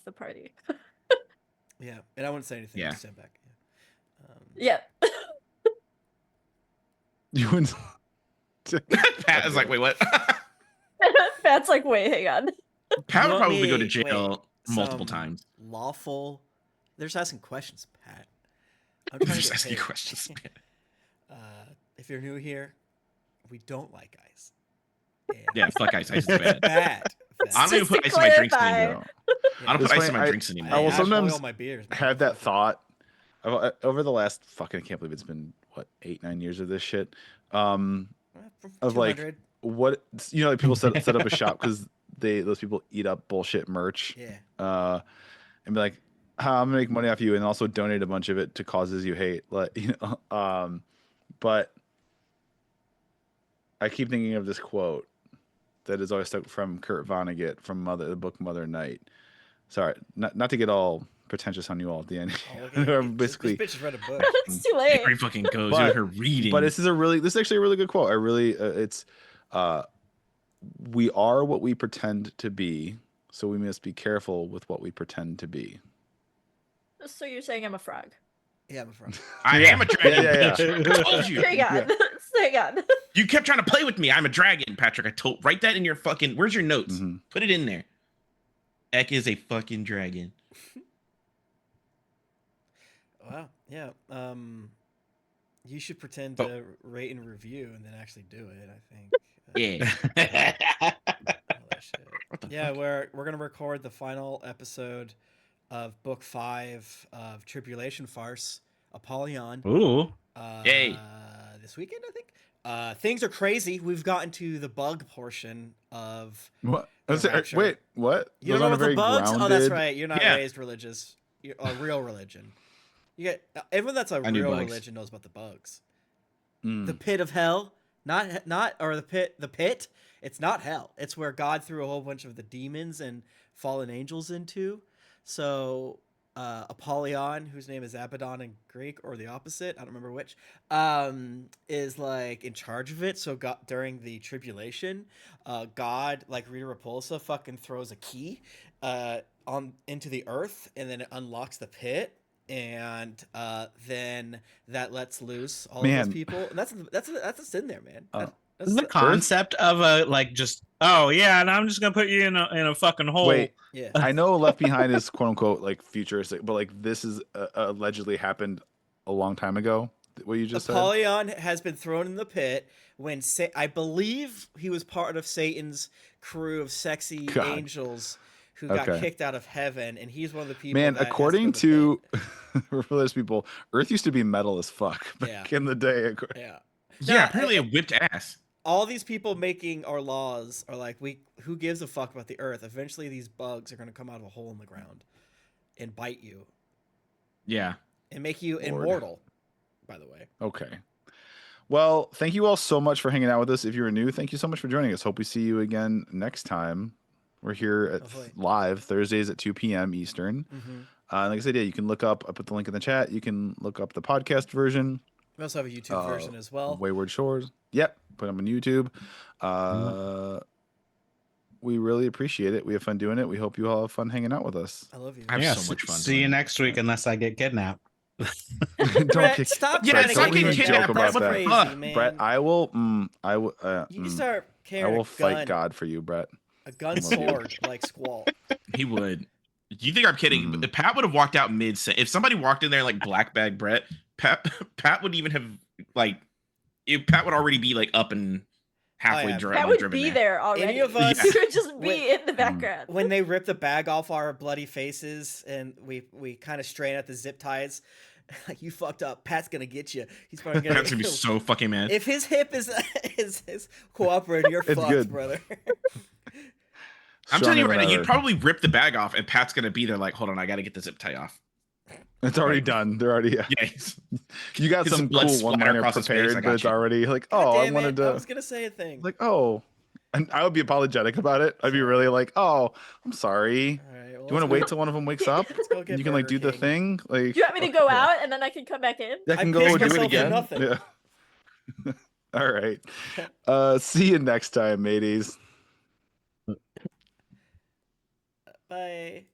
D: the party.
A: Yeah, and I wouldn't say anything.
B: Yeah.
A: Just stand back. Yeah.
D: Yeah.
C: You wouldn't.
B: Pat is like, wait, what?
D: Pat's like, wait, hang on.
B: Pat
A: You
B: would
A: want
B: probably go to
A: me-
B: jail
A: wait,
B: multiple
A: some
B: times.
A: Lawful. They're just asking questions, Pat. I'm
B: I'm
A: trying to
B: just
A: get
B: asking
A: paid.
B: questions.
A: If you're new here, we don't like ice. And
B: Yeah, fuck ice. Ice is bad.
A: bad.
B: I don't even
D: Just
B: put
D: to
B: ice in my drinks
D: clarify.
B: anymore. I don't
C: It's
B: put ice in
C: funny,
B: my drinks
C: I
B: anymore.
C: will
A: ash
C: sometimes
A: oil my beers, man.
C: Had that thought over the last fucking. I can't believe it's been what 8-9 years of this shit.
A: From
C: of, like,
A: 200.
C: What like people set up a shop because those people eat up bullshit merch.
A: Yeah.
C: And be like, I'm gonna make money off you, and also donate a bunch of it to causes you hate. Like, but I keep thinking of this quote that is always stuck from Kurt Vonnegut from the book Mother Night. Sorry, not to get all pretentious on you all at the end.
A: Oh, look at you.
C: Basically,
A: This bitch has read a book.
D: It's too late.
B: Here he fucking goes.
C: But-
B: Look at her reading.
C: but this is actually a really good quote. I really it's we are what we pretend to be, so we must be careful with what we pretend to be.
D: So you're saying I'm a frog?
A: Yeah, I'm a frog.
B: I am a dragon,
C: Yeah.
B: bitch. I told you.
D: Hang on. Hang on.
B: You kept trying to play with me. I'm a dragon, Patrick. Write that in your fucking. Where's your notes?
C: Mhm.
B: Put it in there. Ek is a fucking dragon.
A: Wow. Yeah. You should pretend
B: Oh.
A: to rate and review and then actually do it. I think.
B: Yeah.
A: All that shit.
B: What the
A: Yeah,
B: fuck?
A: we're gonna record the final episode of Book 5 of Tribulation Farce, Apollyon.
E: Ooh.
B: Yay.
A: This weekend, I think. Things are crazy. We've gotten to the bug portion of.
C: What?
A: The rapture.
C: Wait, what?
A: You
C: Those
A: don't know
C: aren't
A: what the
C: very
A: bugs? Oh, that's
C: grounded-
A: right. You're not
B: Yeah.
A: raised religious. a real religion. You get everyone that's a
B: I knew
A: real
B: bugs.
A: religion knows about the bugs.
C: Mm.
A: The pit of hell, not or the pit. It's not hell. It's where God threw a whole bunch of the demons and fallen angels into. So Apollyon, whose name is Abaddon in Greek, or the opposite, I don't remember which, is like in charge of it. So God, during the tribulation, God, like Rita Repulsa, fucking throws a key on into the earth, and then it unlocks the pit, and then that lets loose all of
C: Man.
A: those people, and that's what's in there, man.
C: Oh.
A: That's
E: The concept of a like just and I'm just gonna put you in a fucking hole.
C: Wait,
A: yeah.
C: I know Left Behind is quote unquote like futuristic, but like this is allegedly happened a long time ago. What you just said.
A: Apollyon has been thrown in the pit when I believe he was part of Satan's crew of sexy
C: God.
A: angels who got
C: Okay.
A: kicked out of heaven, and he's one of the people.
C: Man,
A: that has
C: according
A: to go
C: to religious people, Earth used to be metal as fuck back in the day.
A: yeah.
B: Yeah,
A: Nah,
B: apparently it whipped ass.
A: all these people making our laws are like, who gives a fuck about the Earth? Eventually, these bugs are going to come out of a hole in the ground and bite you
B: Yeah.
A: and make you
C: Lord.
A: immortal. By the way.
C: Okay. Well, thank you all so much for hanging out with us. If you're new, thank you so much for joining us. Hope we see you again next time. We're here at live Thursdays at 2 p.m. Eastern.
A: Mm-hmm.
C: Like I said, yeah, you can look up. I put the link in the chat. You can look up the podcast version.
A: We also have a YouTube version as well.
C: Wayward Shores. Yep, put them on YouTube. We really appreciate it. We have fun doing it. We hope you all have fun hanging out with us.
A: I love you.
B: I have so much fun.
E: See you next week, unless I get kidnapped.
A: Brett, stop
B: Yeah,
A: trying
B: it's
A: to
B: not
A: get
B: getting
A: kidnapped.
B: kidnapped.
A: That's
B: What the
A: crazy,
B: fuck?
A: man.
C: Brett, I will.
A: You can start
C: I
A: carrying
C: will
A: a
C: fight
A: gun,
C: God for you, Brett.
A: a gun sword like Squall.
B: He would. You think I'm kidding?
C: Mhm.
B: Pat would have walked out mid. If somebody walked in there like black bag Brett, Pat would even have like. Pat would already be like up and halfway
A: yeah.
B: driven.
D: That would be there already.
A: Any of us
D: He would just be in the background.
A: when they rip the bag off our bloody faces and we kind of strain at the zip ties. Like, you fucked up. Pat's gonna get you. He's probably gonna.
B: Pat's gonna be so fucking mad.
A: If his hip is cooperating, you're fucked,
C: good.
A: brother.
B: I'm telling you right now,
C: Stronger
B: you'd
C: than
B: probably rip the bag off, and Pat's gonna be there like, hold on, I gotta get the zip tie off.
C: It's already done. They're already.
B: Yeah,
C: You got
B: His
C: some
B: blood
C: cool
B: splatter
C: one-liner
B: across his face,
C: prepared,
B: I
C: but
B: got
C: it's
B: you.
C: already like,
A: God
C: oh, I
A: damn
C: wanted
A: it. I
C: to.
A: was gonna say a thing.
C: Like, oh, and I would be apologetic about it. I'd be really like, oh, I'm sorry.
A: All right, well,
C: Do you want to wait till one of them wakes up?
A: Let's go get
C: You can like
A: Burger
C: do the
A: King.
C: thing. Like,
D: Do you want me to go out and then I can come back in?
C: I
A: I
C: can go
A: pissed
C: do it
A: myself for
C: again.
A: nothing.
C: Yeah. All right. See you next time, mateys.
A: Bye.